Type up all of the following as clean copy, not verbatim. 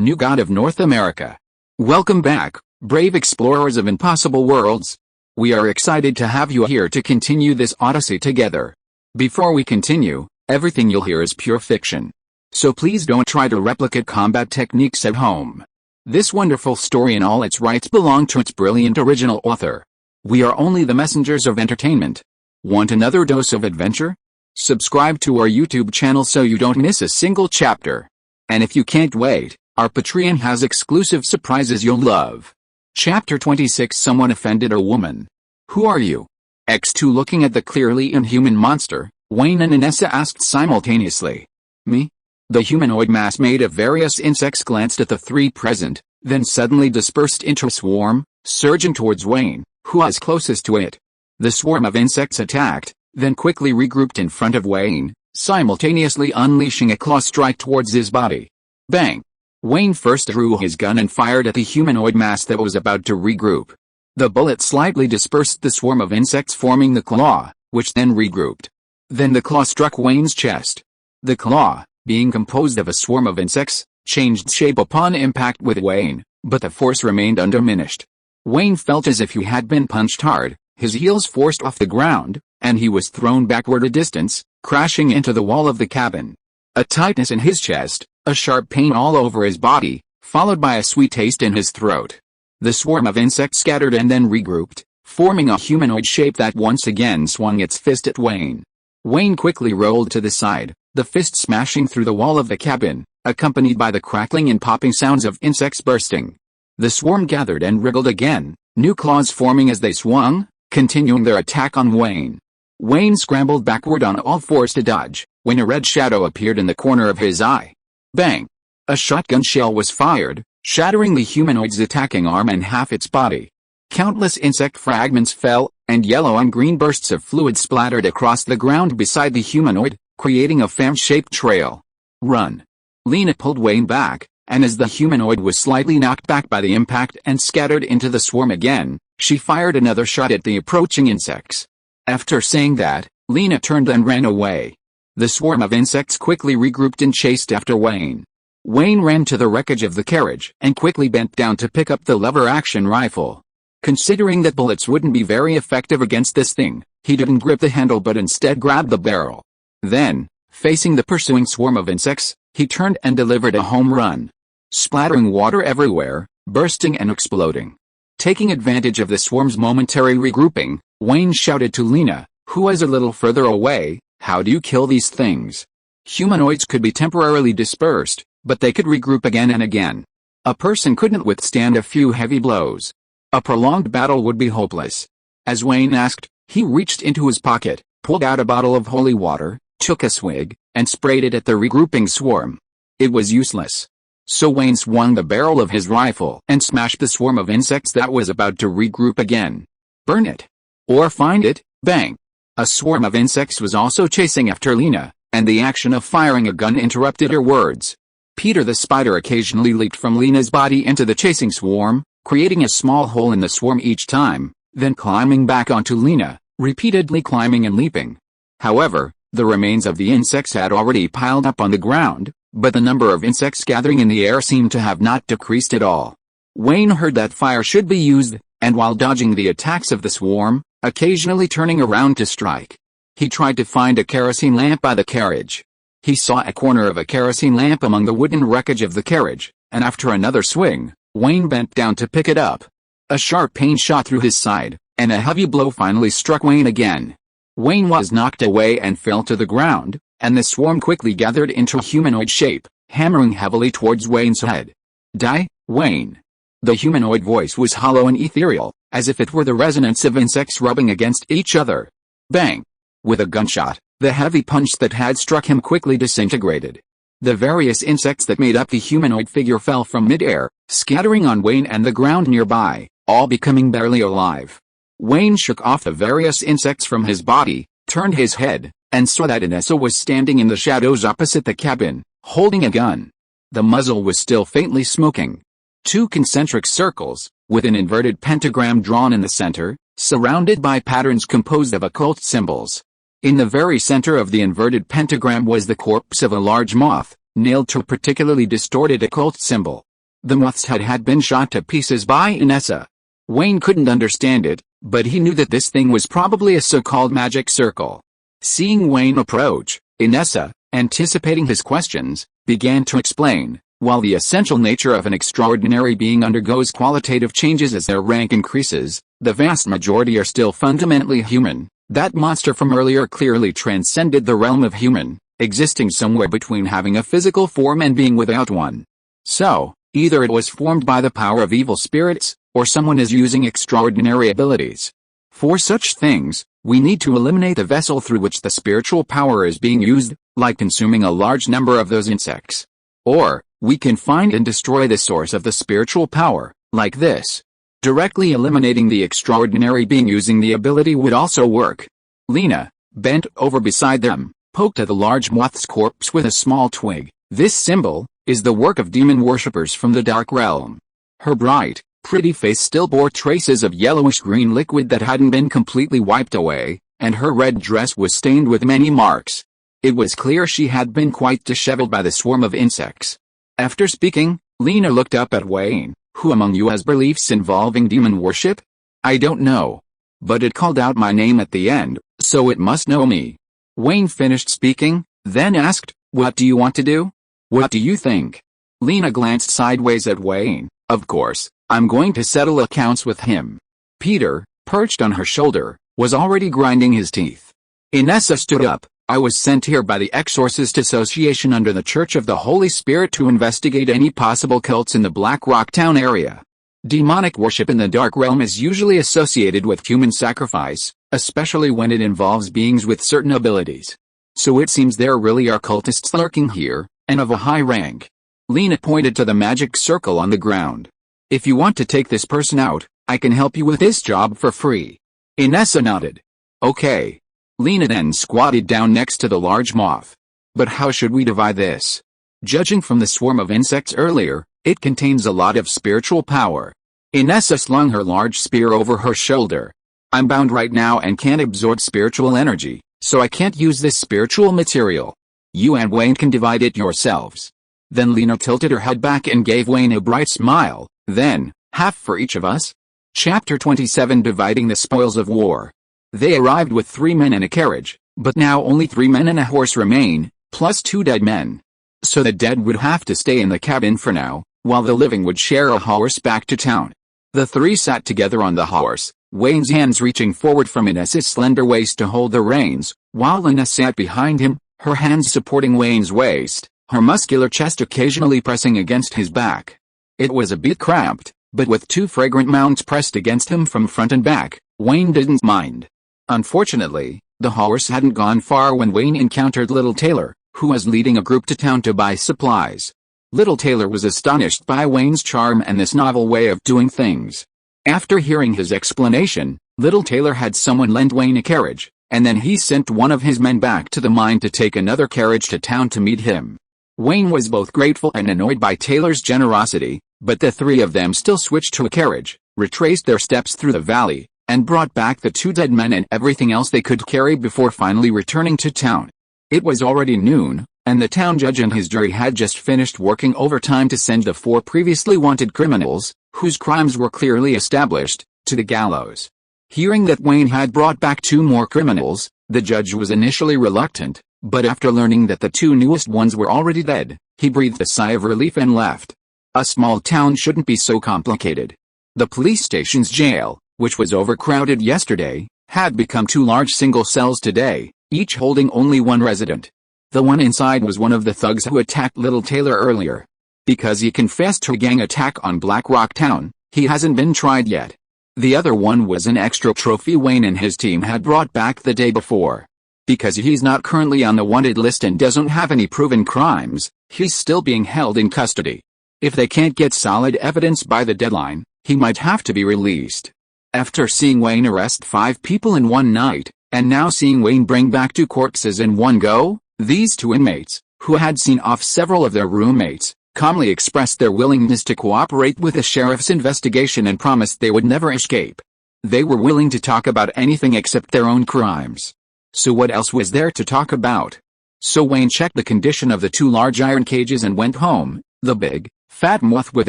new god of North America. Welcome back, brave explorers of impossible worlds. We are excited to have you here to continue this odyssey together. Before we continue, everything you'll hear is pure fiction. So please don't try to replicate combat techniques at home. This wonderful story in all its rights belong to its brilliant original author. We are only the messengers of entertainment. Want another dose of adventure? Subscribe to our YouTube channel so you don't miss a single chapter. And if you can't wait, our Patreon has exclusive surprises you'll love. Chapter 26. Someone offended a woman. Who are you? X2. Looking at the clearly inhuman monster, Wayne and Inessa asked simultaneously. Me? The humanoid mass made of various insects glanced at the three present, then suddenly dispersed into a swarm, surging towards Wayne, who was closest to it. The swarm of insects attacked, then quickly regrouped in front of Wayne, simultaneously unleashing a claw strike towards his body. Bang! Wayne first drew his gun and fired at the humanoid mass that was about to regroup. The bullet slightly dispersed the swarm of insects forming the claw, which then regrouped. Then the claw struck Wayne's chest. The claw, being composed of a swarm of insects, changed shape upon impact with Wayne, but the force remained undiminished. Wayne felt as if he had been punched hard, his heels forced off the ground, and he was thrown backward a distance, crashing into the wall of the cabin. A tightness in his chest, a sharp pain all over his body, followed by a sweet taste in his throat. The swarm of insects scattered and then regrouped, forming a humanoid shape that once again swung its fist at Wayne. Wayne quickly rolled to the side, the fist smashing through the wall of the cabin, accompanied by the crackling and popping sounds of insects bursting. The swarm gathered and wriggled again, new claws forming as they swung, continuing their attack on Wayne. Wayne scrambled backward on all fours to dodge, when a red shadow appeared in the corner of his eye. Bang! A shotgun shell was fired, shattering the humanoid's attacking arm and half its body. Countless insect fragments fell, and yellow and green bursts of fluid splattered across the ground beside the humanoid, creating a fan-shaped trail. Run! Lena pulled Wayne back, and as the humanoid was slightly knocked back by the impact and scattered into the swarm again, she fired another shot at the approaching insects. After saying that, Lena turned and ran away. The swarm of insects quickly regrouped and chased after Wayne. Wayne ran to the wreckage of the carriage and quickly bent down to pick up the lever-action rifle. Considering that bullets wouldn't be very effective against this thing, he didn't grip the handle but instead grabbed the barrel. Then, facing the pursuing swarm of insects, he turned and delivered a home run. Splattering water everywhere, bursting and exploding. Taking advantage of the swarm's momentary regrouping, Wayne shouted to Lena, who was a little further away, "How do you kill these things?" Humanoids could be temporarily dispersed, but they could regroup again and again. A person couldn't withstand a few heavy blows. A prolonged battle would be hopeless. As Wayne asked, he reached into his pocket, pulled out a bottle of holy water, took a swig, and sprayed it at the regrouping swarm. It was useless. So Wayne swung the barrel of his rifle and smashed the swarm of insects that was about to regroup again. Burn it. Or find it. Bang. A swarm of insects was also chasing after Lena, and the action of firing a gun interrupted her words. Peter the spider occasionally leaped from Lena's body into the chasing swarm, creating a small hole in the swarm each time, then climbing back onto Lena, repeatedly climbing and leaping. However, the remains of the insects had already piled up on the ground, but the number of insects gathering in the air seemed to have not decreased at all. Wayne heard that fire should be used, and while dodging the attacks of the swarm, occasionally turning around to strike. He tried to find a kerosene lamp by the carriage. He saw a corner of a kerosene lamp among the wooden wreckage of the carriage, and after another swing, Wayne bent down to pick it up. A sharp pain shot through his side, and a heavy blow finally struck Wayne again. Wayne was knocked away and fell to the ground, and the swarm quickly gathered into humanoid shape, hammering heavily towards Wayne's head. Die, Wayne. The humanoid voice was hollow and ethereal, as if it were the resonance of insects rubbing against each other. Bang! With a gunshot, the heavy punch that had struck him quickly disintegrated. The various insects that made up the humanoid figure fell from mid-air, scattering on Wayne and the ground nearby, all becoming barely alive. Wayne shook off the various insects from his body, turned his head, and saw that Inessa was standing in the shadows opposite the cabin, holding a gun. The muzzle was still faintly smoking. Two concentric circles, with an inverted pentagram drawn in the center, surrounded by patterns composed of occult symbols. In the very center of the inverted pentagram was the corpse of a large moth, nailed to a particularly distorted occult symbol, The moth's head had been shot to pieces by Inessa. Wayne couldn't understand it, but he knew that this thing was probably a so-called magic circle. Seeing Wayne approach, Inessa, anticipating his questions, began to explain. While the essential nature of an extraordinary being undergoes qualitative changes as their rank increases, the vast majority are still fundamentally human. That monster from earlier clearly transcended the realm of human, existing somewhere between having a physical form and being without one. So, either it was formed by the power of evil spirits, or someone is using extraordinary abilities. For such things, we need to eliminate the vessel through which the spiritual power is being used, like consuming a large number of those insects. Or, we can find and destroy the source of the spiritual power, like this. Directly eliminating the extraordinary being using the ability would also work. Lena, bent over beside them, poked at the large moth's corpse with a small twig. This symbol is the work of demon worshippers from the dark realm. Her bright, pretty face still bore traces of yellowish-green liquid that hadn't been completely wiped away, and her red dress was stained with many marks. It was clear she had been quite disheveled by the swarm of insects. After speaking, Lena looked up at Wayne. Who among you has beliefs involving demon worship? I don't know. But it called out my name at the end, so it must know me. Wayne finished speaking, then asked, what do you want to do? What do you think? Lena glanced sideways at Wayne. Of course, I'm going to settle accounts with him. Peter, perched on her shoulder, was already grinding his teeth. Inessa stood up. I was sent here by the Exorcist Association under the Church of the Holy Spirit to investigate any possible cults in the Blackrock Town area. Demonic worship in the dark realm is usually associated with human sacrifice, especially when it involves beings with certain abilities. So it seems there really are cultists lurking here, and of a high rank. Lena pointed to the magic circle on the ground. If you want to take this person out, I can help you with this job for free. Inessa nodded. Okay. Lena then squatted down next to the large moth. But how should we divide this? Judging from the swarm of insects earlier, it contains a lot of spiritual power. Inessa slung her large spear over her shoulder. I'm bound right now and can't absorb spiritual energy, so I can't use this spiritual material. You and Wayne can divide it yourselves. Then Lena tilted her head back and gave Wayne a bright smile. Then, half for each of us? Chapter 27 Dividing the Spoils of War. They arrived with 3 men in a carriage, but now only 3 men and a horse remain, plus 2 dead men. So the dead would have to stay in the cabin for now, while the living would share a horse back to town. The 3 sat together on the horse, Wayne's hands reaching forward from Inessa's slender waist to hold the reins, while Lena sat behind him, her hands supporting Wayne's waist, her muscular chest occasionally pressing against his back. It was a bit cramped, but with 2 fragrant mounts pressed against him from front and back, Wayne didn't mind. Unfortunately, the horse hadn't gone far when Wayne encountered Little Taylor, who was leading a group to town to buy supplies. Little Taylor was astonished by Wayne's charm and this novel way of doing things. After hearing his explanation, Little Taylor had someone lend Wayne a carriage, and then he sent one of his men back to the mine to take another carriage to town to meet him. Wayne was both grateful and annoyed by Taylor's generosity, but the 3 of them still switched to a carriage, retraced their steps through the valley, and brought back the 2 dead men and everything else they could carry before finally returning to town. It was already noon, and the town judge and his jury had just finished working overtime to send the 4 previously wanted criminals, whose crimes were clearly established, to the gallows. Hearing that Wayne had brought back 2 more criminals, the judge was initially reluctant, but after learning that the 2 newest ones were already dead, he breathed a sigh of relief and left. A small town shouldn't be so complicated. The police station's jail, which was overcrowded yesterday, had become 2 large single cells today, each holding only 1 resident. The one inside was one of the thugs who attacked Little Taylor earlier. Because he confessed to a gang attack on Blackrock Town, he hasn't been tried yet. The other one was an extra trophy Wayne and his team had brought back the day before. Because he's not currently on the wanted list and doesn't have any proven crimes, he's still being held in custody. If they can't get solid evidence by the deadline, he might have to be released. After seeing Wayne arrest 5 people in one night, and now seeing Wayne bring back 2 corpses in one go, these 2 inmates, who had seen off several of their roommates, calmly expressed their willingness to cooperate with the sheriff's investigation and promised they would never escape. They were willing to talk about anything except their own crimes. So what else was there to talk about? So Wayne checked the condition of the 2 large iron cages and went home, The big, fat moth with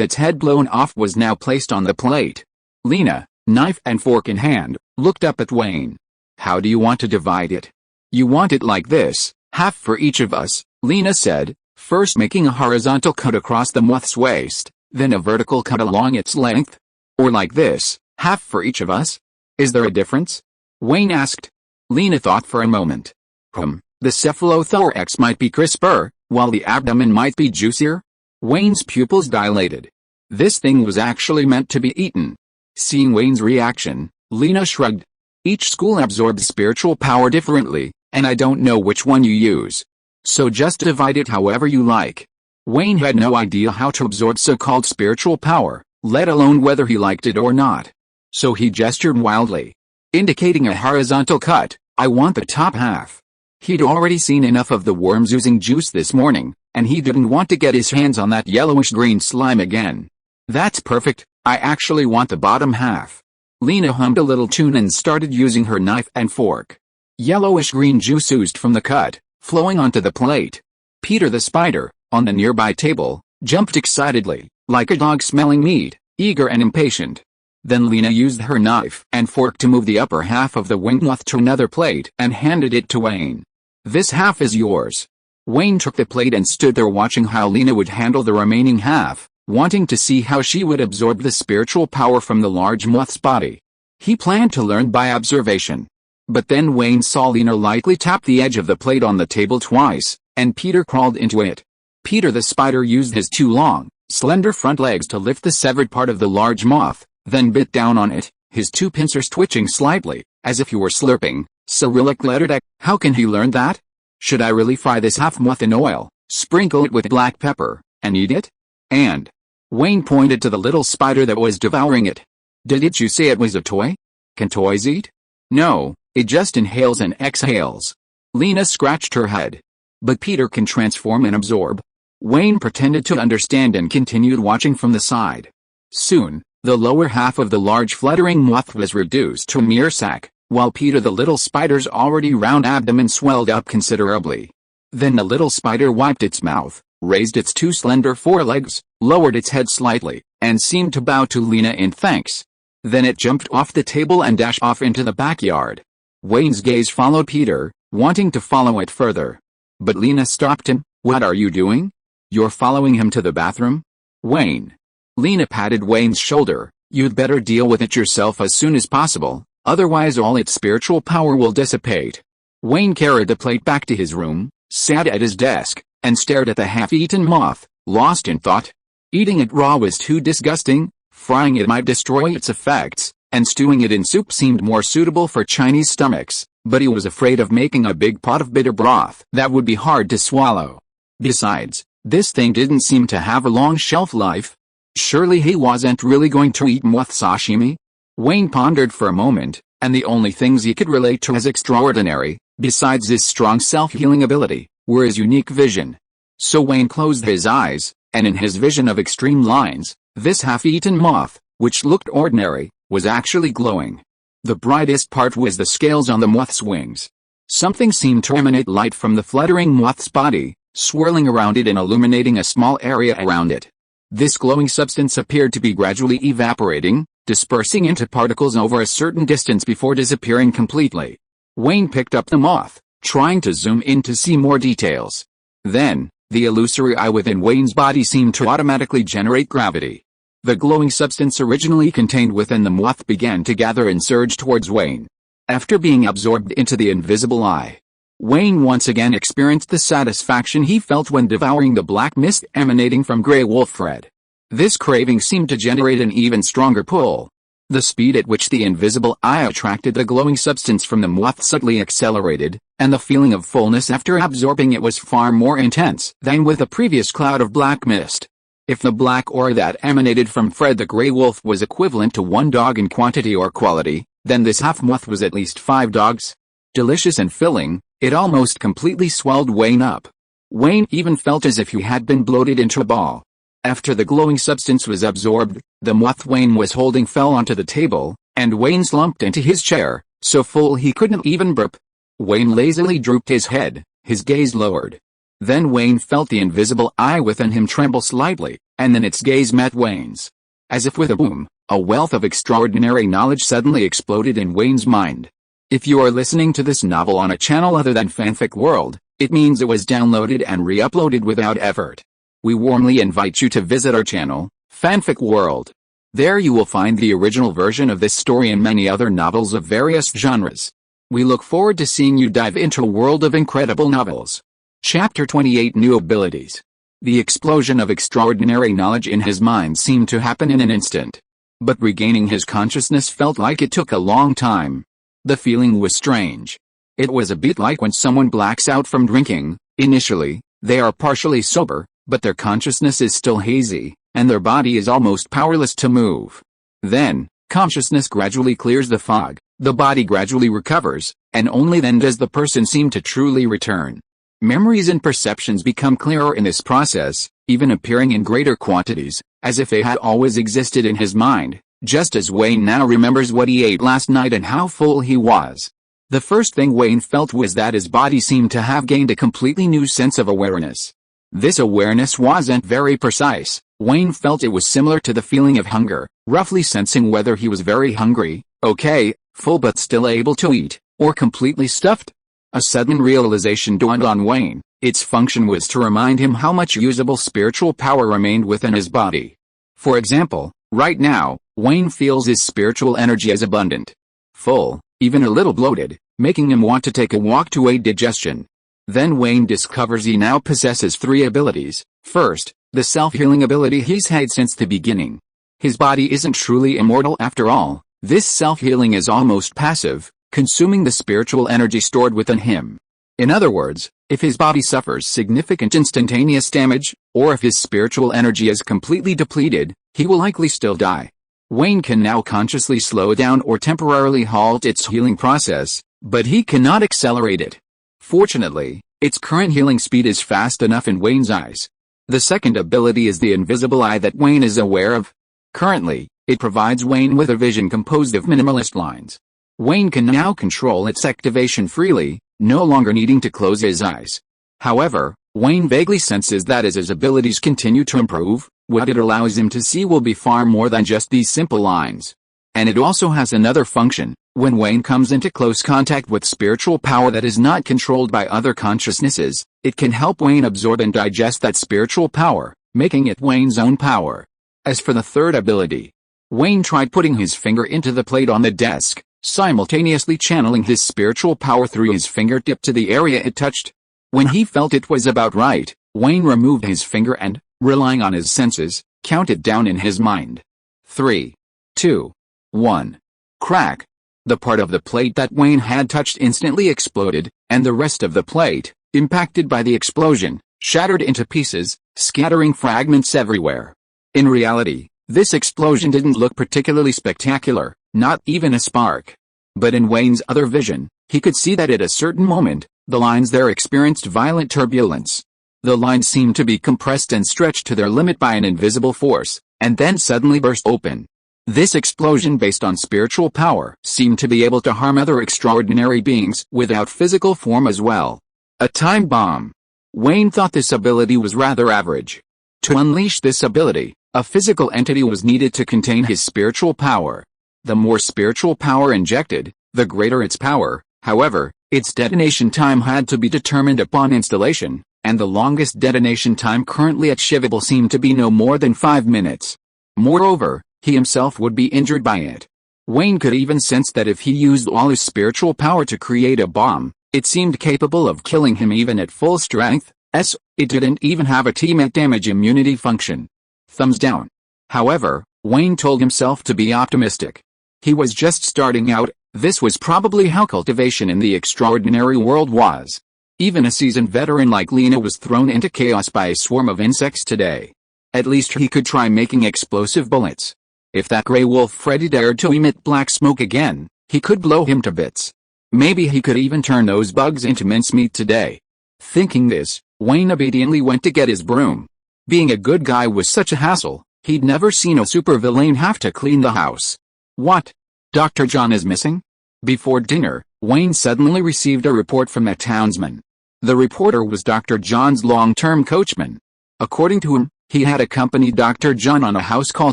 its head blown off was now placed on the plate. Lena, knife and fork in hand, looked up at Wayne. "How do you want to divide it?" "You want it like this, half for each of us," Lena said, first making a horizontal cut across the moth's waist, then a vertical cut along its length. "Or like this, half for each of us? Is there a difference?" Wayne asked. Lena thought for a moment. The cephalothorax might be crisper, while the abdomen might be juicier." Wayne's pupils dilated. This thing was actually meant to be eaten. Seeing Wayne's reaction, Lena shrugged. "Each school absorbs spiritual power differently, and I don't know which one you use. So just divide it however you like." Wayne had no idea how to absorb so-called spiritual power, let alone whether he liked it or not. So he gestured wildly, indicating a horizontal cut. "I want the top half." He'd already seen enough of the worms oozing juice this morning, and he didn't want to get his hands on that yellowish-green slime again. "That's perfect, I actually want the bottom half." Lena hummed a little tune and started using her knife and fork. Yellowish-green juice oozed from the cut, flowing onto the plate. Peter the spider, on the nearby table, jumped excitedly, like a dog smelling meat, eager and impatient. Then Lena used her knife and fork to move the upper half of the winged moth to another plate and handed it to Wayne. "This half is yours." Wayne took the plate and stood there watching how Lena would handle the remaining half, wanting to see how she would absorb the spiritual power from the large moth's body. He planned to learn by observation. But then Wayne saw Lena lightly tap the edge of the plate on the table twice, and Peter crawled into it. Peter the spider used his two long, slender front legs to lift the severed part of the large moth, then bit down on it, his two pincers twitching slightly, as if he were slurping. Cyrillic lettered X. How can he learn that? "Should I really fry this half moth in oil, sprinkle it with black pepper, and eat it?" And Wayne pointed to the little spider that was devouring it. "Didn't you say it was a toy? Can toys eat?" "No, it just inhales and exhales." Lena scratched her head. "But Peter can transform and absorb." Wayne pretended to understand and continued watching from the side. Soon, the lower half of the large fluttering moth was reduced to a mere sack, while Peter the little spider's already round abdomen swelled up considerably. Then the little spider wiped its mouth, raised its two slender forelegs, lowered its head slightly, and seemed to bow to Lena in thanks. Then it jumped off the table and dashed off into the backyard. Wayne's gaze followed Peter, wanting to follow it further. But Lena stopped him. "What are you doing? You're following him to the bathroom?" "Wayne." Lena patted Wayne's shoulder. "You'd better deal with it yourself as soon as possible. Otherwise all its spiritual power will dissipate." Wayne carried the plate back to his room, sat at his desk, and stared at the half-eaten moth, lost in thought. Eating it raw was too disgusting, frying it might destroy its effects, and stewing it in soup seemed more suitable for Chinese stomachs, but he was afraid of making a big pot of bitter broth that would be hard to swallow. Besides, this thing didn't seem to have a long shelf life. Surely he wasn't really going to eat moth sashimi? Wayne pondered for a moment, and the only things he could relate to as extraordinary, besides his strong self-healing ability, were his unique vision. So Wayne closed his eyes, and in his vision of extreme lines, this half-eaten moth, which looked ordinary, was actually glowing. The brightest part was the scales on the moth's wings. Something seemed to emanate light from the fluttering moth's body, swirling around it and illuminating a small area around it. This glowing substance appeared to be gradually evaporating, dispersing into particles over a certain distance before disappearing completely. Wayne picked up the moth, trying to zoom in to see more details. Then, the illusory eye within Wayne's body seemed to automatically generate gravity. The glowing substance originally contained within the moth began to gather and surge towards Wayne. After being absorbed into the invisible eye, Wayne once again experienced the satisfaction he felt when devouring the black mist emanating from Grey Wolf Red. This craving seemed to generate an even stronger pull. The speed at which the invisible eye attracted the glowing substance from the moth suddenly accelerated, and the feeling of fullness after absorbing it was far more intense than with the previous cloud of black mist. If the black aura that emanated from Fred the Grey Wolf was equivalent to one dog in quantity or quality, then this half-moth was at least 5 dogs. Delicious and filling, it almost completely swelled Wayne up. Wayne even felt as if he had been bloated into a ball. After the glowing substance was absorbed, the moth Wayne was holding fell onto the table, and Wayne slumped into his chair, so full he couldn't even burp. Wayne lazily drooped his head, his gaze lowered. Then Wayne felt the invisible eye within him tremble slightly, and then its gaze met Wayne's. As if with a boom, a wealth of extraordinary knowledge suddenly exploded in Wayne's mind. If you are listening to this novel on a channel other than Fanfic World, it means it was downloaded and re-uploaded without effort. We warmly invite you to visit our channel, Fanfic World. There you will find the original version of this story and many other novels of various genres. We look forward to seeing you dive into a world of incredible novels. Chapter 28 New Abilities. The explosion of extraordinary knowledge in his mind seemed to happen in an instant. But regaining his consciousness felt like it took a long time. The feeling was strange. It was a bit like when someone blacks out from drinking. Initially, they are partially sober, but their consciousness is still hazy, and their body is almost powerless to move. Then, consciousness gradually clears the fog, the body gradually recovers, and only then does the person seem to truly return. Memories and perceptions become clearer in this process, even appearing in greater quantities, as if they had always existed in his mind, just as Wayne now remembers what he ate last night and how full he was. The first thing Wayne felt was that his body seemed to have gained a completely new sense of awareness. This awareness wasn't very precise. Wayne felt it was similar to the feeling of hunger, roughly sensing whether he was very hungry, okay, full but still able to eat, or completely stuffed. A sudden realization dawned on Wayne. Its function was to remind him how much usable spiritual power remained within his body. For example, right now, Wayne feels his spiritual energy as abundant, full, even a little bloated, making him want to take a walk to aid digestion. Then Wayne discovers he now possesses 3 abilities. First, the self-healing ability he's had since the beginning. His body isn't truly immortal after all. This self-healing is almost passive, consuming the spiritual energy stored within him. In other words, if his body suffers significant instantaneous damage, or if his spiritual energy is completely depleted, he will likely still die. Wayne can now consciously slow down or temporarily halt its healing process, but he cannot accelerate it. Fortunately, its current healing speed is fast enough in Wayne's eyes. The second ability is the invisible eye that Wayne is aware of. Currently, it provides Wayne with a vision composed of minimalist lines. Wayne can now control its activation freely, no longer needing to close his eyes. However, Wayne vaguely senses that as his abilities continue to improve, what it allows him to see will be far more than just these simple lines. And it also has another function. When Wayne comes into close contact with spiritual power that is not controlled by other consciousnesses, it can help Wayne absorb and digest that spiritual power, making it Wayne's own power. As for the third ability, Wayne tried putting his finger into the plate on the desk, simultaneously channeling his spiritual power through his fingertip to the area it touched. When he felt it was about right, Wayne removed his finger and, relying on his senses, counted down in his mind. 3, 2, 1. Crack. The part of the plate that Wayne had touched instantly exploded, and the rest of the plate, impacted by the explosion, shattered into pieces, scattering fragments everywhere. In reality, this explosion didn't look particularly spectacular, not even a spark. But in Wayne's other vision, he could see that at a certain moment, the lines there experienced violent turbulence. The lines seemed to be compressed and stretched to their limit by an invisible force, and then suddenly burst open. This explosion based on spiritual power seemed to be able to harm other extraordinary beings without physical form as well. A time bomb. Wayne thought this ability was rather average. To unleash this ability, a physical entity was needed to contain his spiritual power. The more spiritual power injected, the greater its power. However, its detonation time had to be determined upon installation, and the longest detonation time currently achievable seemed to be no more than 5 minutes. Moreover, he himself would be injured by it. Wayne could even sense that if he used all his spiritual power to create a bomb, it seemed capable of killing him even at full strength. It didn't even have a teammate damage immunity function. Thumbs down. However, Wayne told himself to be optimistic. He was just starting out. This was probably how cultivation in the extraordinary world was. Even a seasoned veteran like Lena was thrown into chaos by a swarm of insects today. At least he could try making explosive bullets. If that gray wolf Freddy dared to emit black smoke again, he could blow him to bits. Maybe he could even turn those bugs into mincemeat today. Thinking this, Wayne obediently went to get his broom. Being a good guy was such a hassle, he'd never seen a supervillain have to clean the house. What? Dr. John is missing? Before dinner, Wayne suddenly received a report from a townsman. The reporter was Dr. John's long-term coachman. According to him, he had accompanied Dr. John on a house call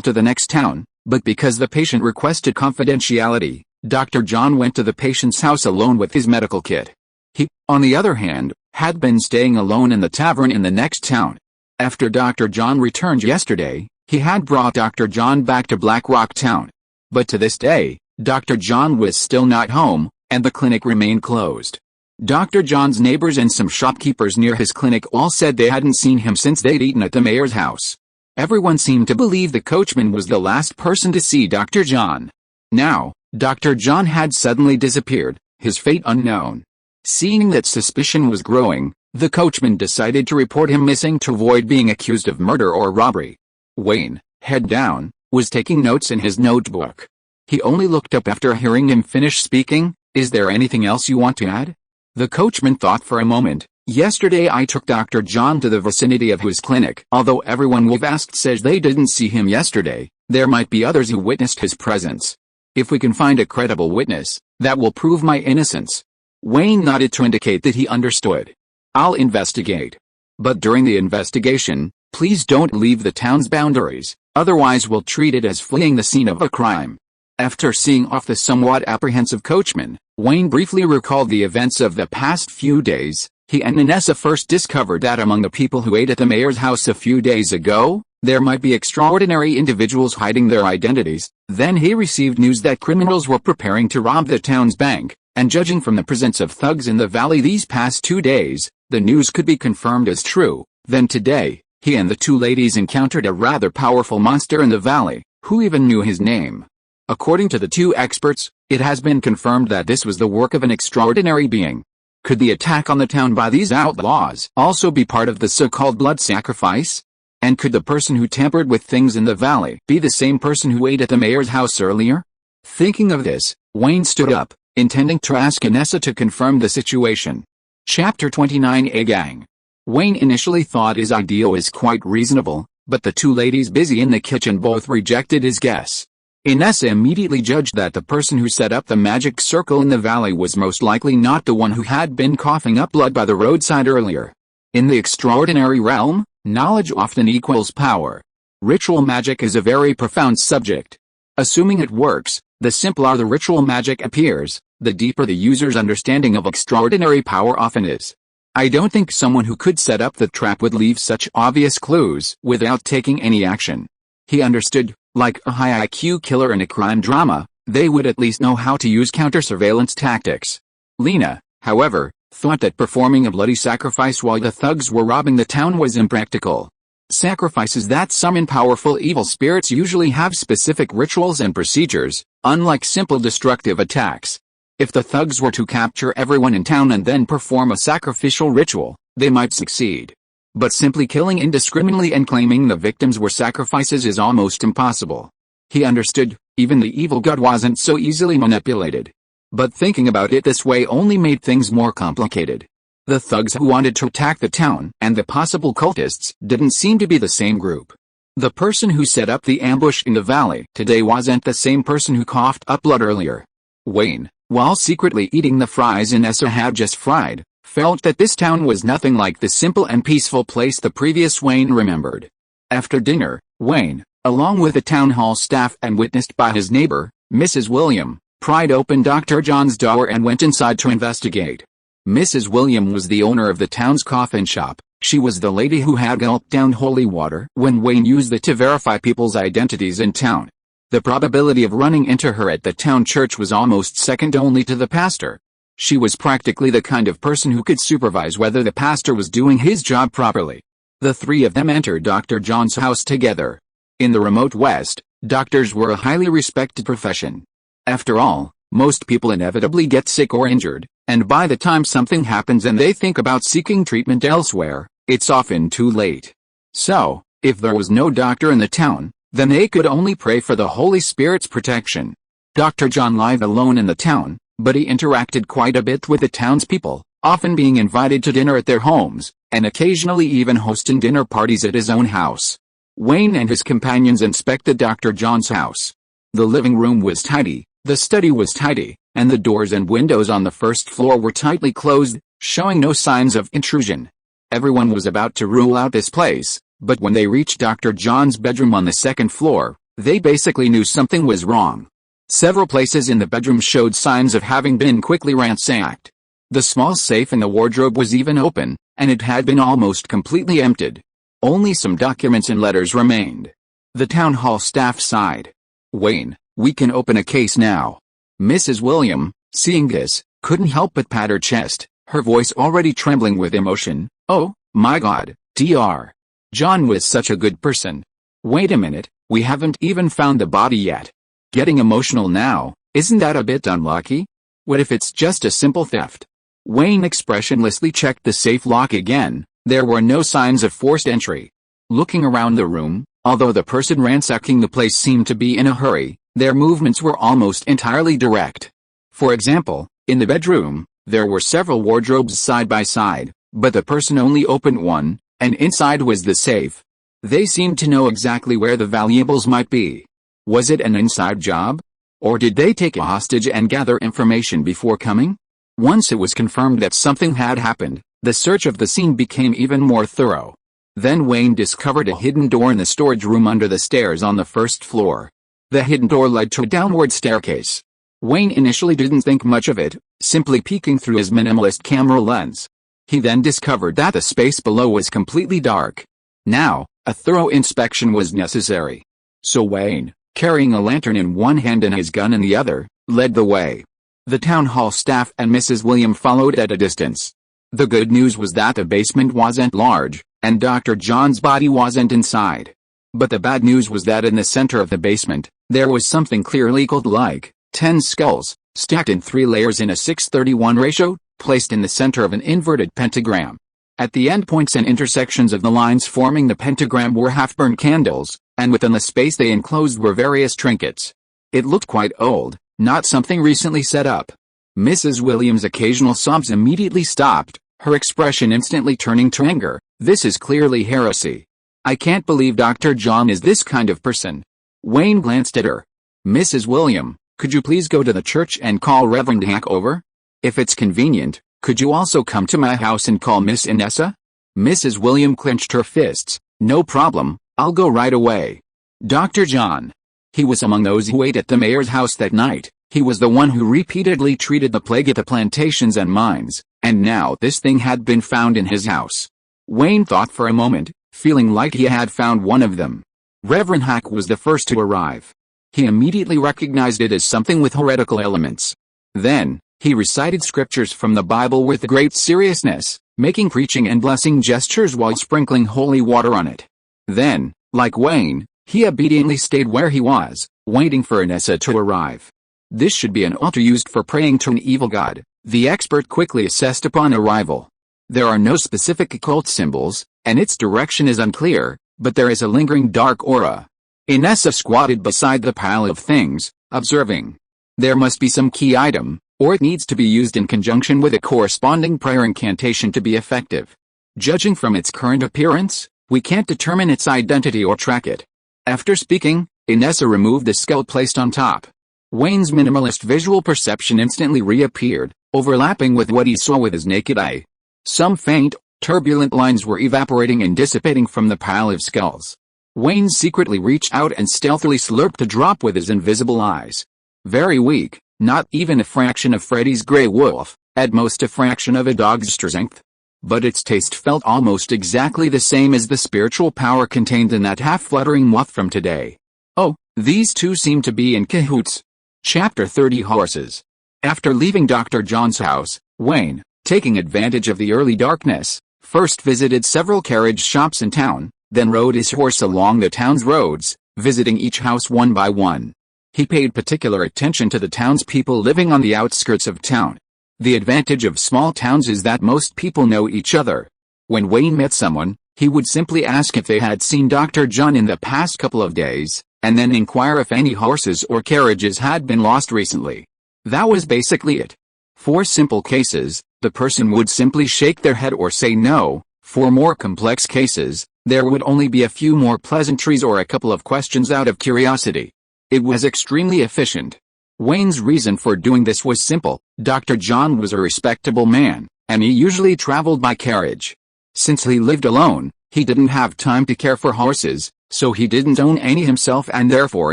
to the next town, but because the patient requested confidentiality, Dr. John went to the patient's house alone with his medical kit. He, on the other hand, had been staying alone in the tavern in the next town. After Dr. John returned yesterday, he had brought Dr. John back to Blackrock Town. But to this day, Dr. John was still not home, and the clinic remained closed. Dr. John's neighbors and some shopkeepers near his clinic all said they hadn't seen him since they'd eaten at the mayor's house. Everyone seemed to believe the coachman was the last person to see Dr. John. Now, Dr. John had suddenly disappeared, his fate unknown. Seeing that suspicion was growing, the coachman decided to report him missing to avoid being accused of murder or robbery. Wayne, head down, was taking notes in his notebook. He only looked up after hearing him finish speaking. Is there anything else you want to add? The coachman thought for a moment. Yesterday I took Dr. John to the vicinity of his clinic. Although everyone we've asked says they didn't see him yesterday, there might be others who witnessed his presence. If we can find a credible witness, that will prove my innocence. Wayne nodded to indicate that he understood. I'll investigate. But during the investigation, please don't leave the town's boundaries, otherwise we'll treat it as fleeing the scene of a crime. After seeing off the somewhat apprehensive coachman, Wayne briefly recalled the events of the past few days. He and Inessa first discovered that among the people who ate at the mayor's house a few days ago, there might be extraordinary individuals hiding their identities. Then he received news that criminals were preparing to rob the town's bank, and judging from the presence of thugs in the valley these past 2 days, the news could be confirmed as true. Then today, he and the two ladies encountered a rather powerful monster in the valley. Who even knew his name? According to the two experts, it has been confirmed that this was the work of an extraordinary being. Could the attack on the town by these outlaws also be part of the so-called blood sacrifice? And could the person who tampered with things in the valley be the same person who ate at the mayor's house earlier? Thinking of this, Wayne stood up, intending to ask Inessa to confirm the situation. Chapter 29. A gang. Wayne initially thought his idea was quite reasonable, but the two ladies busy in the kitchen both rejected his guess. Inessa immediately judged that the person who set up the magic circle in the valley was most likely not the one who had been coughing up blood by the roadside earlier. In the extraordinary realm, knowledge often equals power. Ritual magic is a very profound subject. Assuming it works, the simpler the ritual magic appears, the deeper the user's understanding of extraordinary power often is. I don't think someone who could set up the trap would leave such obvious clues without taking any action. He understood. Like a high IQ killer in a crime drama, they would at least know how to use counter-surveillance tactics. Lena, however, thought that performing a bloody sacrifice while the thugs were robbing the town was impractical. Sacrifices that summon powerful evil spirits usually have specific rituals and procedures, unlike simple destructive attacks. If the thugs were to capture everyone in town and then perform a sacrificial ritual, they might succeed. But simply killing indiscriminately and claiming the victims were sacrifices is almost impossible. He understood, even the evil god wasn't so easily manipulated. But thinking about it this way only made things more complicated. The thugs who wanted to attack the town and the possible cultists didn't seem to be the same group. The person who set up the ambush in the valley today wasn't the same person who coughed up blood earlier. Wayne, while secretly eating the fries Inessa had just fried, felt that this town was nothing like the simple and peaceful place the previous Wayne remembered. After dinner, Wayne, along with the town hall staff and witnessed by his neighbor, Mrs. William, pried open Dr. John's door and went inside to investigate. Mrs. William was the owner of the town's coffin shop. She was the lady who had gulped down holy water when Wayne used it to verify people's identities in town. The probability of running into her at the town church was almost second only to the pastor. She was practically the kind of person who could supervise whether the pastor was doing his job properly. The three of them entered Dr. John's house together. In the remote West, doctors were a highly respected profession. After all, most people inevitably get sick or injured, and by the time something happens and they think about seeking treatment elsewhere, it's often too late. So, if there was no doctor in the town, then they could only pray for the Holy Spirit's protection. Dr. John lived alone in the town, but he interacted quite a bit with the townspeople, often being invited to dinner at their homes, and occasionally even hosting dinner parties at his own house. Wayne and his companions inspected Dr. John's house. The living room was tidy, the study was tidy, and the doors and windows on the first floor were tightly closed. showing no signs of intrusion. Everyone was about to rule out this place, but when they reached Dr. John's bedroom on the second floor, they basically knew something was wrong. Several places in the bedroom showed signs of having been quickly ransacked. The small safe in the wardrobe was even open, and it had been almost completely emptied. Only some documents and letters remained. The town hall staff sighed. "Wayne, we can open a case now." Mrs. William, seeing this, couldn't help but pat her chest, her voice already trembling with emotion. "Oh, my God, Dr. John was such a good person. Wait a minute, we haven't even found the body yet. Getting emotional now, isn't that a bit unlucky? What if it's just a simple theft?" Wayne expressionlessly checked the safe lock again. There were no signs of forced entry. Looking around the room, although the person ransacking the place seemed to be in a hurry, their movements were almost entirely direct. For example, in the bedroom, there were several wardrobes side by side, but the person only opened one, and inside was the safe. They seemed to know exactly where the valuables might be. Was it an inside job? Or did they take a hostage and gather information before coming? Once it was confirmed that something had happened, the search of the scene became even more thorough. Then Wayne discovered a hidden door in the storage room under the stairs on the first floor. The hidden door led to a downward staircase. Wayne initially didn't think much of it, simply peeking through his minimalist camera lens. He then discovered that the space below was completely dark. Now, a thorough inspection was necessary. So Wayne, carrying a lantern in one hand and his gun in the other, led the way. The town hall staff and Mrs. William followed at a distance. The good news was that the basement wasn't large, and Dr. John's body wasn't inside. But the bad news was that in the center of the basement, there was something clearly cult-like, 10 skulls, stacked in 3 layers in a 6:31 ratio, placed in the center of an inverted pentagram. At the endpoints and intersections of the lines forming the pentagram were half-burned candles, and within the space they enclosed were various trinkets. It looked quite old, not something recently set up. Mrs. Williams' occasional sobs immediately stopped, her expression instantly turning to anger. "This is clearly heresy. I can't believe Dr. John is this kind of person." Wayne glanced at her. "Mrs. William, could you please go to the church and call Reverend Hack over? If it's convenient, could you also come to my house and call Miss Inessa?" Mrs. William clenched her fists. "No problem, I'll go right away." Dr. John. He was among those who ate at the mayor's house that night. He was the one who repeatedly treated the plague at the plantations and mines, and now this thing had been found in his house. Wayne thought for a moment, feeling like he had found one of them. Reverend Hack was the first to arrive. He immediately recognized it as something with heretical elements. Then, he recited scriptures from the Bible with great seriousness, making preaching and blessing gestures while sprinkling holy water on it. Then, like Wayne, he obediently stayed where he was, waiting for Inessa to arrive. This should be an altar used for praying to an evil god, the expert quickly assessed upon arrival. There are no specific occult symbols, and its direction is unclear, but there is a lingering dark aura. Inessa squatted beside the pile of things, observing. There must be some key item, or it needs to be used in conjunction with a corresponding prayer incantation to be effective. Judging from its current appearance, we can't determine its identity or track it. After speaking, Inessa removed the skull placed on top. Wayne's minimalist visual perception instantly reappeared, overlapping with what he saw with his naked eye. Some faint, turbulent lines were evaporating and dissipating from the pile of skulls. Wayne secretly reached out and stealthily slurped a drop with his invisible eyes. Very weak, not even a fraction of Freddy's gray wolf, at most a fraction of a dog's strength. But its taste felt almost exactly the same as the spiritual power contained in that half-fluttering moth from today. Oh, these two seem to be in cahoots. Chapter 30 Horses. After leaving Dr. John's house, Wayne, taking advantage of the early darkness, first visited several carriage shops in town, then rode his horse along the town's roads, visiting each house one by one. He paid particular attention to the townspeople living on the outskirts of town. The advantage of small towns is that most people know each other. When Wayne met someone, he would simply ask if they had seen Dr. John in the past couple of days, and then inquire if any horses or carriages had been lost recently. That was basically it. For simple cases, the person would simply shake their head or say no. For more complex cases, there would only be a few more pleasantries or a couple of questions out of curiosity. It was extremely efficient. Wayne's reason for doing this was simple. Dr. John was a respectable man, and he usually traveled by carriage. Since he lived alone, he didn't have time to care for horses, so he didn't own any himself and therefore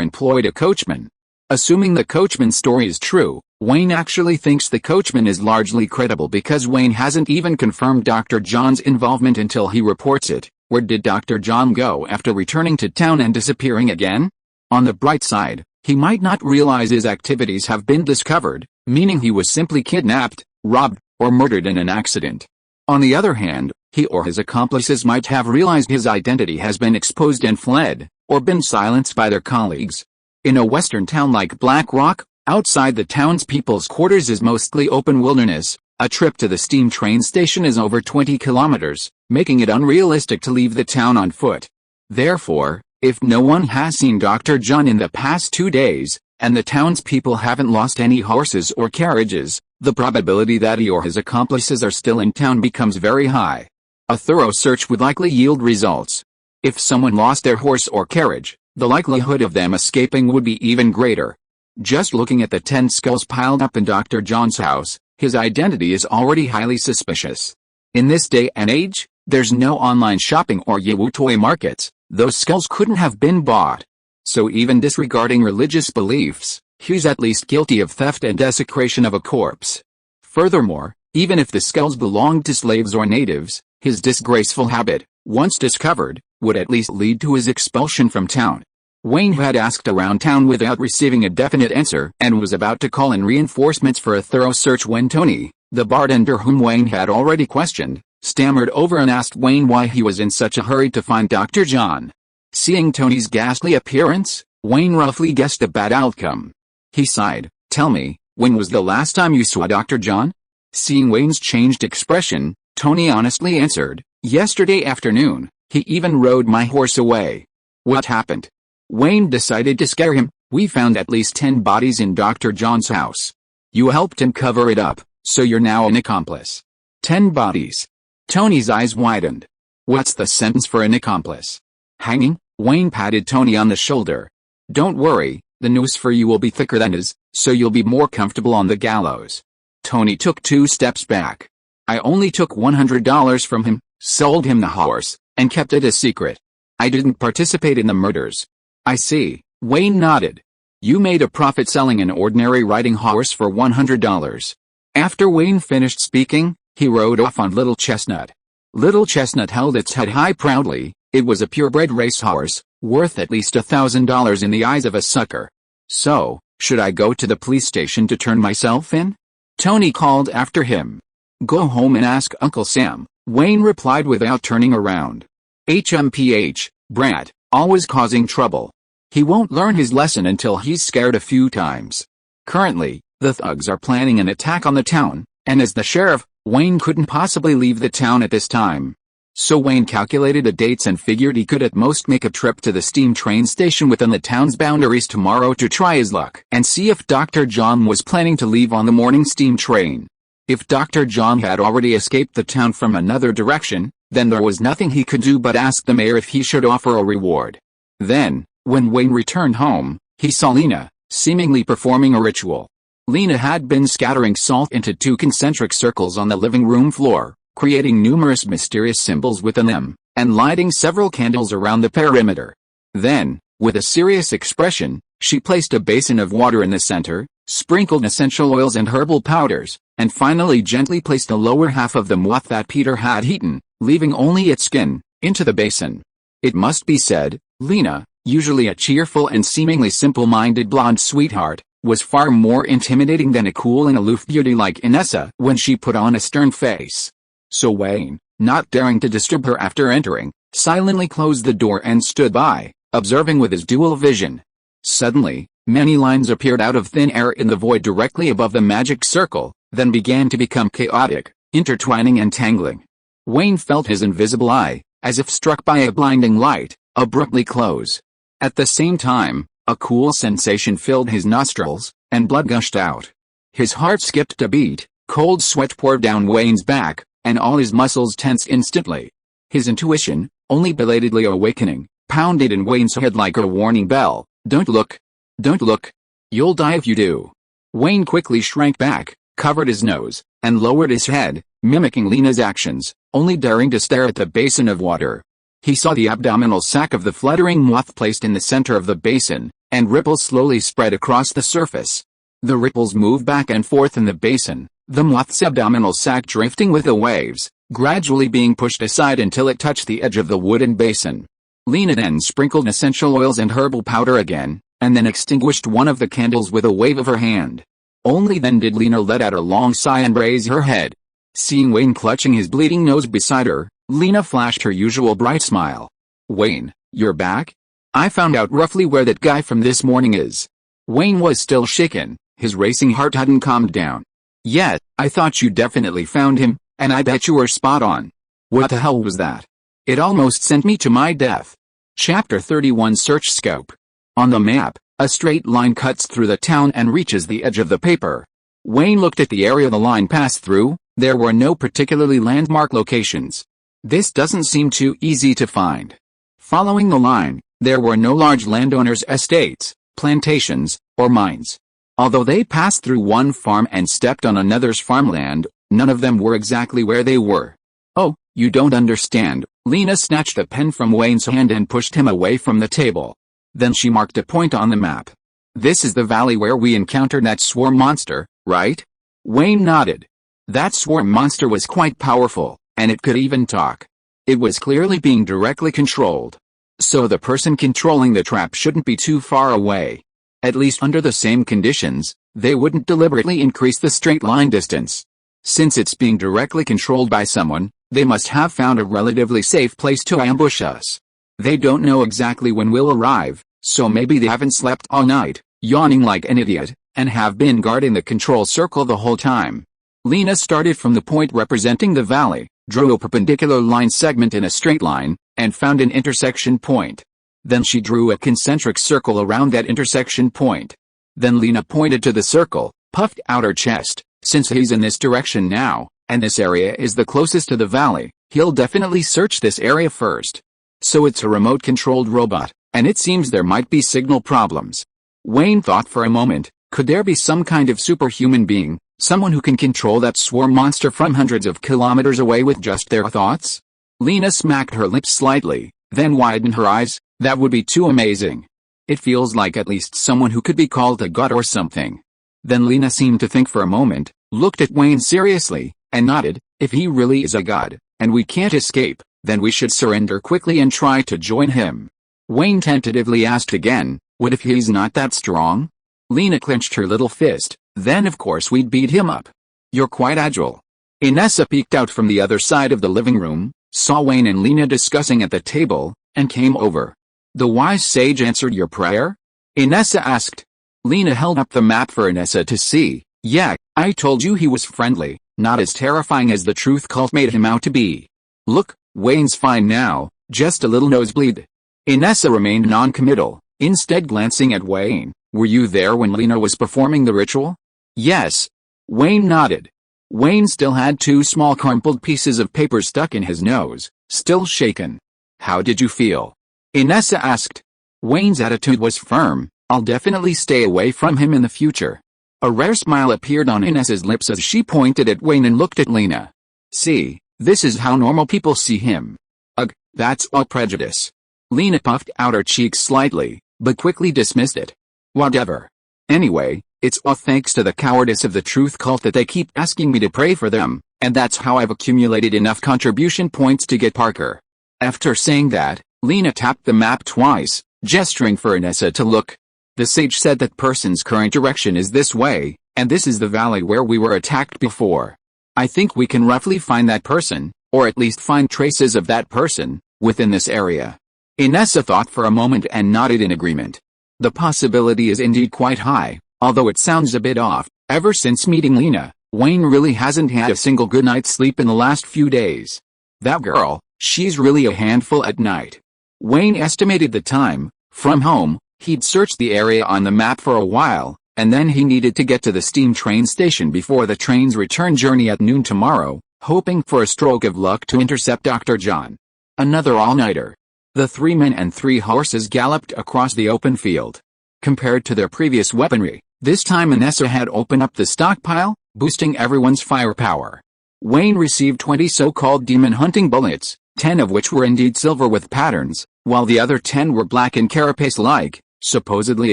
employed a coachman. Assuming the coachman's story is true, Wayne actually thinks the coachman is largely credible because Wayne hasn't even confirmed Dr. John's involvement until he reports it. Where did Dr. John go after returning to town and disappearing again? On the bright side, he might not realize his activities have been discovered, meaning he was simply kidnapped, robbed, or murdered in an accident. On the other hand, he or his accomplices might have realized his identity has been exposed and fled, or been silenced by their colleagues. In a western town like Blackrock, outside the townspeople's quarters is mostly open wilderness. A trip to the steam train station is over 20 kilometers, making it unrealistic to leave the town on foot. Therefore, if no one has seen Dr. John in the past 2 days, and the townspeople haven't lost any horses or carriages, the probability that he or his accomplices are still in town becomes very high. A thorough search would likely yield results. If someone lost their horse or carriage, the likelihood of them escaping would be even greater. Just looking at the 10 skulls piled up in Dr. John's house, his identity is already highly suspicious. In this day and age, there's no online shopping or Yahoo toy markets. Those skulls couldn't have been bought. So even disregarding religious beliefs, he's at least guilty of theft and desecration of a corpse. Furthermore, even if the skulls belonged to slaves or natives, his disgraceful habit, once discovered, would at least lead to his expulsion from town. Wayne had asked around town without receiving a definite answer and was about to call in reinforcements for a thorough search when Tony, the bartender whom Wayne had already questioned, stammered over and asked Wayne why he was in such a hurry to find Dr. John. Seeing Tony's ghastly appearance, Wayne roughly guessed a bad outcome. He sighed. "Tell me, when was the last time you saw Dr. John?" Seeing Wayne's changed expression, Tony honestly answered, "Yesterday afternoon. He even rode my horse away." "What happened?" Wayne decided to scare him. "We found at least 10 bodies in Dr. John's house. You helped him cover it up, so you're now an accomplice." 10 bodies. Tony's eyes widened. "What's the sentence for an accomplice?" "Hanging?" Wayne patted Tony on the shoulder. "Don't worry, the noose for you will be thicker than his, so you'll be more comfortable on the gallows." Tony took 2 steps back. "I only took $100 from him, sold him the horse, and kept it a secret. I didn't participate in the murders." "I see." Wayne nodded. "You made a profit selling an ordinary riding horse for $100. After Wayne finished speaking, he rode off on Little Chestnut. Little Chestnut held its head high proudly. It was a purebred racehorse, worth at least $1,000 in the eyes of a sucker. "So, should I go to the police station to turn myself in?" Tony called after him. "Go home and ask Uncle Sam," Wayne replied without turning around. HMPH, brat, always causing trouble. He won't learn his lesson until he's scared a few times. Currently, the thugs are planning an attack on the town, and as the sheriff, Wayne couldn't possibly leave the town at this time. So Wayne calculated the dates and figured he could at most make a trip to the steam train station within the town's boundaries tomorrow to try his luck and see if Dr. John was planning to leave on the morning steam train. If Dr. John had already escaped the town from another direction, then there was nothing he could do but ask the mayor if he should offer a reward. Then, when Wayne returned home, he saw Lena, seemingly performing a ritual. Lena had been scattering salt into 2 concentric circles on the living room floor, creating numerous mysterious symbols within them, and lighting several candles around the perimeter. Then, with a serious expression, she placed a basin of water in the center, sprinkled essential oils and herbal powders, and finally gently placed the lower half of the moth that Peter had eaten, leaving only its skin, into the basin. It must be said, Lena, usually a cheerful and seemingly simple-minded blonde sweetheart, was far more intimidating than a cool and aloof beauty like Inessa when she put on a stern face. So Wayne, not daring to disturb her after entering, silently closed the door and stood by, observing with his dual vision. Suddenly, many lines appeared out of thin air in the void directly above the magic circle, then began to become chaotic, intertwining and tangling. Wayne felt his invisible eye, as if struck by a blinding light, abruptly close. At the same time, a cool sensation filled his nostrils, and blood gushed out. His heart skipped a beat, cold sweat poured down Wayne's back, and all his muscles tensed instantly. His intuition, only belatedly awakening, pounded in Wayne's head like a warning bell. "Don't look! Don't look! You'll die if you do!" Wayne quickly shrank back, covered his nose, and lowered his head, mimicking Lena's actions, only daring to stare at the basin of water. He saw the abdominal sac of the fluttering moth placed in the center of the basin, and ripples slowly spread across the surface. The ripples moved back and forth in the basin, the moth's abdominal sac drifting with the waves, gradually being pushed aside until it touched the edge of the wooden basin. Lena then sprinkled essential oils and herbal powder again, and then extinguished one of the candles with a wave of her hand. Only then did Lena let out a long sigh and raise her head. Seeing Wayne clutching his bleeding nose beside her, Lena flashed her usual bright smile. "Wayne, you're back? I found out roughly where that guy from this morning is." Wayne was still shaken, his racing heart hadn't calmed down. "Yet, I thought you definitely found him, and I bet you were spot on." "What the hell was that? It almost sent me to my death." Chapter 31 Search Scope. On the map, a straight line cuts through the town and reaches the edge of the paper. Wayne looked at the area the line passed through. There were no particularly landmark locations. This doesn't seem too easy to find. Following the line, there were no large landowners' estates, plantations, or mines. Although they passed through one farm and stepped on another's farmland, none of them were exactly where they were. "Oh, you don't understand." Lena snatched a pen from Wayne's hand and pushed him away from the table. Then she marked a point on the map. "This is the valley where we encountered that swarm monster, right?" Wayne nodded. That swarm monster was quite powerful, and it could even talk. It was clearly being directly controlled. So the person controlling the trap shouldn't be too far away. At least under the same conditions, they wouldn't deliberately increase the straight line distance. Since it's being directly controlled by someone, they must have found a relatively safe place to ambush us. They don't know exactly when we'll arrive, so maybe they haven't slept all night, yawning like an idiot, and have been guarding the control circle the whole time. Lena started from the point representing the valley, drew a perpendicular line segment in a straight line, and found an intersection point. Then she drew a concentric circle around that intersection point. Then Lena pointed to the circle, puffed out her chest. "Since he's in this direction now, and this area is the closest to the valley, he'll definitely search this area first. So it's a remote-controlled robot, and it seems there might be signal problems." Wayne thought for a moment, could there be some kind of superhuman being, someone who can control that swarm monster from hundreds of kilometers away with just their thoughts? Lena smacked her lips slightly, then widened her eyes. "That would be too amazing. It feels like at least someone who could be called a god or something." Then Lena seemed to think for a moment, looked at Wayne seriously, and nodded. "If he really is a god, and we can't escape, then we should surrender quickly and try to join him." Wayne tentatively asked again, "What if he's not that strong?" Lena clenched her little fist. "Then of course we'd beat him up. You're quite agile." Inessa peeked out from the other side of the living room, saw Wayne and Lena discussing at the table, and came over. "The wise sage answered your prayer?" Inessa asked. Lena held up the map for Inessa to see. "Yeah, I told you he was friendly, not as terrifying as the truth cult made him out to be. Look, Wayne's fine now, just a little nosebleed." Inessa remained non-committal, instead glancing at Wayne. "Were you there when Lena was performing the ritual?" "Yes." Wayne nodded. Wayne still had two small crumpled pieces of paper stuck in his nose, still shaken. "How did you feel?" Inessa asked. Wayne's attitude was firm. "I'll definitely stay away from him in the future." A rare smile appeared on Inessa's lips as she pointed at Wayne and looked at Lena. "See, this is how normal people see him." "Ugh, that's all prejudice." Lena puffed out her cheeks slightly, but quickly dismissed it. "Whatever. Anyway, it's all thanks to the cowardice of the truth cult that they keep asking me to pray for them, and that's how I've accumulated enough contribution points to get Parker." After saying that, Lena tapped the map twice, gesturing for Inessa to look. "The sage said that person's current direction is this way, and this is the valley where we were attacked before. I think we can roughly find that person, or at least find traces of that person, within this area." Inessa thought for a moment and nodded in agreement. The possibility is indeed quite high, although it sounds a bit off. Ever since meeting Lena, Wayne really hasn't had a single good night's sleep in the last few days. That girl, she's really a handful at night. Wayne estimated the time. From home, he'd searched the area on the map for a while, and then he needed to get to the steam train station before the train's return journey at noon tomorrow, hoping for a stroke of luck to intercept Dr. John. Another all-nighter. The 3 men and 3 horses galloped across the open field. Compared to their previous weaponry, this time Inessa had opened up the stockpile, boosting everyone's firepower. Wayne received 20 so-called demon hunting bullets, 10 of which were indeed silver with patterns, while the other 10 were black and carapace-like, supposedly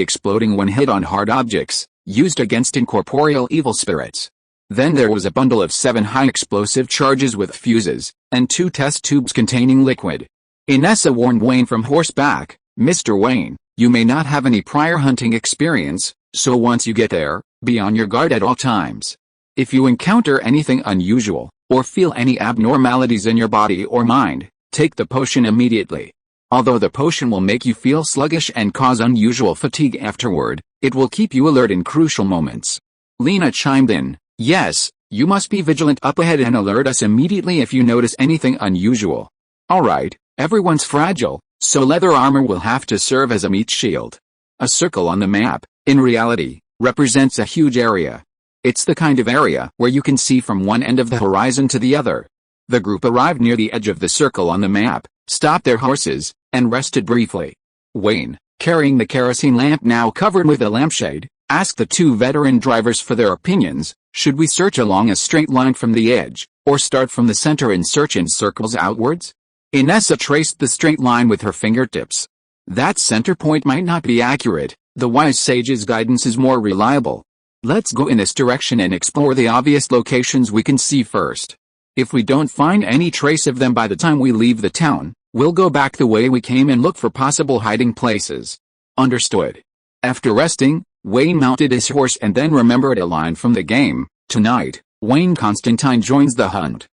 exploding when hit on hard objects, used against incorporeal evil spirits. Then there was a bundle of 7 high-explosive charges with fuses, and 2 test tubes containing liquid. Inessa warned Wayne from horseback, "Mr. Wayne, you may not have any prior hunting experience, so once you get there, be on your guard at all times. If you encounter anything unusual, or feel any abnormalities in your body or mind, take the potion immediately. Although the potion will make you feel sluggish and cause unusual fatigue afterward, it will keep you alert in crucial moments." Lena chimed in, "Yes, you must be vigilant up ahead and alert us immediately if you notice anything unusual. Alright, everyone's fragile, so leather armor will have to serve as a meat shield." A circle on the map, in reality, represents a huge area. It's the kind of area where you can see from one end of the horizon to the other. The group arrived near the edge of the circle on the map, stopped their horses, and rested briefly. Wayne, carrying the kerosene lamp now covered with a lampshade, asked the 2 veteran drivers for their opinions. Should we search along a straight line from the edge, or start from the center and search in circles outwards? Inessa traced the straight line with her fingertips. That center point might not be accurate, the wise sage's guidance is more reliable. Let's go in this direction and explore the obvious locations we can see first. If we don't find any trace of them by the time we leave the town, we'll go back the way we came and look for possible hiding places. Understood. After resting, Wayne mounted his horse and then remembered a line from the game, "Tonight, Wayne Constantine joins the hunt."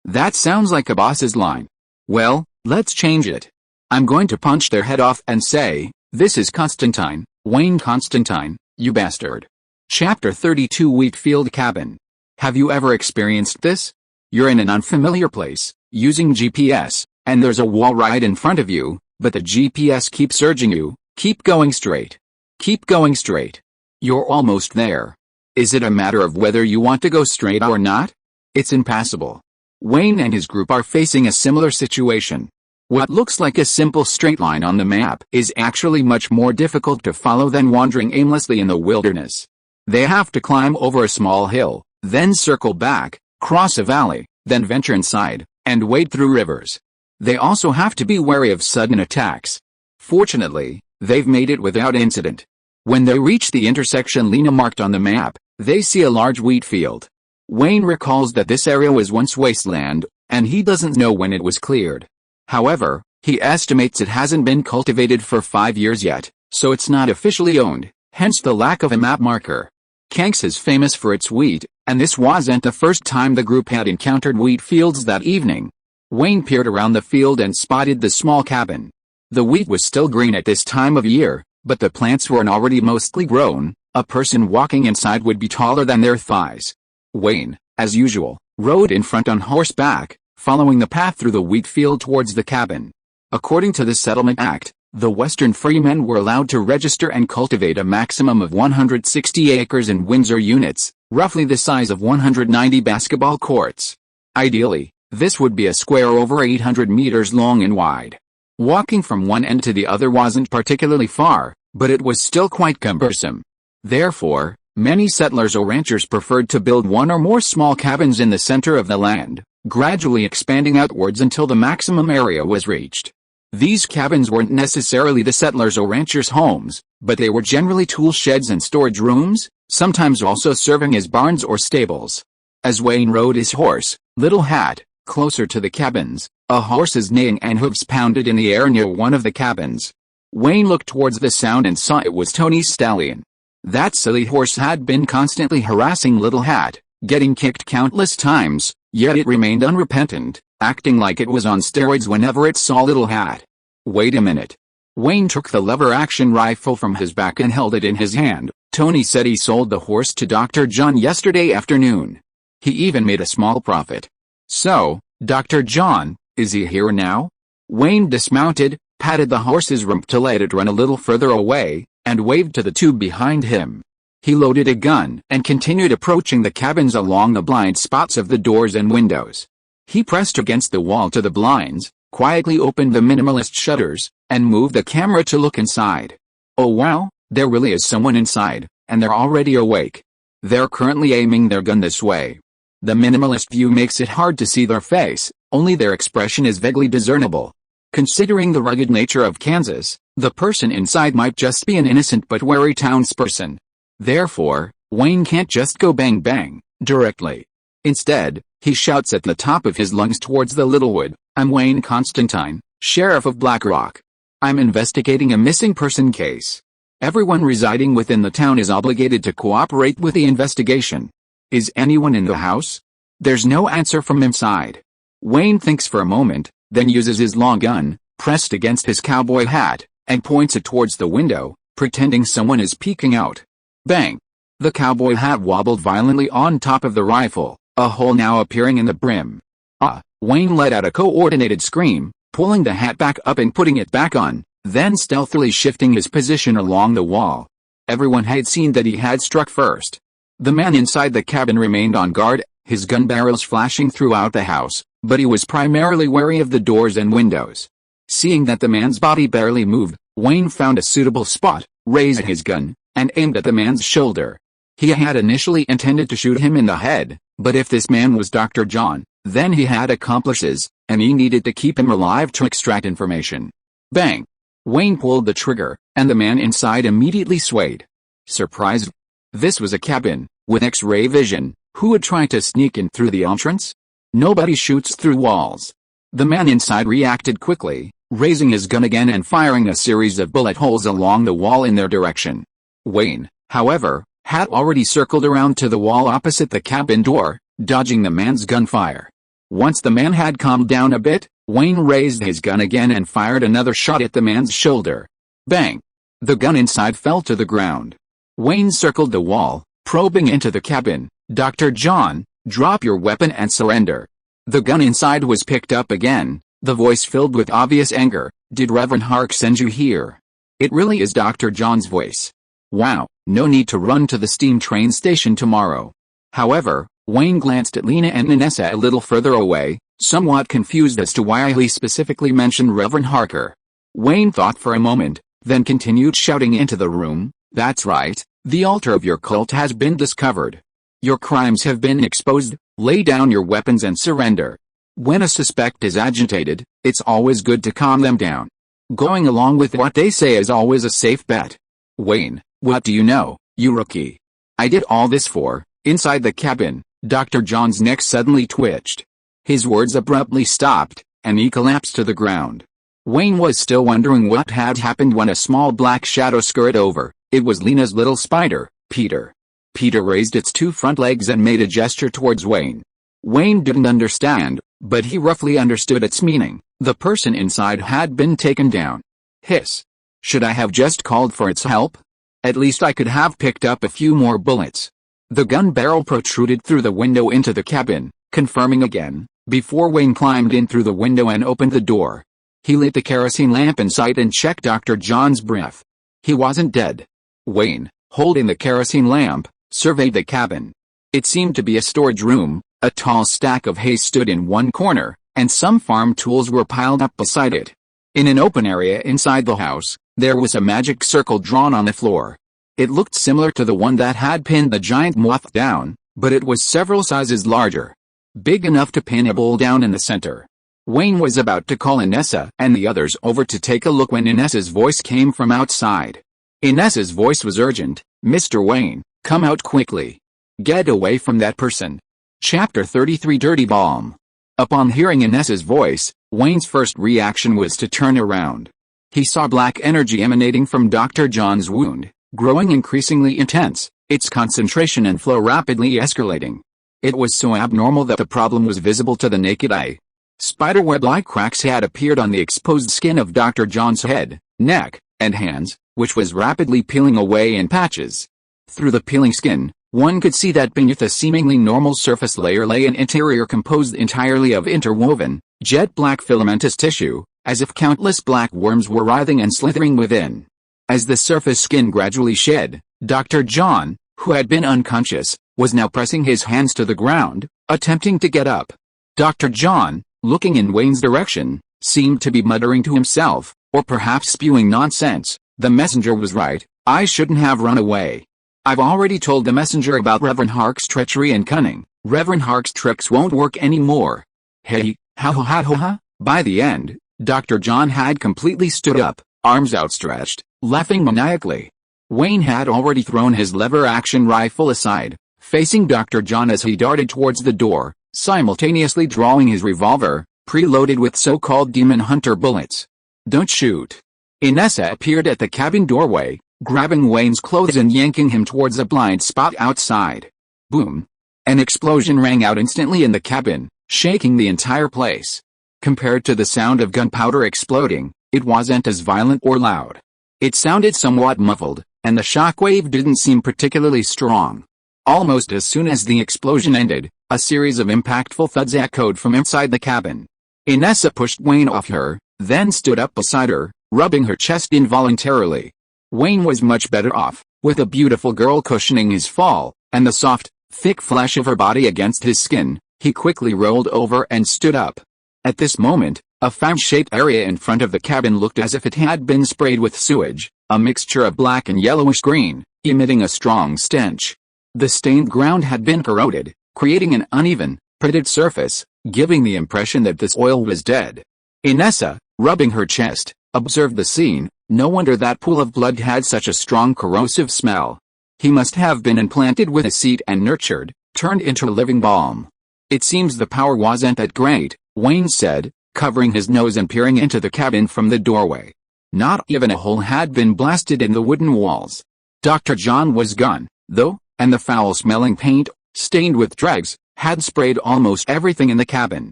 That sounds like a boss's line. Well, let's change it. I'm going to punch their head off and say, "This is Constantine, Wayne Constantine, you bastard." Chapter 32 Wheatfield Cabin. Have you ever experienced this? You're in an unfamiliar place, using GPS, and there's a wall right in front of you, but the GPS keeps urging you, "Keep going straight. Keep going straight. You're almost there. Is it a matter of whether you want to go straight or not? It's impassable." Wayne and his group are facing a similar situation. What looks like a simple straight line on the map is actually much more difficult to follow than wandering aimlessly in the wilderness. They have to climb over a small hill, then circle back, cross a valley, then venture inside, and wade through rivers. They also have to be wary of sudden attacks. Fortunately, they've made it without incident. When they reach the intersection Lena marked on the map, they see a large wheat field. Wayne recalls that this area was once wasteland, and he doesn't know when it was cleared. However, he estimates it hasn't been cultivated for 5 years yet, so it's not officially owned, hence the lack of a map marker. Kanks is famous for its wheat, and this wasn't the first time the group had encountered wheat fields that evening. Wayne peered around the field and spotted the small cabin. The wheat was still green at this time of year, but the plants were already mostly grown. A person walking inside would be taller than their thighs. Wayne, as usual, rode in front on horseback, following the path through the wheat field towards the cabin. According to the Settlement Act, the Western freemen were allowed to register and cultivate a maximum of 160 acres in Windsor units, roughly the size of 190 basketball courts. Ideally, this would be a square over 800 meters long and wide. Walking from one end to the other wasn't particularly far, but it was still quite cumbersome. Therefore, many settlers or ranchers preferred to build one or more small cabins in the center of the land, gradually expanding outwards until the maximum area was reached. These cabins weren't necessarily the settlers' or ranchers' homes, but they were generally tool sheds and storage rooms, sometimes also serving as barns or stables. As Wayne rode his horse, Little Hat, closer to the cabins, a horse's neighing and hooves pounded in the air near one of the cabins. Wayne looked towards the sound and saw it was Tony's stallion. That silly horse had been constantly harassing Little Hat, getting kicked countless times, yet it remained unrepentant, acting like it was on steroids whenever it saw Little Hat. Wait a minute. Wayne took the lever-action rifle from his back and held it in his hand. Tony said he sold the horse to Dr. John yesterday afternoon. He even made a small profit. So, Dr. John, is he here now? Wayne dismounted, patted the horse's rump to let it run a little further away, and waved to the two behind him. He loaded a gun and continued approaching the cabins along the blind spots of the doors and windows. He pressed against the wall to the blinds, quietly opened the minimalist shutters, and moved the camera to look inside. Oh wow, there really is someone inside, and they're already awake. They're currently aiming their gun this way. The minimalist view makes it hard to see their face, only their expression is vaguely discernible. Considering the rugged nature of Kansas, the person inside might just be an innocent but wary townsperson. Therefore, Wayne can't just go bang bang, directly. Instead, he shouts at the top of his lungs towards the Littlewood, "I'm Wayne Constantine, Sheriff of Blackrock. I'm investigating a missing person case. Everyone residing within the town is obligated to cooperate with the investigation. Is anyone in the house?" There's no answer from inside. Wayne thinks for a moment, then uses his long gun, pressed against his cowboy hat, and points it towards the window, pretending someone is peeking out. Bang! The cowboy hat wobbled violently on top of the rifle, a hole now appearing in the brim. Ah! Wayne let out a coordinated scream, pulling the hat back up and putting it back on, then stealthily shifting his position along the wall. Everyone had seen that he had struck first. The man inside the cabin remained on guard, his gun barrels flashing throughout the house, but he was primarily wary of the doors and windows. Seeing that the man's body barely moved, Wayne found a suitable spot, raised his gun, and aimed at the man's shoulder. He had initially intended to shoot him in the head, but if this man was Dr. John, then he had accomplices, and he needed to keep him alive to extract information. Bang! Wayne pulled the trigger, and the man inside immediately swayed. Surprised? This was a cabin, with X-ray vision. Who would try to sneak in through the entrance? Nobody shoots through walls. The man inside reacted quickly, raising his gun again and firing a series of bullet holes along the wall in their direction. Wayne, however, had already circled around to the wall opposite the cabin door, dodging the man's gunfire. Once the man had calmed down a bit, Wayne raised his gun again and fired another shot at the man's shoulder. Bang! The gun inside fell to the ground. Wayne circled the wall, probing into the cabin. "Dr. John, drop your weapon and surrender." The gun inside was picked up again, the voice filled with obvious anger. "Did Reverend Hark send you here?" It really is Dr. John's voice. Wow, no need to run to the steam train station tomorrow. However, Wayne glanced at Lena and Inessa a little further away, somewhat confused as to why he specifically mentioned Reverend Harker. Wayne thought for a moment, then continued shouting into the room, "That's right, the altar of your cult has been discovered. Your crimes have been exposed, lay down your weapons and surrender." When a suspect is agitated, it's always good to calm them down. Going along with what they say is always a safe bet. "Wayne, what do you know, you rookie? I did all this for." Inside the cabin, Dr. John's neck suddenly twitched. His words abruptly stopped, and he collapsed to the ground. Wayne was still wondering what had happened when a small black shadow scurried over. It was Lena's little spider, Peter. Peter raised its two front legs and made a gesture towards Wayne. Wayne didn't understand, but he roughly understood its meaning. The person inside had been taken down. Hiss. Should I have just called for its help? At least I could have picked up a few more bullets. The gun barrel protruded through the window into the cabin, confirming again, before Wayne climbed in through the window and opened the door. He lit the kerosene lamp inside and checked Dr. John's breath. He wasn't dead. Wayne, holding the kerosene lamp, surveyed the cabin. It seemed to be a storage room. A tall stack of hay stood in one corner, and some farm tools were piled up beside it. In an open area inside the house, there was a magic circle drawn on the floor. It looked similar to the one that had pinned the giant moth down, but it was several sizes larger. Big enough to pin a bull down in the center. Wayne was about to call Inessa and the others over to take a look when Inessa's voice came from outside. Inessa's voice was urgent. "Mr. Wayne, come out quickly. Get away from that person." Chapter 33 Dirty Balm. Upon hearing Inessa's voice, Wayne's first reaction was to turn around. He saw black energy emanating from Dr. John's wound, growing increasingly intense, its concentration and flow rapidly escalating. It was so abnormal that the problem was visible to the naked eye. Spiderweb-like cracks had appeared on the exposed skin of Dr. John's head, neck, and hands, which was rapidly peeling away in patches. Through the peeling skin, one could see that beneath a seemingly normal surface layer lay an interior composed entirely of interwoven, jet-black filamentous tissue, as if countless black worms were writhing and slithering within. As the surface skin gradually shed, Dr. John, who had been unconscious, was now pressing his hands to the ground, attempting to get up. Dr. John, looking in Wayne's direction, seemed to be muttering to himself, or perhaps spewing nonsense. The messenger was right, I shouldn't have run away. I've already told the messenger about Reverend Hark's treachery and cunning. Reverend Hark's tricks won't work anymore. Hey, ha. By the end, Dr. John had completely stood up, arms outstretched, laughing maniacally. Wayne had already thrown his lever-action rifle aside, facing Dr. John as he darted towards the door, simultaneously drawing his revolver, preloaded with so-called demon hunter bullets. Don't shoot. Inessa appeared at the cabin doorway, grabbing Wayne's clothes and yanking him towards a blind spot outside. Boom. An explosion rang out instantly in the cabin, shaking the entire place. Compared to the sound of gunpowder exploding, it wasn't as violent or loud. It sounded somewhat muffled, and the shockwave didn't seem particularly strong. Almost as soon as the explosion ended, a series of impactful thuds echoed from inside the cabin. Inessa pushed Wayne off her, then stood up beside her, rubbing her chest involuntarily. Wayne was much better off, with a beautiful girl cushioning his fall, and the soft, thick flesh of her body against his skin. He quickly rolled over and stood up. At this moment, a fan-shaped area in front of the cabin looked as if it had been sprayed with sewage, a mixture of black and yellowish green, emitting a strong stench. The stained ground had been corroded, creating an uneven, pitted surface, giving the impression that this oil was dead. Inessa, rubbing her chest, observed the scene. No wonder that pool of blood had such a strong corrosive smell. He must have been implanted with a seed and nurtured, turned into a living balm. It seems the power wasn't that great, Wayne said, covering his nose and peering into the cabin from the doorway. Not even a hole had been blasted in the wooden walls. Dr. John was gone, though, and the foul-smelling paint, stained with dregs, had sprayed almost everything in the cabin.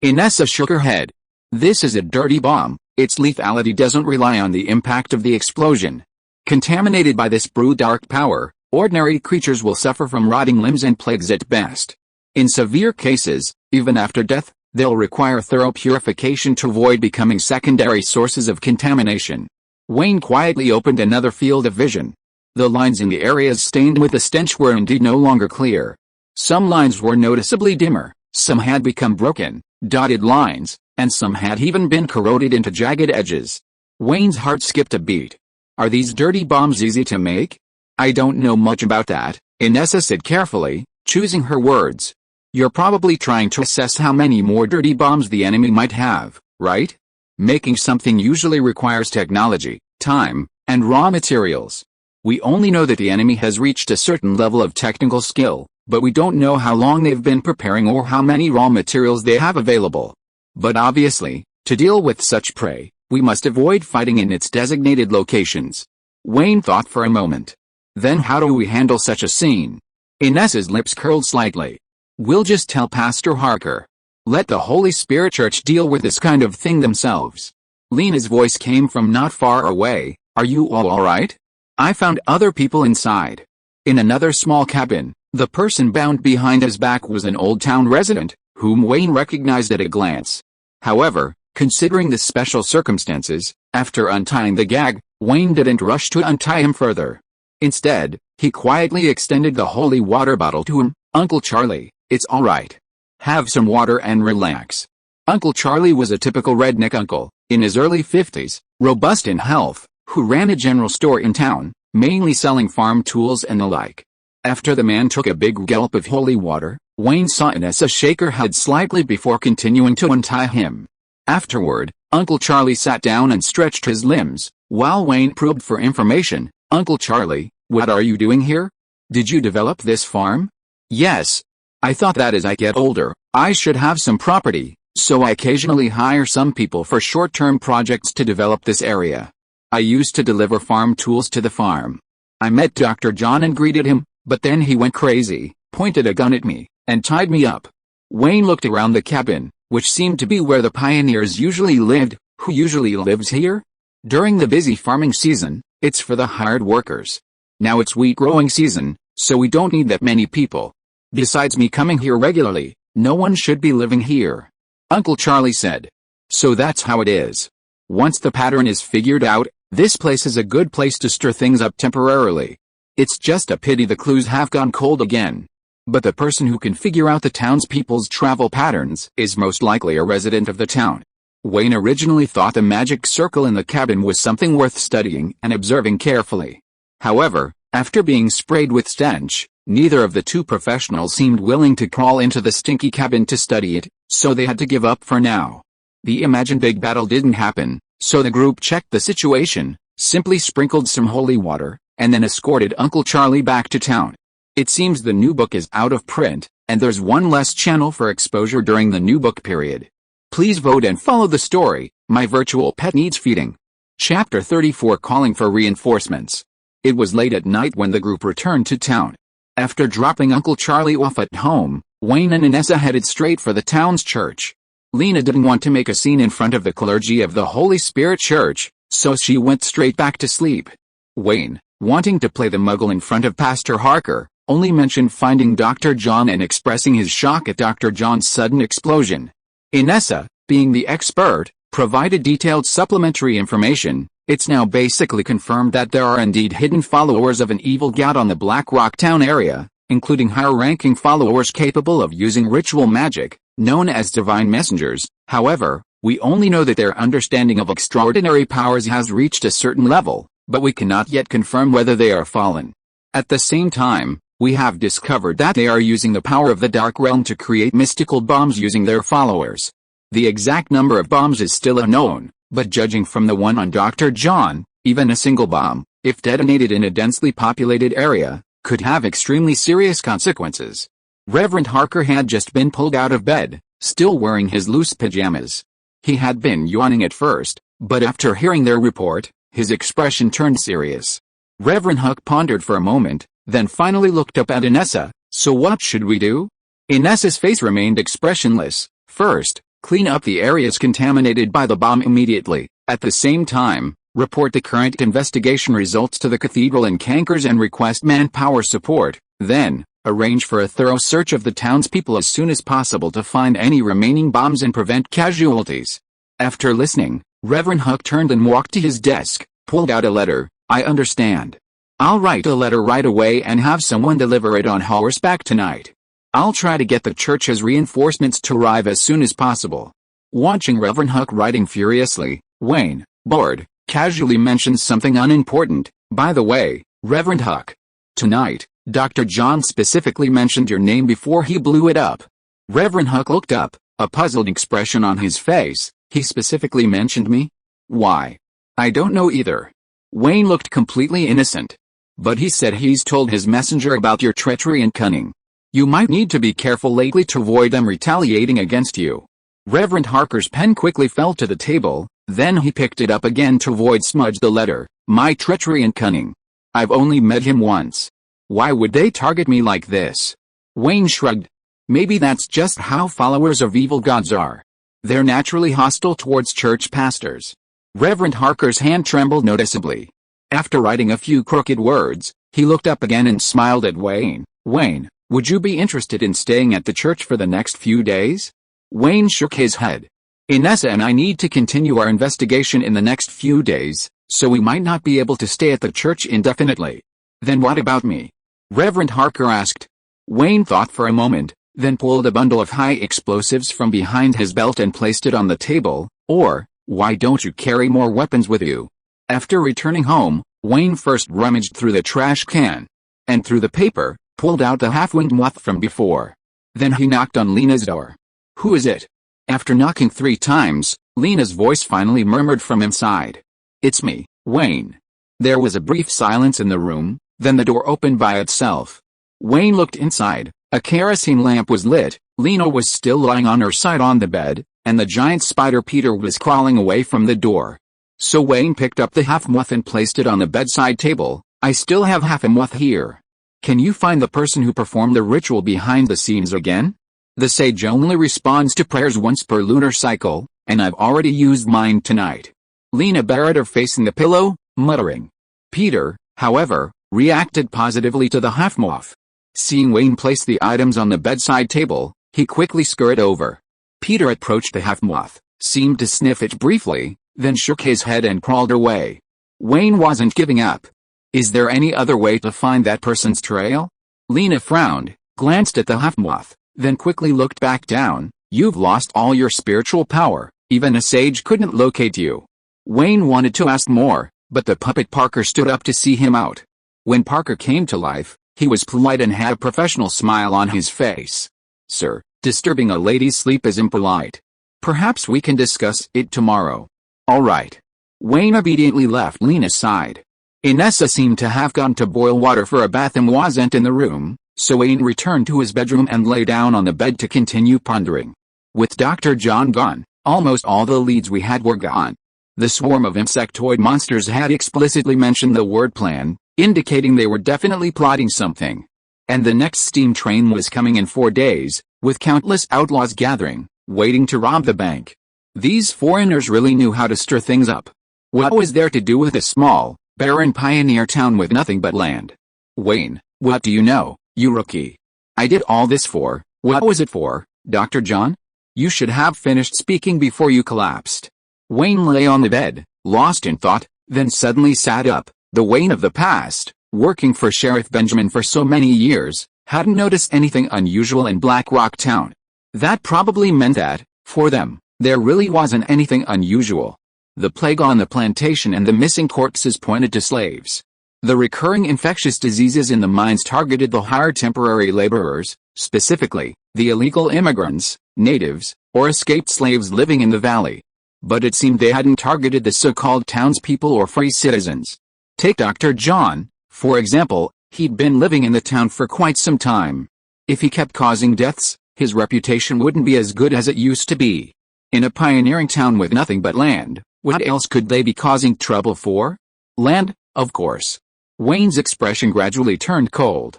Inessa shook her head. This is a dirty bomb. Its lethality doesn't rely on the impact of the explosion. Contaminated by this dark power, ordinary creatures will suffer from rotting limbs and plagues at best. In severe cases, even after death, they'll require thorough purification to avoid becoming secondary sources of contamination. Wayne quietly opened another field of vision. The lines in the areas stained with the stench were indeed no longer clear. Some lines were noticeably dimmer, some had become broken, dotted lines, and some had even been corroded into jagged edges. Wayne's heart skipped a beat. Are these dirty bombs easy to make? I don't know much about that, Inessa said carefully, choosing her words. You're probably trying to assess how many more dirty bombs the enemy might have, right? Making something usually requires technology, time, and raw materials. We only know that the enemy has reached a certain level of technical skill, but we don't know how long they've been preparing or how many raw materials they have available. But obviously, to deal with such prey, we must avoid fighting in its designated locations. Wayne thought for a moment. Then how do we handle such a scene? Inessa's lips curled slightly. We'll just tell Pastor Harker. Let the Holy Spirit Church deal with this kind of thing themselves. Lena's voice came from not far away. Are you all alright? I found other people inside. In another small cabin, the person bound behind his back was an old town resident, whom Wayne recognized at a glance. However, considering the special circumstances, after untying the gag, Wayne didn't rush to untie him further. Instead, he quietly extended the holy water bottle to him. Uncle Charlie, it's alright. Have some water and relax. Uncle Charlie was a typical redneck uncle, in his early 50s, robust in health, who ran a general store in town, mainly selling farm tools and the like. After the man took a big gulp of holy water, Wayne saw Inessa shake her head slightly before continuing to untie him. Afterward, Uncle Charlie sat down and stretched his limbs, while Wayne probed for information. Uncle Charlie, what are you doing here? Did you develop this farm? Yes. I thought that as I get older, I should have some property, so I occasionally hire some people for short-term projects to develop this area. I used to deliver farm tools to the farm. I met Dr. John and greeted him, but then he went crazy, pointed a gun at me, and tied me up. Wayne looked around the cabin, which seemed to be where the pioneers usually lived. Who usually lives here? During the busy farming season, it's for the hired workers. Now it's wheat growing season, so we don't need that many people. Besides me coming here regularly, no one should be living here. Uncle Charlie said. So that's how it is. Once the pattern is figured out, this place is a good place to stir things up temporarily. It's just a pity the clues have gone cold again. But the person who can figure out the townspeople's travel patterns is most likely a resident of the town. Wayne originally thought the magic circle in the cabin was something worth studying and observing carefully. However, After being sprayed with stench, neither of the two professionals seemed willing to crawl into the stinky cabin to study it, so they had to give up for now. The imagined big battle didn't happen, so the group checked the situation, simply sprinkled some holy water, and then escorted Uncle Charlie back to town. It seems the new book is out of print, and there's one less channel for exposure during the new book period. Please vote and follow the story. My virtual pet needs feeding. Chapter 34, Calling for Reinforcements. It was late at night when the group returned to town. After dropping Uncle Charlie off at home, Wayne and Inessa headed straight for the town's church. Lena didn't want to make a scene in front of the clergy of the Holy Spirit Church, so she went straight back to sleep. Wayne, wanting to play the muggle in front of Pastor Harker, only mentioned finding Dr. John and expressing his shock at Dr. John's sudden explosion. Inessa, being the expert, provided detailed supplementary information. It's now basically confirmed that there are indeed hidden followers of an evil god on the Blackrock Town area, including higher-ranking followers capable of using ritual magic, known as divine messengers. However, we only know that their understanding of extraordinary powers has reached a certain level, but we cannot yet confirm whether they are fallen. At the same time, we have discovered that they are using the power of the Dark Realm to create mystical bombs using their followers. The exact number of bombs is still unknown, but judging from the one on Dr. John, even a single bomb, if detonated in a densely populated area, could have extremely serious consequences. Reverend Harker had just been pulled out of bed, still wearing his loose pajamas. He had been yawning at first, but after hearing their report, his expression turned serious. Reverend Huck pondered for a moment, then finally looked up at Inessa. So what should we do? Inessa's face remained expressionless. First, clean up the areas contaminated by the bomb immediately. At the same time, report the current investigation results to the cathedral in Cankers and request manpower support. Then, arrange for a thorough search of the townspeople as soon as possible to find any remaining bombs and prevent casualties. After listening, Reverend Huck turned and walked to his desk, pulled out a letter. I understand. I'll write a letter right away and have someone deliver it on horseback tonight. I'll try to get the church's reinforcements to arrive as soon as possible. Watching Reverend Huck writing furiously, Wayne, bored, casually mentions something unimportant. By the way, Reverend Huck. Tonight, Dr. John specifically mentioned your name before he blew it up. Reverend Huck looked up, a puzzled expression on his face. He specifically mentioned me? Why? I don't know either. Wayne looked completely innocent. But he said he's told his messenger about your treachery and cunning. You might need to be careful lately to avoid them retaliating against you. Reverend Harker's pen quickly fell to the table, then he picked it up again to avoid smudge the letter. My treachery and cunning. I've only met him once. Why would they target me like this? Wayne shrugged. Maybe that's just how followers of evil gods are. They're naturally hostile towards church pastors. Reverend Harker's hand trembled noticeably. After writing a few crooked words, he looked up again and smiled at Wayne. Wayne, would you be interested in staying at the church for the next few days? Wayne shook his head. Inessa and I need to continue our investigation in the next few days, so we might not be able to stay at the church indefinitely. Then what about me? Reverend Harker asked. Wayne thought for a moment, then pulled a bundle of high explosives from behind his belt and placed it on the table. Or, why don't you carry more weapons with you? After returning home, Wayne first rummaged through the trash can. And through the paper, pulled out the half-winged moth from before. Then he knocked on Lena's door. Who is it? After knocking 3 times, Lena's voice finally murmured from inside. It's me, Wayne. There was a brief silence in the room, then the door opened by itself. Wayne looked inside. A kerosene lamp was lit, Lena was still lying on her side on the bed, and the giant spider Peter was crawling away from the door. So Wayne picked up the half-moth and placed it on the bedside table. I still have half a moth here. Can you find the person who performed the ritual behind the scenes again? The sage only responds to prayers once per lunar cycle, and I've already used mine tonight. Lena buried her face in the pillow, muttering. Peter, however, reacted positively to the half-moth. Seeing Wayne place the items on the bedside table, he quickly scurried over. Peter approached the half-moth, seemed to sniff it briefly, then shook his head and crawled away. Wayne wasn't giving up. Is there any other way to find that person's trail? Lena frowned, glanced at the half-moth, then quickly looked back down. You've lost all your spiritual power, even a sage couldn't locate you. Wayne wanted to ask more, but the puppet Parker stood up to see him out. When Parker came to life, he was polite and had a professional smile on his face. "Sir, disturbing a lady's sleep is impolite. Perhaps we can discuss it tomorrow." "All right." Wayne obediently left Lena's side. Inessa seemed to have gone to boil water for a bath and wasn't in the room, so Wayne returned to his bedroom and lay down on the bed to continue pondering. With Dr. John gone, almost all the leads we had were gone. The swarm of insectoid monsters had explicitly mentioned the word plan, indicating they were definitely plotting something. And the next steam train was coming in 4 days, with countless outlaws gathering, waiting to rob the bank. These foreigners really knew how to stir things up. What was there to do with a small, barren pioneer town with nothing but land? "Wayne, what do you know, you rookie? I did all this for, what was it for, Dr. John? You should have finished speaking before you collapsed." Wayne lay on the bed, lost in thought, then suddenly sat up. The Wayne of the past, working for Sheriff Benjamin for so many years, hadn't noticed anything unusual in Blackrock Town. That probably meant that, for them, there really wasn't anything unusual. The plague on the plantation and the missing corpses pointed to slaves. The recurring infectious diseases in the mines targeted the hired temporary laborers, specifically, the illegal immigrants, natives, or escaped slaves living in the valley. But it seemed they hadn't targeted the so-called townspeople or free citizens. Take Dr. John, for example. He'd been living in the town for quite some time. If he kept causing deaths, his reputation wouldn't be as good as it used to be. In a pioneering town with nothing but land, what else could they be causing trouble for? Land, of course. Wayne's expression gradually turned cold.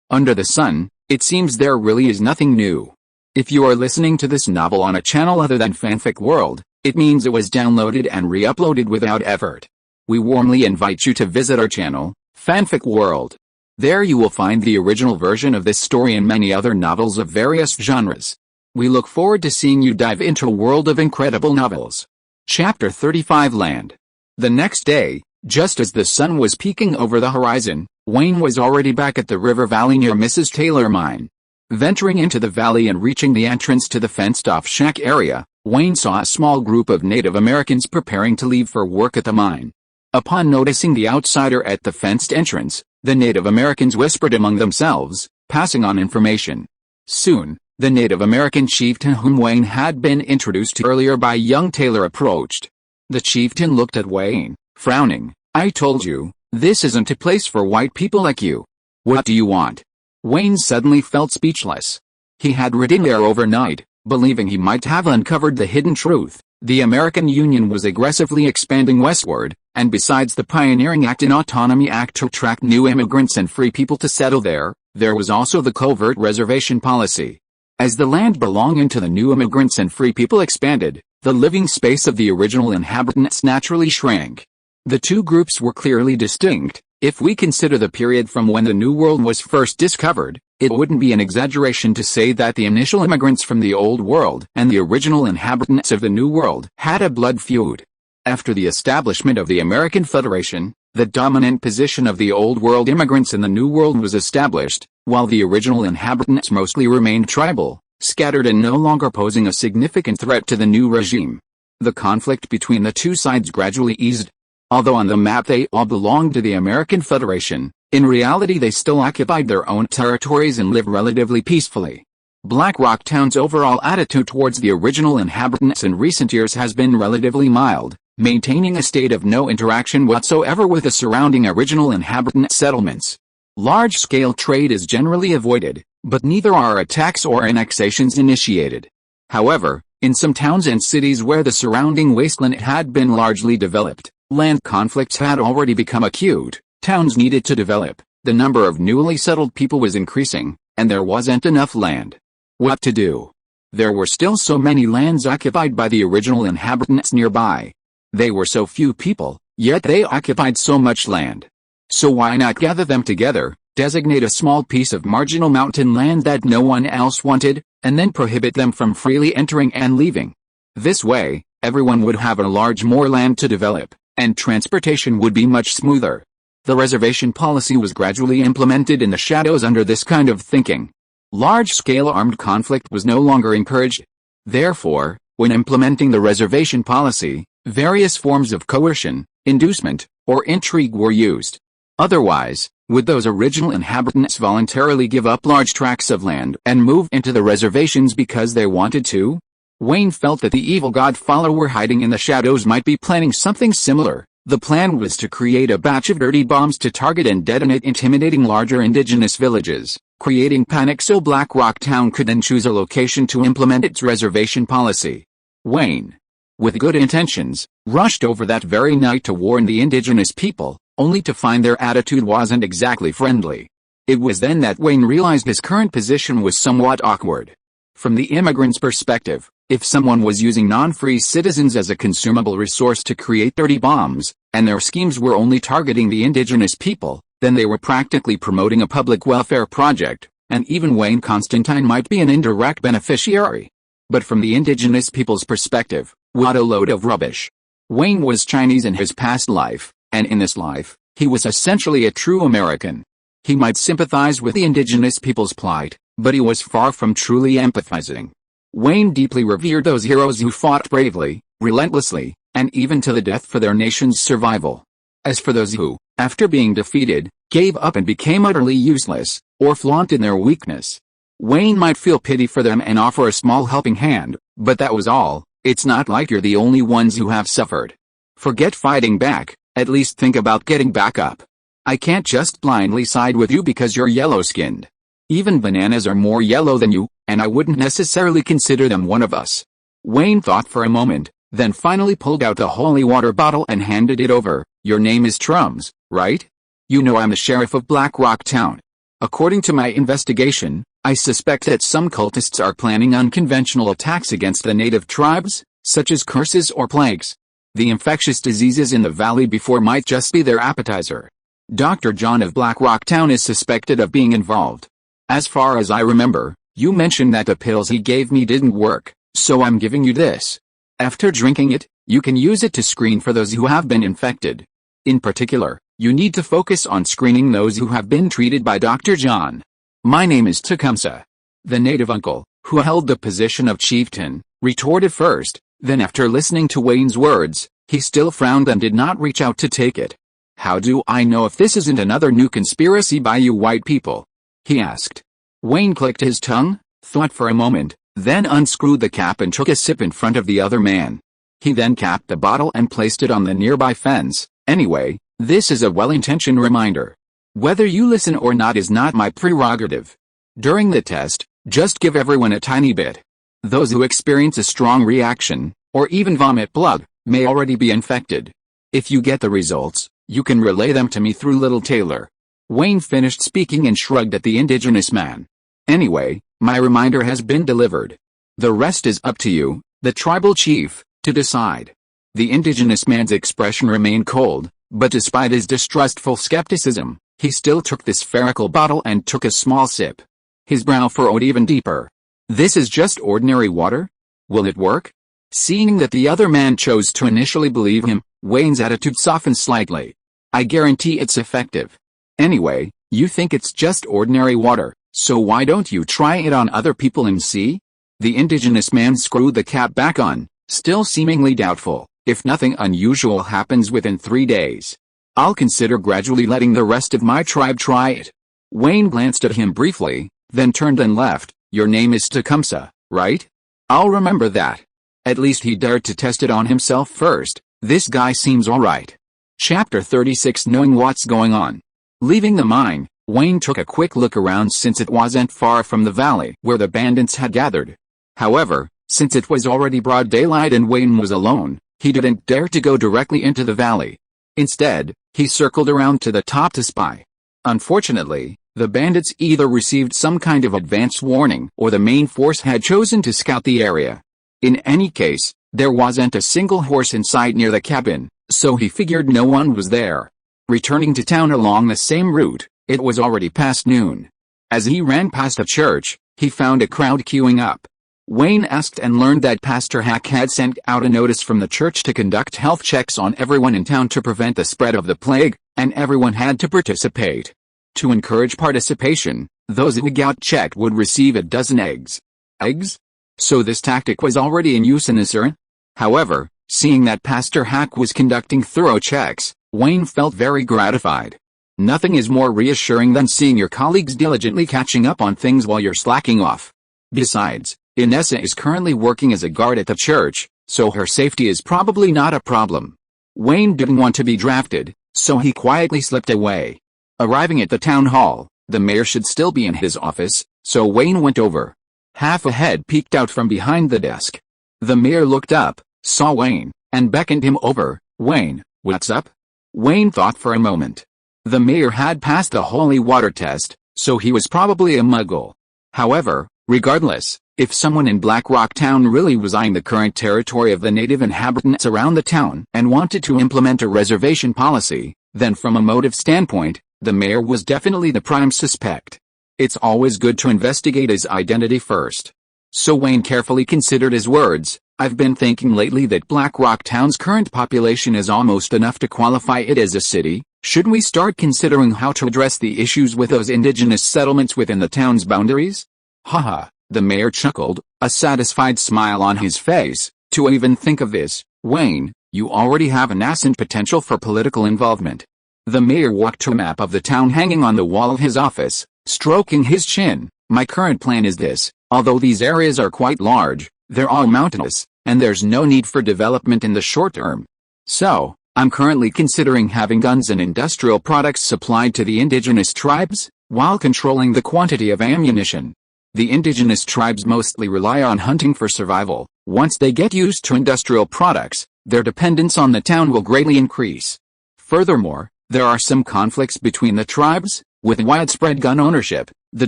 Under the sun, it seems there really is nothing new. If you are listening to this novel on a channel other than Fanfic World, it means it was downloaded and re-uploaded without effort. We warmly invite you to visit our channel, Fanfic World. There you will find the original version of this story and many other novels of various genres. We look forward to seeing you dive into a world of incredible novels. Chapter 35 Land. The next day, just as the sun was peeking over the horizon, Wayne was already back at the river valley near Mrs. Taylor mine. Venturing into the valley and reaching the entrance to the fenced-off shack area, Wayne saw a small group of Native Americans preparing to leave for work at the mine. Upon noticing the outsider at the fenced entrance, the Native Americans whispered among themselves, passing on information. Soon, the Native American chieftain whom Wayne had been introduced to earlier by young Taylor approached. The chieftain looked at Wayne, frowning. "I told you, this isn't a place for white people like you. What do you want?" Wayne suddenly felt speechless. He had ridden there overnight, believing he might have uncovered the hidden truth. The American Union was aggressively expanding westward, and besides the Pioneering Act and Autonomy Act to attract new immigrants and free people to settle there was also the covert reservation policy. As the land belonging to the new immigrants and free people expanded, the living space of the original inhabitants naturally shrank. The two groups were clearly distinct. If we consider the period from when the New World was first discovered, it wouldn't be an exaggeration to say that the initial immigrants from the Old World and the original inhabitants of the New World had a blood feud. After the establishment of the American Federation, the dominant position of the Old World immigrants in the New World was established, while the original inhabitants mostly remained tribal, scattered and no longer posing a significant threat to the new regime. The conflict between the two sides gradually eased. Although on the map they all belonged to the American Federation, in reality they still occupied their own territories and lived relatively peacefully. Blackrock Town's overall attitude towards the original inhabitants in recent years has been relatively mild, maintaining a state of no interaction whatsoever with the surrounding original inhabitant settlements. Large-scale trade is generally avoided, but neither are attacks or annexations initiated. However, in some towns and cities where the surrounding wasteland had been largely developed, land conflicts had already become acute. Towns needed to develop, the number of newly settled people was increasing, and there wasn't enough land. What to do? There were still so many lands occupied by the original inhabitants nearby. They were so few people, yet they occupied so much land. So why not gather them together, designate a small piece of marginal mountain land that no one else wanted, and then prohibit them from freely entering and leaving? This way, everyone would have a large more land to develop, and transportation would be much smoother. The reservation policy was gradually implemented in the shadows under this kind of thinking. Large-scale armed conflict was no longer encouraged. Therefore, when implementing the reservation policy, various forms of coercion, inducement, or intrigue were used. Otherwise, would those original inhabitants voluntarily give up large tracts of land and move into the reservations because they wanted to? Wayne felt that the evil god follower hiding in the shadows might be planning something similar. The plan was to create a batch of dirty bombs to target and detonate intimidating larger indigenous villages, creating panic so Blackrock Town could then choose a location to implement its reservation policy. Wayne, with good intentions, rushed over that very night to warn the indigenous people, only to find their attitude wasn't exactly friendly. It was then that Wayne realized his current position was somewhat awkward. From the immigrant's perspective, if someone was using non-free citizens as a consumable resource to create dirty bombs, and their schemes were only targeting the indigenous people, then they were practically promoting a public welfare project, and even Wayne Constantine might be an indirect beneficiary. But from the indigenous people's perspective, what a load of rubbish. Wayne was Chinese in his past life, and in this life, he was essentially a true American. He might sympathize with the indigenous people's plight, but he was far from truly empathizing. Wayne deeply revered those heroes who fought bravely, relentlessly, and even to the death for their nation's survival. As for those who, after being defeated, gave up and became utterly useless, or flaunted their weakness, Wayne might feel pity for them and offer a small helping hand, but that was all. It's not like you're the only ones who have suffered. Forget fighting back, at least think about getting back up. I can't just blindly side with you because you're yellow-skinned. Even bananas are more yellow than you, and I wouldn't necessarily consider them one of us. Wayne thought for a moment, then finally pulled out the holy water bottle and handed it over. Your name is Trums, right? You know I'm the sheriff of Blackrock Town. According to my investigation, I suspect that some cultists are planning unconventional attacks against the native tribes, such as curses or plagues. The infectious diseases in the valley before might just be their appetizer. Dr. John of Blackrock Town is suspected of being involved. As far as I remember, you mentioned that the pills he gave me didn't work, so I'm giving you this. After drinking it, you can use it to screen for those who have been infected. In particular, you need to focus on screening those who have been treated by Dr. John. My name is Tecumseh. The native uncle, who held the position of chieftain, retorted first, then after listening to Wayne's words, he still frowned and did not reach out to take it. How do I know if this isn't another new conspiracy by you white people? He asked. Wayne clicked his tongue, thought for a moment, then unscrewed the cap and took a sip in front of the other man. He then capped the bottle and placed it on the nearby fence. Anyway, this is a well-intentioned reminder. Whether you listen or not is not my prerogative. During the test, just give everyone a tiny bit. Those who experience a strong reaction, or even vomit blood, may already be infected. If you get the results, you can relay them to me through Little Taylor. Wayne finished speaking and shrugged at the indigenous man. Anyway, my reminder has been delivered. The rest is up to you, the tribal chief, to decide. The indigenous man's expression remained cold, but despite his distrustful skepticism, he still took the spherical bottle and took a small sip. His brow furrowed even deeper. This is just ordinary water? Will it work? Seeing that the other man chose to initially believe him, Wayne's attitude softened slightly. I guarantee it's effective. Anyway, you think it's just ordinary water, so why don't you try it on other people and see? The indigenous man screwed the cap back on, still seemingly doubtful. If nothing unusual happens within 3 days, I'll consider gradually letting the rest of my tribe try it. Wayne glanced at him briefly, then turned and left. Your name is Tecumseh, right? I'll remember that. At least he dared to test it on himself first. This guy seems alright. Chapter 36. Knowing what's going on. Leaving the mine, Wayne took a quick look around since it wasn't far from the valley where the bandits had gathered. However, since it was already broad daylight and Wayne was alone, he didn't dare to go directly into the valley. Instead, he circled around to the top to spy. Unfortunately, the bandits either received some kind of advance warning or the main force had chosen to scout the area. In any case, there wasn't a single horse in sight near the cabin, so he figured no one was there. Returning to town along the same route, it was already past noon. As he ran past a church, he found a crowd queuing up. Wayne asked and learned that Pastor Hack had sent out a notice from the church to conduct health checks on everyone in town to prevent the spread of the plague, and everyone had to participate. To encourage participation, those who got checked would receive a dozen eggs. Eggs? So this tactic was already in use in this era? However, seeing that Pastor Hack was conducting thorough checks, Wayne felt very gratified. Nothing is more reassuring than seeing your colleagues diligently catching up on things while you're slacking off. Besides, Inessa is currently working as a guard at the church, so her safety is probably not a problem. Wayne didn't want to be drafted, so he quietly slipped away. Arriving at the town hall, the mayor should still be in his office, so Wayne went over. Half a head peeked out from behind the desk. The mayor looked up, saw Wayne, and beckoned him over. "Wayne, what's up?" Wayne thought for a moment. The mayor had passed the holy water test, so he was probably a muggle. However, regardless, if someone in Blackrock Town really was eyeing the current territory of the native inhabitants around the town and wanted to implement a reservation policy, then from a motive standpoint, the mayor was definitely the prime suspect. It's always good to investigate his identity first. So Wayne carefully considered his words. "I've been thinking lately that Blackrock Town's current population is almost enough to qualify it as a city. Shouldn't we start considering how to address the issues with those indigenous settlements within the town's boundaries?" Haha, the mayor chuckled, a satisfied smile on his face. "To even think of this, Wayne, you already have a nascent potential for political involvement." The mayor walked to a map of the town hanging on the wall of his office, stroking his chin. "My current plan is this. Although these areas are quite large, they're all mountainous, and there's no need for development in the short term. So, I'm currently considering having guns and industrial products supplied to the indigenous tribes, while controlling the quantity of ammunition. The indigenous tribes mostly rely on hunting for survival. Once they get used to industrial products, their dependence on the town will greatly increase. Furthermore, there are some conflicts between the tribes. With widespread gun ownership, the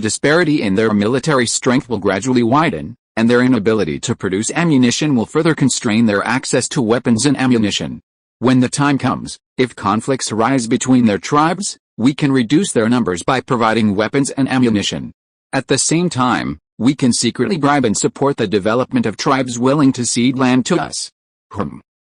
disparity in their military strength will gradually widen, and their inability to produce ammunition will further constrain their access to weapons and ammunition. When the time comes, if conflicts arise between their tribes, we can reduce their numbers by providing weapons and ammunition. At the same time, we can secretly bribe and support the development of tribes willing to cede land to us."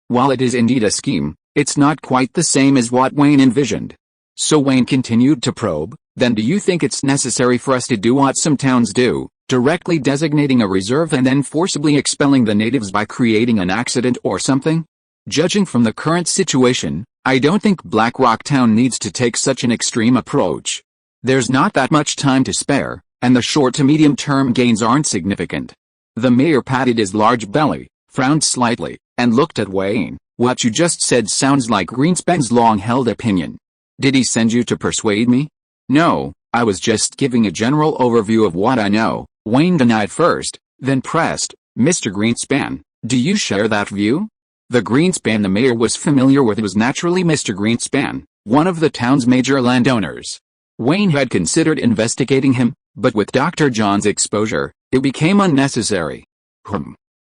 While it is indeed a scheme, it's not quite the same as what Wayne envisioned. So Wayne continued to probe. "Then do you think it's necessary for us to do what some towns do, directly designating a reserve and then forcibly expelling the natives by creating an accident or something? Judging from the current situation, I don't think Blackrock Town needs to take such an extreme approach. There's not that much time to spare, and the short to medium term gains aren't significant." The mayor patted his large belly, frowned slightly, and looked at Wayne. "What you just said sounds like Greenspan's long-held opinion. Did he send you to persuade me?" "No, I was just giving a general overview of what I know," Wayne denied first, then pressed. "Mr. Greenspan, do you share that view?" The Greenspan the mayor was familiar with was naturally Mr. Greenspan, one of the town's major landowners. Wayne had considered investigating him, but with Dr. John's exposure, it became unnecessary.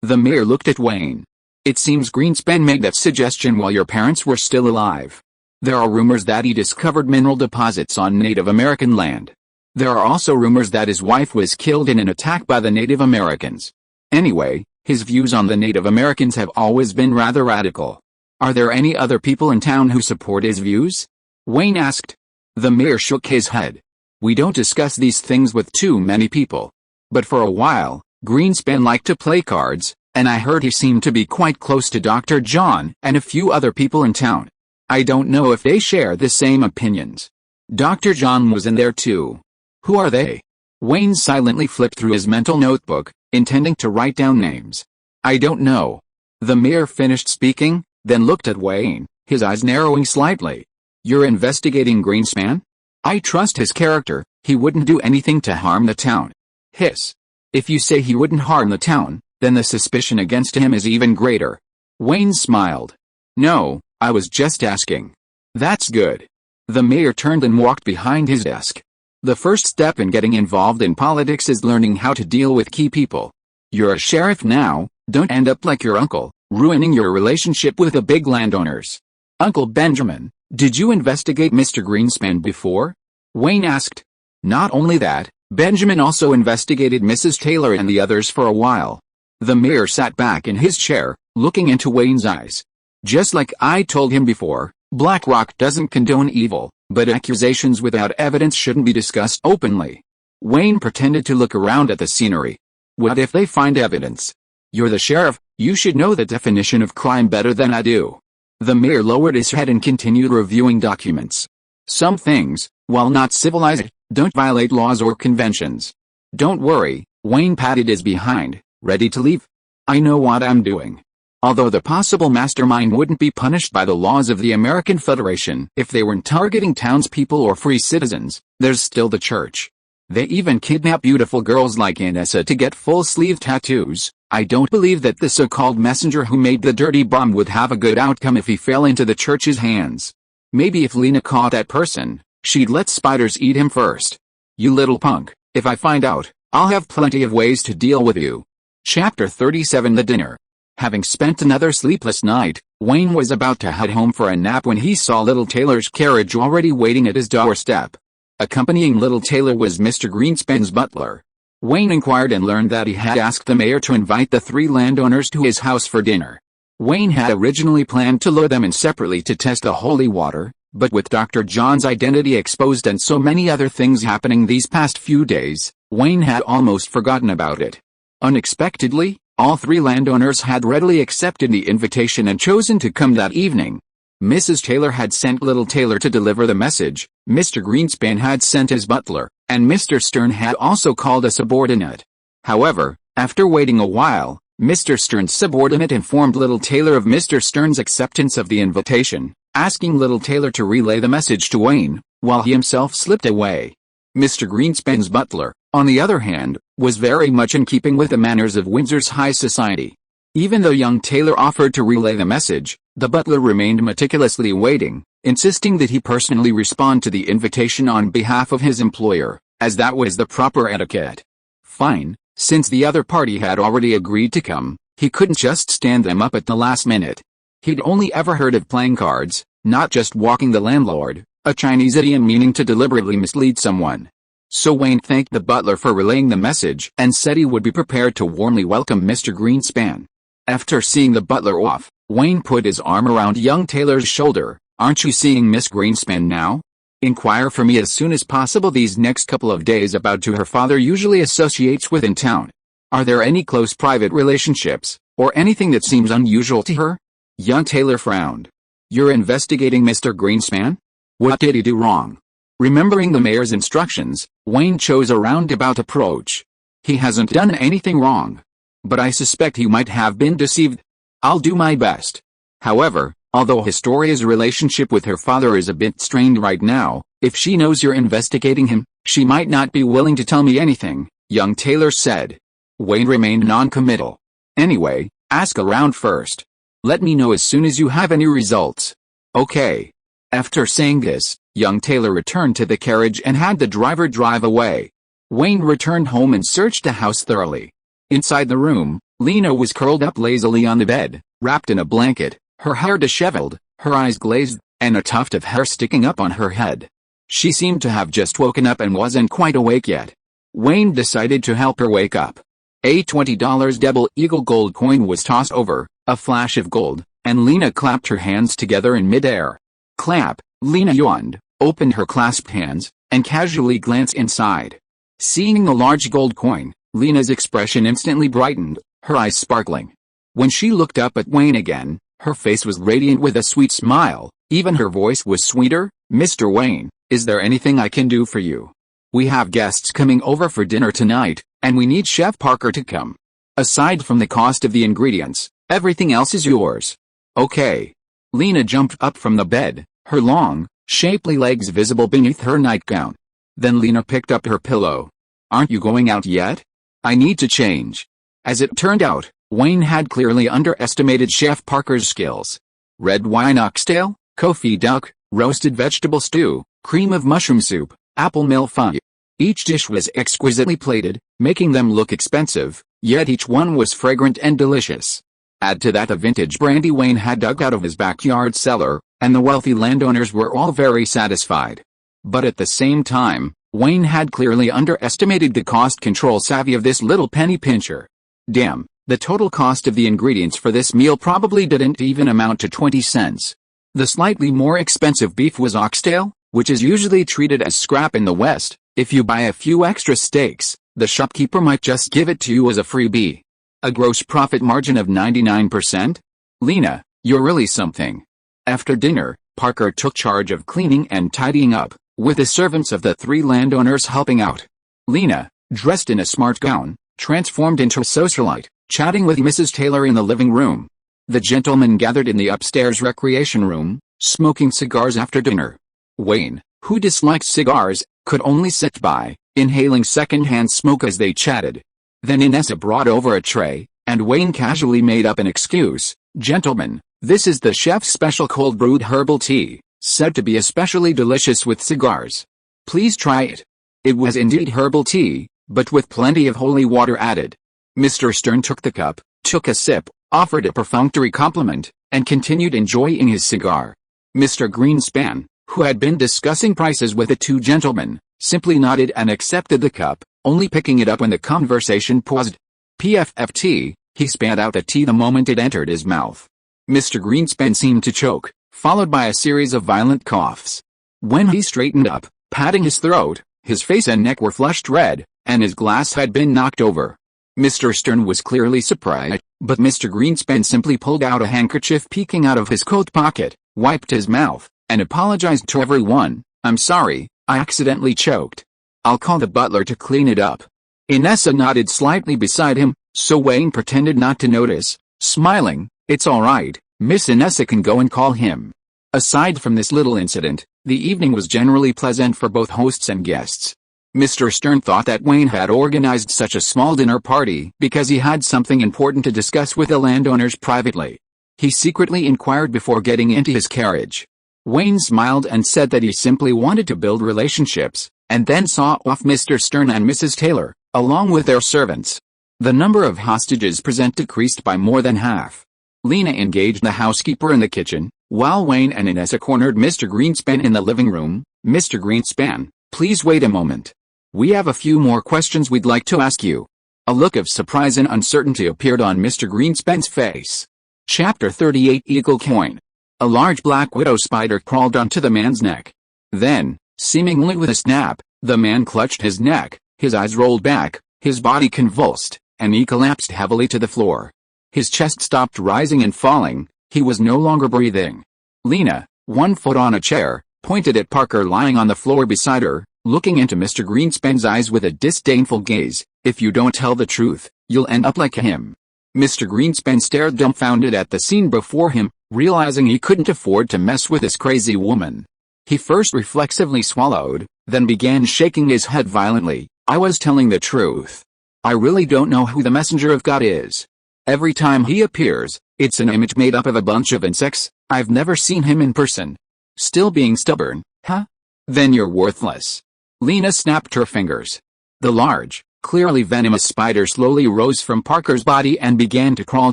The mayor looked at Wayne. "It seems Greenspan made that suggestion while your parents were still alive. There are rumors that he discovered mineral deposits on Native American land. There are also rumors that his wife was killed in an attack by the Native Americans. Anyway, his views on the Native Americans have always been rather radical. Are there any other people in town who support his views?" Wayne asked. The mayor shook his head. "We don't discuss these things with too many people. But for a while, Greenspan liked to play cards, and I heard he seemed to be quite close to Dr. John and a few other people in town. I don't know if they share the same opinions." Dr. John was in there too. "Who are they?" Wayne silently flipped through his mental notebook, intending to write down names. "I don't know." The mayor finished speaking, then looked at Wayne, his eyes narrowing slightly. "You're investigating Greenspan? I trust his character. He wouldn't do anything to harm the town." Hiss. "If you say he wouldn't harm the town, then the suspicion against him is even greater." Wayne smiled. "No, I was just asking." "That's good." The mayor turned and walked behind his desk. The first step in getting involved in politics is learning how to deal with key people. You're a sheriff now, don't end up like your uncle, ruining your relationship with the big landowners. "Uncle Benjamin, did you investigate Mr. Greenspan before?" Wayne asked. "Not only that, Benjamin also investigated Mrs. Taylor and the others for a while." The mayor sat back in his chair, looking into Wayne's eyes. "Just like I told him before, Blackrock doesn't condone evil, but accusations without evidence shouldn't be discussed openly." Wayne pretended to look around at the scenery. "What if they find evidence? You're the sheriff, you should know the definition of crime better than I do." The mayor lowered his head and continued reviewing documents. Some things, while not civilized, don't violate laws or conventions. Don't worry, Wayne patted his behind, ready to leave. I know what I'm doing. Although the possible mastermind wouldn't be punished by the laws of the American Federation if they weren't targeting townspeople or free citizens, there's still the church. They even kidnap beautiful girls like Inessa to get full-sleeve tattoos. I don't believe that the so-called messenger who made the dirty bomb would have a good outcome if he fell into the church's hands. Maybe if Lena caught that person, she'd let spiders eat him first. You little punk, if I find out, I'll have plenty of ways to deal with you. Chapter 37 The Dinner. Having spent another sleepless night, Wayne was about to head home for a nap when he saw little Taylor's carriage already waiting at his doorstep. Accompanying little Taylor was Mr. Greenspan's butler. Wayne inquired and learned that he had asked the mayor to invite the 3 landowners to his house for dinner. Wayne had originally planned to lure them in separately to test the holy water, but with Dr. John's identity exposed and so many other things happening these past few days, Wayne had almost forgotten about it. Unexpectedly, all 3 landowners had readily accepted the invitation and chosen to come that evening. Mrs. Taylor had sent little Taylor to deliver the message, Mr. Greenspan had sent his butler, and Mr. Stern had also called a subordinate. However, after waiting a while, Mr. Stern's subordinate informed little Taylor of Mr. Stern's acceptance of the invitation, asking little Taylor to relay the message to Wayne, while he himself slipped away. Mr. Greenspan's butler, on the other hand, was very much in keeping with the manners of Windsor's high society. Even though young Taylor offered to relay the message, the butler remained meticulously waiting, insisting that he personally respond to the invitation on behalf of his employer, as that was the proper etiquette. Fine, since the other party had already agreed to come, he couldn't just stand them up at the last minute. He'd only ever heard of playing cards, not just walking the landlord, a Chinese idiom meaning to deliberately mislead someone. So Wayne thanked the butler for relaying the message and said he would be prepared to warmly welcome Mr. Greenspan. After seeing the butler off, Wayne put his arm around young Taylor's shoulder. Aren't you seeing Miss Greenspan now? Inquire for me as soon as possible these next couple of days about who her father usually associates with in town. Are there any close private relationships, or anything that seems unusual to her? Young Taylor frowned. You're investigating Mr. Greenspan? What did he do wrong? Remembering the mayor's instructions, Wayne chose a roundabout approach. He hasn't done anything wrong. But I suspect he might have been deceived. I'll do my best. However, although Historia's relationship with her father is a bit strained right now, if she knows you're investigating him, she might not be willing to tell me anything, young Taylor said. Wayne remained non-committal. Anyway, ask around first. Let me know as soon as you have any results. Okay. After saying this, young Taylor returned to the carriage and had the driver drive away. Wayne returned home and searched the house thoroughly. Inside the room, Lena was curled up lazily on the bed, wrapped in a blanket, her hair disheveled, her eyes glazed, and a tuft of hair sticking up on her head. She seemed to have just woken up and wasn't quite awake yet. Wayne decided to help her wake up. A $20 double eagle gold coin was tossed over, a flash of gold, and Lena clapped her hands together in midair. Clap, Lena yawned, opened her clasped hands, and casually glanced inside. Seeing the large gold coin, Lena's expression instantly brightened, her eyes sparkling. When she looked up at Wayne again, her face was radiant with a sweet smile, even her voice was sweeter. Mr. Wayne, is there anything I can do for you? We have guests coming over for dinner tonight, and we need Chef Parker to come. Aside from the cost of the ingredients, everything else is yours. Okay. Lena jumped up from the bed, her long, shapely legs visible beneath her nightgown. Then Lena picked up her pillow. Aren't you going out yet? I need to change. As it turned out, Wayne had clearly underestimated Chef Parker's skills. Red wine oxtail, coffee duck, roasted vegetable stew, cream of mushroom soup, apple millefeuille. Each dish was exquisitely plated, making them look expensive, yet each one was fragrant and delicious. Add to that a vintage brandy Wayne had dug out of his backyard cellar, and the wealthy landowners were all very satisfied. But at the same time, Wayne had clearly underestimated the cost control savvy of this little penny pincher. Damn, the total cost of the ingredients for this meal probably didn't even amount to 20 cents. The slightly more expensive beef was oxtail, which is usually treated as scrap in the West. If you buy a few extra steaks, the shopkeeper might just give it to you as a freebie. A gross profit margin of 99%? Lena, you're really something. After dinner, Parker took charge of cleaning and tidying up, with the servants of the 3 landowners helping out. Lena, dressed in a smart gown, transformed into a socialite, chatting with Mrs. Taylor in the living room. The gentlemen gathered in the upstairs recreation room, smoking cigars after dinner. Wayne, who disliked cigars, could only sit by, inhaling second-hand smoke as they chatted. Then Inessa brought over a tray, and Wayne casually made up an excuse. "Gentlemen, this is the chef's special cold brewed herbal tea, said to be especially delicious with cigars. Please try it." It was indeed herbal tea, but with plenty of holy water added. Mr. Stern took the cup, took a sip, offered a perfunctory compliment, and continued enjoying his cigar. Mr. Greenspan, who had been discussing prices with the 2 gentlemen, simply nodded and accepted the cup, only picking it up when the conversation paused. "PFFT," he spat out the tea the moment it entered his mouth. Mr. Greenspan seemed to choke, followed by a series of violent coughs. When he straightened up, patting his throat, his face and neck were flushed red, and his glass had been knocked over. Mr. Stern was clearly surprised, but Mr. Greenspan simply pulled out a handkerchief peeking out of his coat pocket, wiped his mouth, and apologized to everyone. "I'm sorry, I accidentally choked. I'll call the butler to clean it up." Inessa nodded slightly beside him, so Wayne pretended not to notice, smiling. "It's all right, Miss Inessa can go and call him." Aside from this little incident, the evening was generally pleasant for both hosts and guests. Mr. Stern thought that Wayne had organized such a small dinner party because he had something important to discuss with the landowners privately. He secretly inquired before getting into his carriage. Wayne smiled and said that he simply wanted to build relationships, and then saw off Mr. Stern and Mrs. Taylor, along with their servants. The number of hostages present decreased by more than half. Lena engaged the housekeeper in the kitchen, while Wayne and Inessa cornered Mr. Greenspan in the living room. "Mr. Greenspan, please wait a moment. We have a few more questions we'd like to ask you." A look of surprise and uncertainty appeared on Mr. Greenspan's face. Chapter 38 Eagle Coin. A large black widow spider crawled onto the man's neck. Then, seemingly with a snap, the man clutched his neck, his eyes rolled back, his body convulsed, and he collapsed heavily to the floor. His chest stopped rising and falling, he was no longer breathing. Lena, 1 foot on a chair, pointed at Parker lying on the floor beside her, looking into Mr. Greenspan's eyes with a disdainful gaze. "If you don't tell the truth, you'll end up like him." Mr. Greenspan stared dumbfounded at the scene before him, realizing he couldn't afford to mess with this crazy woman. He first reflexively swallowed, then began shaking his head violently. "I was telling the truth. I really don't know who the messenger of God is. Every time he appears, it's an image made up of a bunch of insects. I've never seen him in person." "Still being stubborn, huh? Then you're worthless." Lena snapped her fingers. The large, clearly venomous spider slowly rose from Parker's body and began to crawl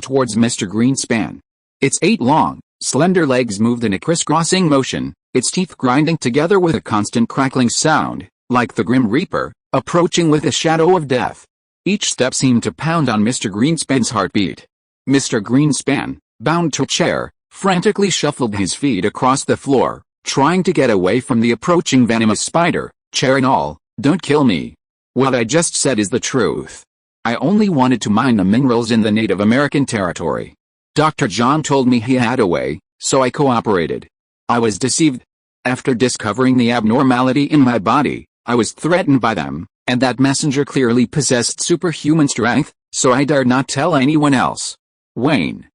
towards Mr. Greenspan. Its 8 long, slender legs moved in a crisscrossing motion, its teeth grinding together with a constant crackling sound, like the Grim Reaper, approaching with a shadow of death. Each step seemed to pound on Mr. Greenspan's heartbeat. Mr. Greenspan, bound to a chair, frantically shuffled his feet across the floor, trying to get away from the approaching venomous spider. "Chair and all, don't kill me. What I just said is the truth. I only wanted to mine the minerals in the Native American territory. Dr. John told me he had a way, so I cooperated. I was deceived. After discovering the abnormality in my body, I was threatened by them, and that messenger clearly possessed superhuman strength, so I dared not tell anyone else. Wayne.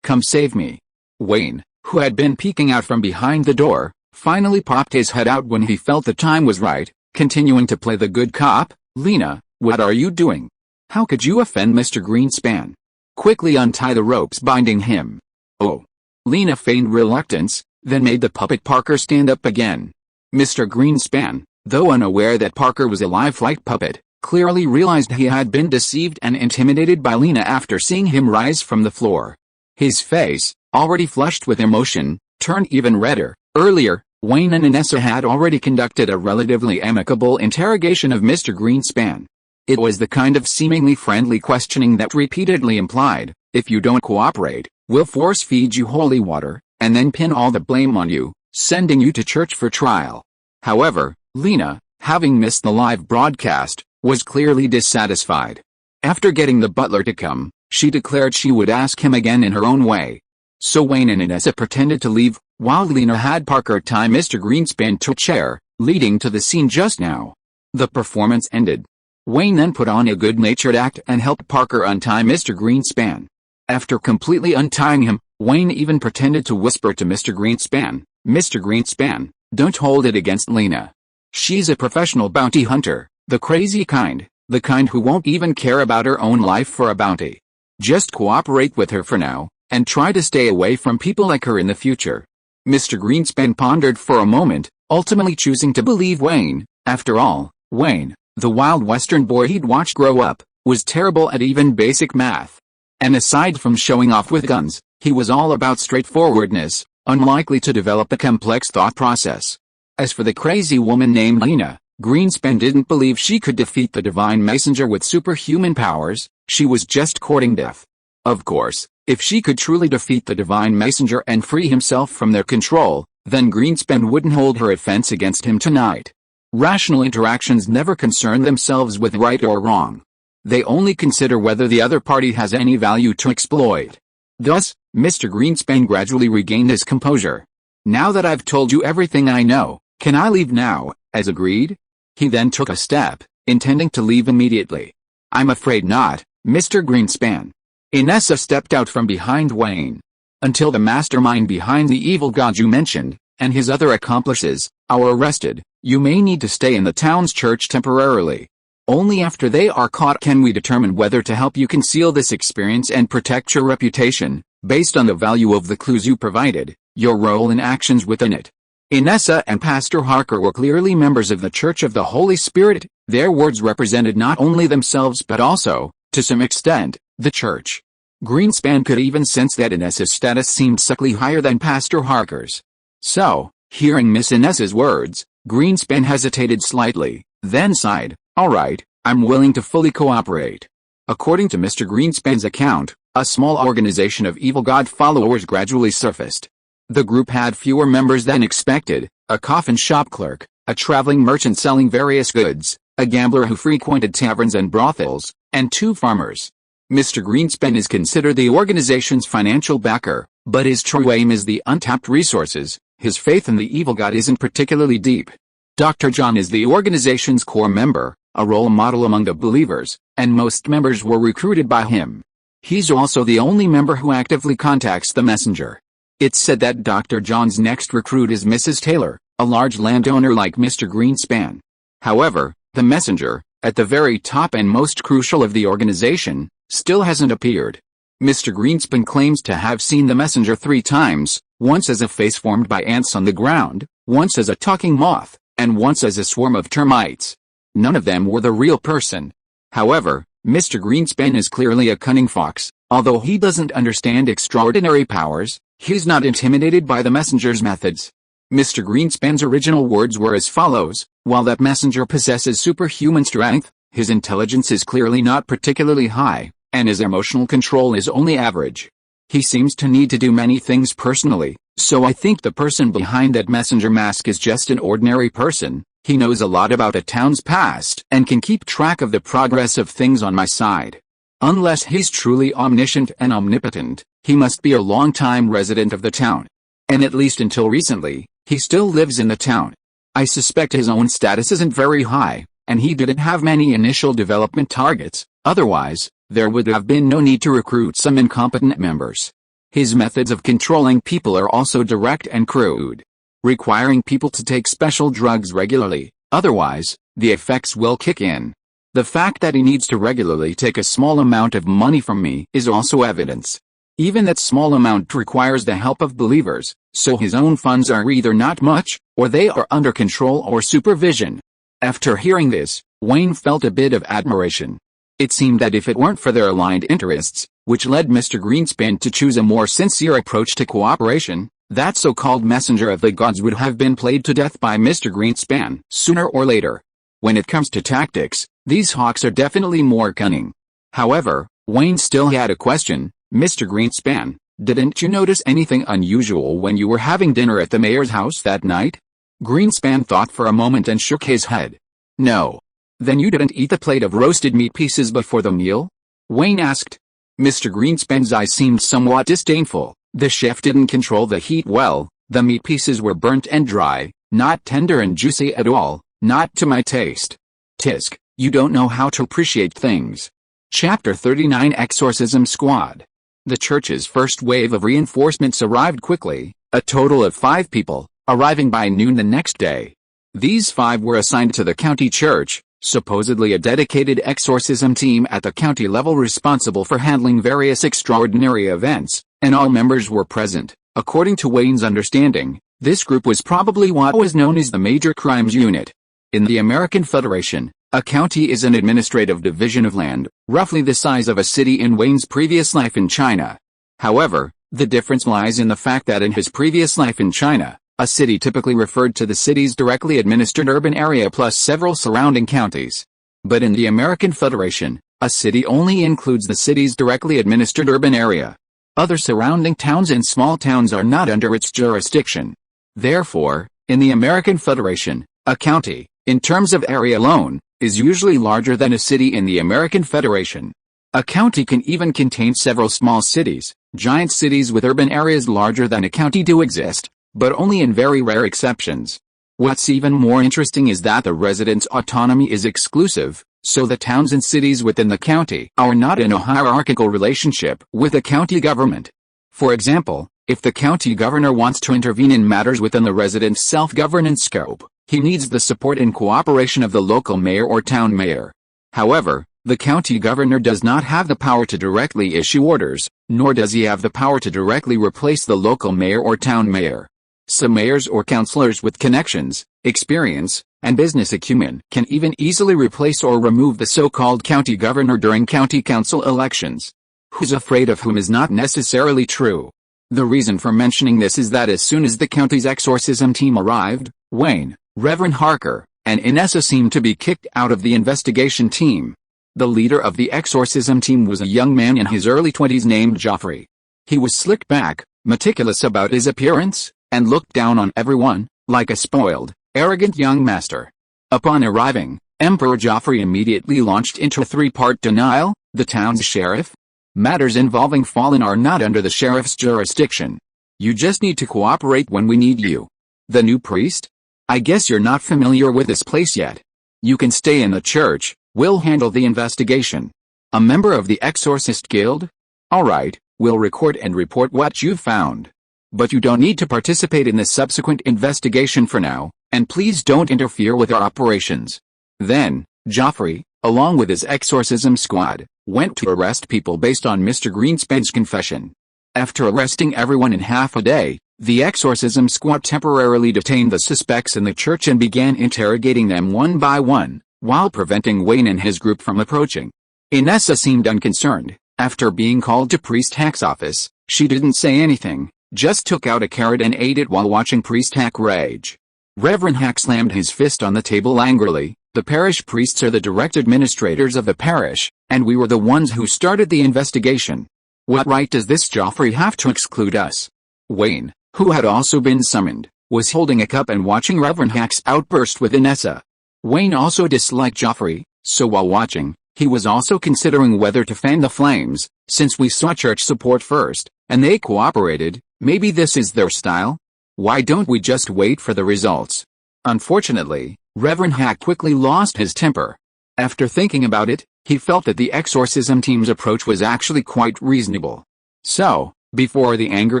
Come save me." Wayne, who had been peeking out from behind the door, finally popped his head out when he felt the time was right, continuing to play the good cop. "Lena, what are you doing? How could you offend Mr. Greenspan? Quickly untie the ropes binding him." "Oh." Lena feigned reluctance, then made the puppet Parker stand up again. Mr. Greenspan, though unaware that Parker was a lifelike puppet, clearly realized he had been deceived and intimidated by Lena after seeing him rise from the floor. His face, already flushed with emotion, turned even redder. Earlier, Wayne and Inessa had already conducted a relatively amicable interrogation of Mr. Greenspan. It was the kind of seemingly friendly questioning that repeatedly implied, "If you don't cooperate, we'll force feed you holy water, and then pin all the blame on you, sending you to church for trial." However, Lena, having missed the live broadcast, was clearly dissatisfied. After getting the butler to come, she declared she would ask him again in her own way. So Wayne and Inessa pretended to leave, while Lena had Parker tie Mr. Greenspan to a chair, leading to the scene just now. The performance ended. Wayne then put on a good-natured act and helped Parker untie Mr. Greenspan. After completely untying him, Wayne even pretended to whisper to Mr. Greenspan, "Mr. Greenspan, don't hold it against Lena. She's a professional bounty hunter, the crazy kind, the kind who won't even care about her own life for a bounty. Just cooperate with her for now, and try to stay away from people like her in the future." Mr. Greenspan pondered for a moment, ultimately choosing to believe Wayne. After all, Wayne, the wild western boy he'd watched grow up, was terrible at even basic math. And aside from showing off with guns, he was all about straightforwardness, unlikely to develop a complex thought process. As for the crazy woman named Lena, Greenspan didn't believe she could defeat the divine messenger with superhuman powers. She was just courting death. Of course, if she could truly defeat the divine messenger and free himself from their control, then Greenspan wouldn't hold her offense against him tonight. Rational interactions never concern themselves with right or wrong. They only consider whether the other party has any value to exploit. Thus, Mr. Greenspan gradually regained his composure. "Now that I've told you everything I know, can I leave now, as agreed?" He then took a step, intending to leave immediately. "I'm afraid not, Mr. Greenspan." Inessa stepped out from behind Wayne. "Until the mastermind behind the evil god you mentioned, and his other accomplices, are arrested, you may need to stay in the town's church temporarily. Only after they are caught can we determine whether to help you conceal this experience and protect your reputation, based on the value of the clues you provided, your role and actions within it." Inessa and Pastor Harker were clearly members of the Church of the Holy Spirit. Their words represented not only themselves but also, to some extent, the Church. Greenspan could even sense that Inessa's status seemed subtly higher than Pastor Harker's. So, hearing Miss Inessa's words, Greenspan hesitated slightly, then sighed, "All right, I'm willing to fully cooperate." According to Mr. Greenspan's account, a small organization of evil god followers gradually surfaced. The group had fewer members than expected: a coffin shop clerk, a traveling merchant selling various goods, a gambler who frequented taverns and brothels, and 2 farmers. Mr. Greenspan is considered the organization's financial backer, but his true aim is the untapped resources. His faith in the evil god isn't particularly deep. Dr. John is the organization's core member, a role model among the believers, and most members were recruited by him. He's also the only member who actively contacts the messenger. It's said that Dr. John's next recruit is Mrs. Taylor, a large landowner like Mr. Greenspan. However, the messenger, at the very top and most crucial of the organization, still hasn't appeared. Mr. Greenspan claims to have seen the messenger 3 times, once as a face formed by ants on the ground, once as a talking moth, and once as a swarm of termites. None of them were the real person. However, Mr. Greenspan is clearly a cunning fox. Although he doesn't understand extraordinary powers, he's not intimidated by the messenger's methods. Mr. Greenspan's original words were as follows: "While that messenger possesses superhuman strength, his intelligence is clearly not particularly high, and his emotional control is only average. He seems to need to do many things personally, so I think the person behind that messenger mask is just an ordinary person. He knows a lot about a town's past and can keep track of the progress of things on my side. Unless he's truly omniscient and omnipotent, he must be a long-time resident of the town. And at least until recently, he still lives in the town. I suspect his own status isn't very high, and he didn't have many initial development targets. Otherwise, there would have been no need to recruit some incompetent members. His methods of controlling people are also direct and crude, requiring people to take special drugs regularly, otherwise, the effects will kick in. The fact that he needs to regularly take a small amount of money from me is also evidence. Even that small amount requires the help of believers, so his own funds are either not much, or they are under control or supervision." After hearing this, Wayne felt a bit of admiration. It seemed that if it weren't for their aligned interests, which led Mr. Greenspan to choose a more sincere approach to cooperation, that so-called messenger of the gods would have been played to death by Mr. Greenspan sooner or later. When it comes to tactics, these hawks are definitely more cunning. However, Wayne still had a question. "Mr. Greenspan, didn't you notice anything unusual when you were having dinner at the mayor's house that night?" Greenspan thought for a moment and shook his head. "No." "Then you didn't eat the plate of roasted meat pieces before the meal?" Wayne asked. Mr. Greenspan's eyes seemed somewhat disdainful. The chef didn't control the heat well, The meat pieces were burnt and dry, not tender and juicy at all, not to my taste. Tisk, you don't know how to appreciate things. Chapter 39 Exorcism Squad. The church's first wave of reinforcements arrived quickly, a total of 5 people, arriving by noon the next day. These 5 were assigned to the county church, supposedly a dedicated exorcism team at the county level responsible for handling various extraordinary events, and all members were present. According to Wayne's understanding, this group was probably what was known as the Major Crimes Unit. In the American Federation, a county is an administrative division of land, roughly the size of a city in Wayne's previous life in China. However, the difference lies in the fact that in his previous life in China, a city typically referred to the city's directly administered urban area plus several surrounding counties. But in the American Federation, a city only includes the city's directly administered urban area. Other surrounding towns and small towns are not under its jurisdiction. Therefore, in the American Federation, a county, in terms of area alone, is usually larger than a city in the American Federation. A county can even contain several small cities. Giant cities with urban areas larger than a county do exist, but only in very rare exceptions. What's even more interesting is that the residents' autonomy is exclusive, so the towns and cities within the county are not in a hierarchical relationship with the county government. For example, if the county governor wants to intervene in matters within the residents' self-governance scope, he needs the support and cooperation of the local mayor or town mayor. However, the county governor does not have the power to directly issue orders, nor does he have the power to directly replace the local mayor or town mayor. Some mayors or councilors with connections, experience, and business acumen can even easily replace or remove the so-called county governor during county council elections. Who's afraid of whom is not necessarily true. The reason for mentioning this is that as soon as the county's exorcism team arrived, Wayne, Reverend Harker, and Inessa seemed to be kicked out of the investigation team. The leader of the exorcism team was a young man in his early 20s named Joffrey. He was slick back, meticulous about his appearance, and looked down on everyone, like a spoiled, arrogant young master. Upon arriving, Emperor Joffrey immediately launched into a 3-part denial. The town's sheriff? Matters involving Fallen are not under the sheriff's jurisdiction. You just need to cooperate when we need you. The new priest? I guess you're not familiar with this place yet. You can stay in the church, we'll handle the investigation. A member of the Exorcist Guild? Alright, we'll record and report what you've found. But you don't need to participate in the subsequent investigation for now, and please don't interfere with our operations. Then, Joffrey, along with his exorcism squad, went to arrest people based on Mr. Greenspan's confession. After arresting everyone in half a day, the exorcism squad temporarily detained the suspects in the church and began interrogating them one by one, while preventing Wayne and his group from approaching. Inessa seemed unconcerned. After being called to Priest Hack's office, she didn't say anything, just took out a carrot and ate it while watching Priest Hack rage. Reverend Hack slammed his fist on the table angrily. The parish priests are the direct administrators of the parish, and we were the ones who started the investigation. What right does this Joffrey have to exclude us? Wayne, who had also been summoned, was holding a cup and watching Reverend Hack's outburst with Inessa. Wayne also disliked Joffrey, so while watching, he was also considering whether to fan the flames. Since we saw church support first, and they cooperated, maybe this is their style? Why don't we just wait for the results? Unfortunately, Reverend Hack quickly lost his temper. After thinking about it, he felt that the exorcism team's approach was actually quite reasonable. So, before the anger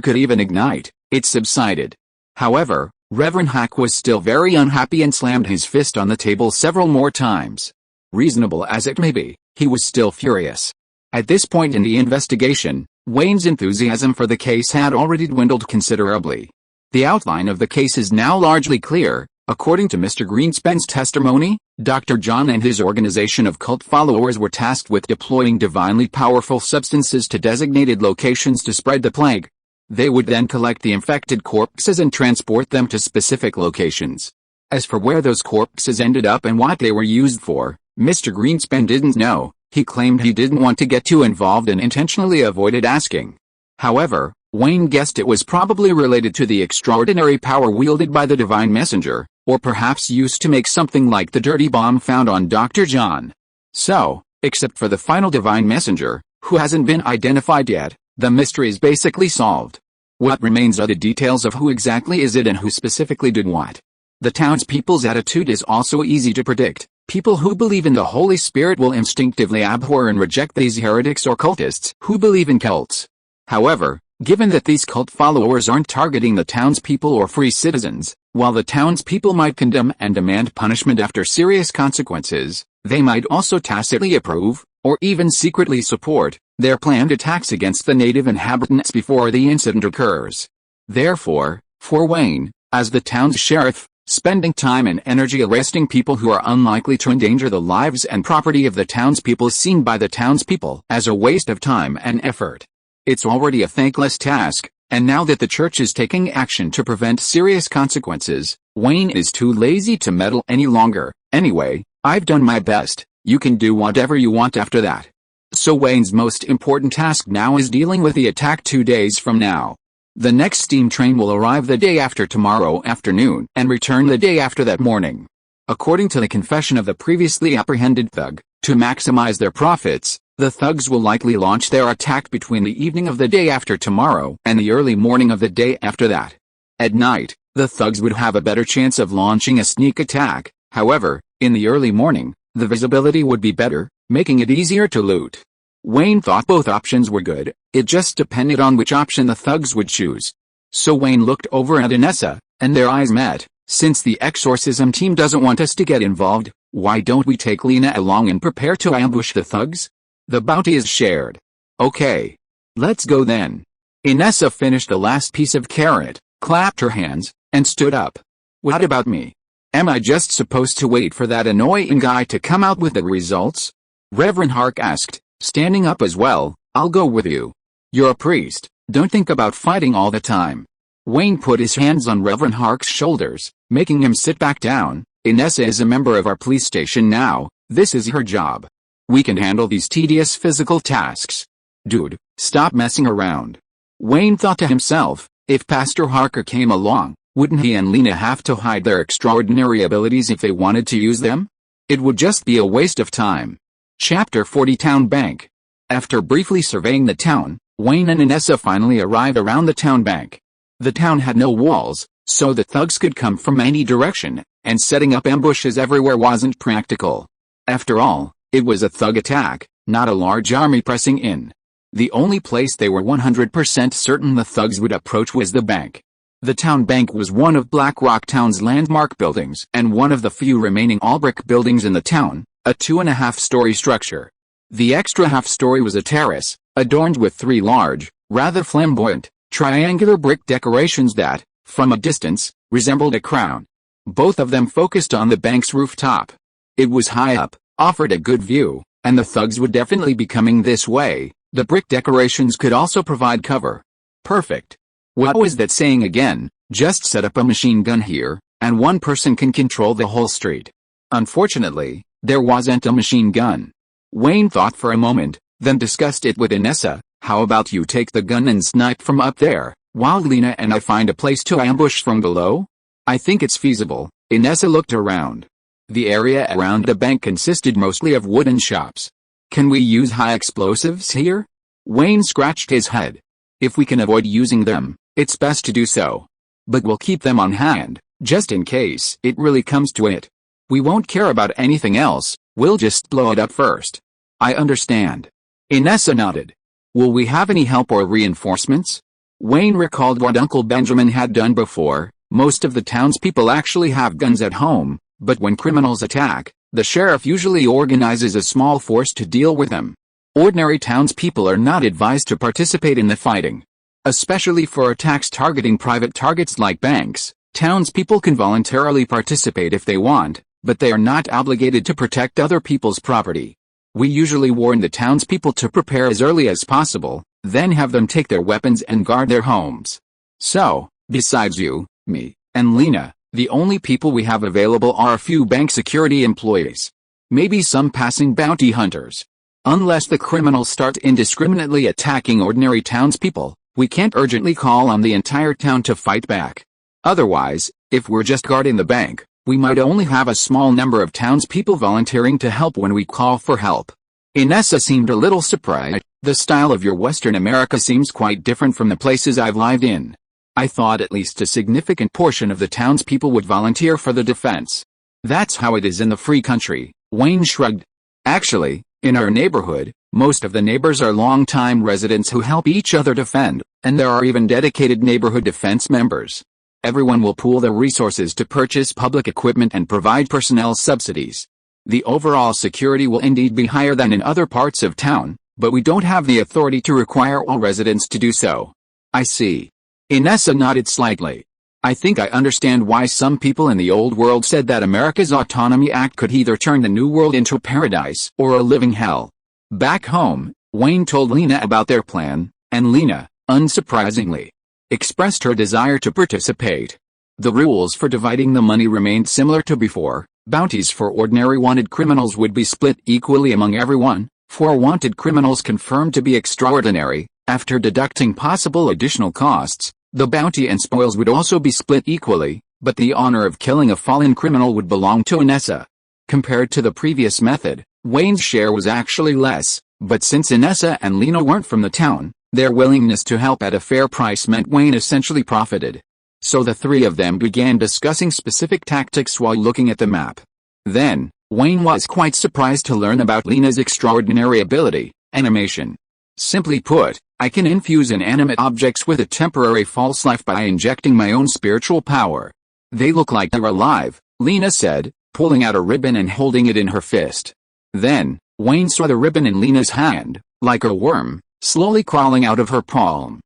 could even ignite, it subsided. However, Reverend Hack was still very unhappy and slammed his fist on the table several more times. Reasonable as it may be, he was still furious. At this point in the investigation, Wayne's enthusiasm for the case had already dwindled considerably. The outline of the case is now largely clear. According to Mr. Greenspan's testimony, Dr. John and his organization of cult followers were tasked with deploying divinely powerful substances to designated locations to spread the plague. They would then collect the infected corpses and transport them to specific locations. As for where those corpses ended up and what they were used for, Mr. Greenspan didn't know. He claimed he didn't want to get too involved and intentionally avoided asking. However, Wayne guessed it was probably related to the extraordinary power wielded by the divine messenger, or perhaps used to make something like the dirty bomb found on Dr. John. So, except for the final divine messenger, who hasn't been identified yet, the mystery is basically solved. What remains are the details of who exactly is it and who specifically did what. The townspeople's attitude is also easy to predict. People who believe in the Holy Spirit will instinctively abhor and reject these heretics or cultists who believe in cults. However, given that these cult followers aren't targeting the townspeople or free citizens, while the townspeople might condemn and demand punishment after serious consequences, they might also tacitly approve, or even secretly support, their planned attacks against the native inhabitants before the incident occurs. Therefore, for Wayne, as the town's sheriff, spending time and energy arresting people who are unlikely to endanger the lives and property of the townspeople is seen by the townspeople as a waste of time and effort. It's already a thankless task, and now that the church is taking action to prevent serious consequences, Wayne is too lazy to meddle any longer. Anyway, I've done my best, you can do whatever you want after that. So Wayne's most important task now is dealing with the attack 2 days from now. The next steam train will arrive the day after tomorrow afternoon and return the day after that morning. According to the confession of the previously apprehended thug, to maximize their profits, the thugs will likely launch their attack between the evening of the day after tomorrow and the early morning of the day after that. At night, the thugs would have a better chance of launching a sneak attack. However, in the early morning, the visibility would be better, making it easier to loot. Wayne thought both options were good, it just depended on which option the thugs would choose. So Wayne looked over at Inessa, and their eyes met. Since the exorcism team doesn't want us to get involved, why don't we take Lena along and prepare to ambush the thugs? The bounty is shared. Okay. Let's go then. Inessa finished the last piece of carrot, clapped her hands, and stood up. What about me? Am I just supposed to wait for that annoying guy to come out with the results? Reverend Hark asked, standing up as well. I'll go with you. You're a priest, don't think about fighting all the time. Wayne put his hands on Reverend Hark's shoulders, making him sit back down. Inessa is a member of our police station now, this is her job. We can handle these tedious physical tasks. Dude, stop messing around. Wayne thought to himself, if Pastor Harker came along, wouldn't he and Lena have to hide their extraordinary abilities if they wanted to use them? It would just be a waste of time. Chapter 40 Town Bank. After briefly surveying the town, Wayne and Inessa finally arrived around the town bank. The town had no walls, so the thugs could come from any direction, and setting up ambushes everywhere wasn't practical. After all, it was a thug attack, not a large army pressing in. The only place they were 100% certain the thugs would approach was the bank. The town bank was one of Blackrock Town's landmark buildings and one of the few remaining all-brick buildings in the town, a 2.5-story structure. The extra half-story was a terrace, adorned with 3 large, rather flamboyant, triangular brick decorations that, from a distance, resembled a crown. Both of them focused on the bank's rooftop. It was high up, offered a good view, and the thugs would definitely be coming this way. The brick decorations could also provide cover. Perfect. What was that saying again? Just set up a machine gun here, and one person can control the whole street. Unfortunately, there wasn't a machine gun. Wayne thought for a moment, then discussed it with Inessa. How about you take the gun and snipe from up there, while Lena and I find a place to ambush from below? I think it's feasible. Inessa looked around. The area around the bank consisted mostly of wooden shops. Can we use high explosives here? Wayne scratched his head. If we can avoid using them, it's best to do so. But we'll keep them on hand, just in case it really comes to it. We won't care about anything else, we'll just blow it up first. I understand. Inessa nodded. Will we have any help or reinforcements? Wayne recalled what Uncle Benjamin had done before. Most of the townspeople actually have guns at home, but when criminals attack, the sheriff usually organizes a small force to deal with them. Ordinary townspeople are not advised to participate in the fighting. Especially for attacks targeting private targets like banks, townspeople can voluntarily participate if they want, but they are not obligated to protect other people's property. We usually warn the townspeople to prepare as early as possible, then have them take their weapons and guard their homes. So, besides you, me, and Lena, the only people we have available are a few bank security employees. Maybe some passing bounty hunters. Unless the criminals start indiscriminately attacking ordinary townspeople, we can't urgently call on the entire town to fight back. Otherwise, if we're just guarding the bank, we might only have a small number of townspeople volunteering to help when we call for help. Inessa seemed a little surprised. The style of your Western America seems quite different from the places I've lived in. I thought at least a significant portion of the townspeople would volunteer for the defense. That's how it is in the free country, Wayne shrugged. Actually, in our neighborhood, most of the neighbors are long-time residents who help each other defend, and there are even dedicated neighborhood defense members. Everyone will pool their resources to purchase public equipment and provide personnel subsidies. The overall security will indeed be higher than in other parts of town, but we don't have the authority to require all residents to do so. I see. Inessa nodded slightly. I think I understand why some people in the old world said that America's Autonomy Act could either turn the new world into a paradise or a living hell. Back home, Wayne told Lena about their plan, and Lena, unsurprisingly, expressed her desire to participate. The rules for dividing the money remained similar to before. Bounties for ordinary wanted criminals would be split equally among everyone. For wanted criminals confirmed to be extraordinary, after deducting possible additional costs, the bounty and spoils would also be split equally, but the honor of killing a fallen criminal would belong to Inessa. Compared to the previous method, Wayne's share was actually less, but since Inessa and Lena weren't from the town, their willingness to help at a fair price meant Wayne essentially profited. So the three of them began discussing specific tactics while looking at the map. Then, Wayne was quite surprised to learn about Lena's extraordinary ability, animation. Simply put, I can infuse inanimate objects with a temporary false life by injecting my own spiritual power. They look like they're alive, Lena said, pulling out a ribbon and holding it in her fist. Then, Wayne saw the ribbon in Lena's hand, like a worm, slowly crawling out of her palm.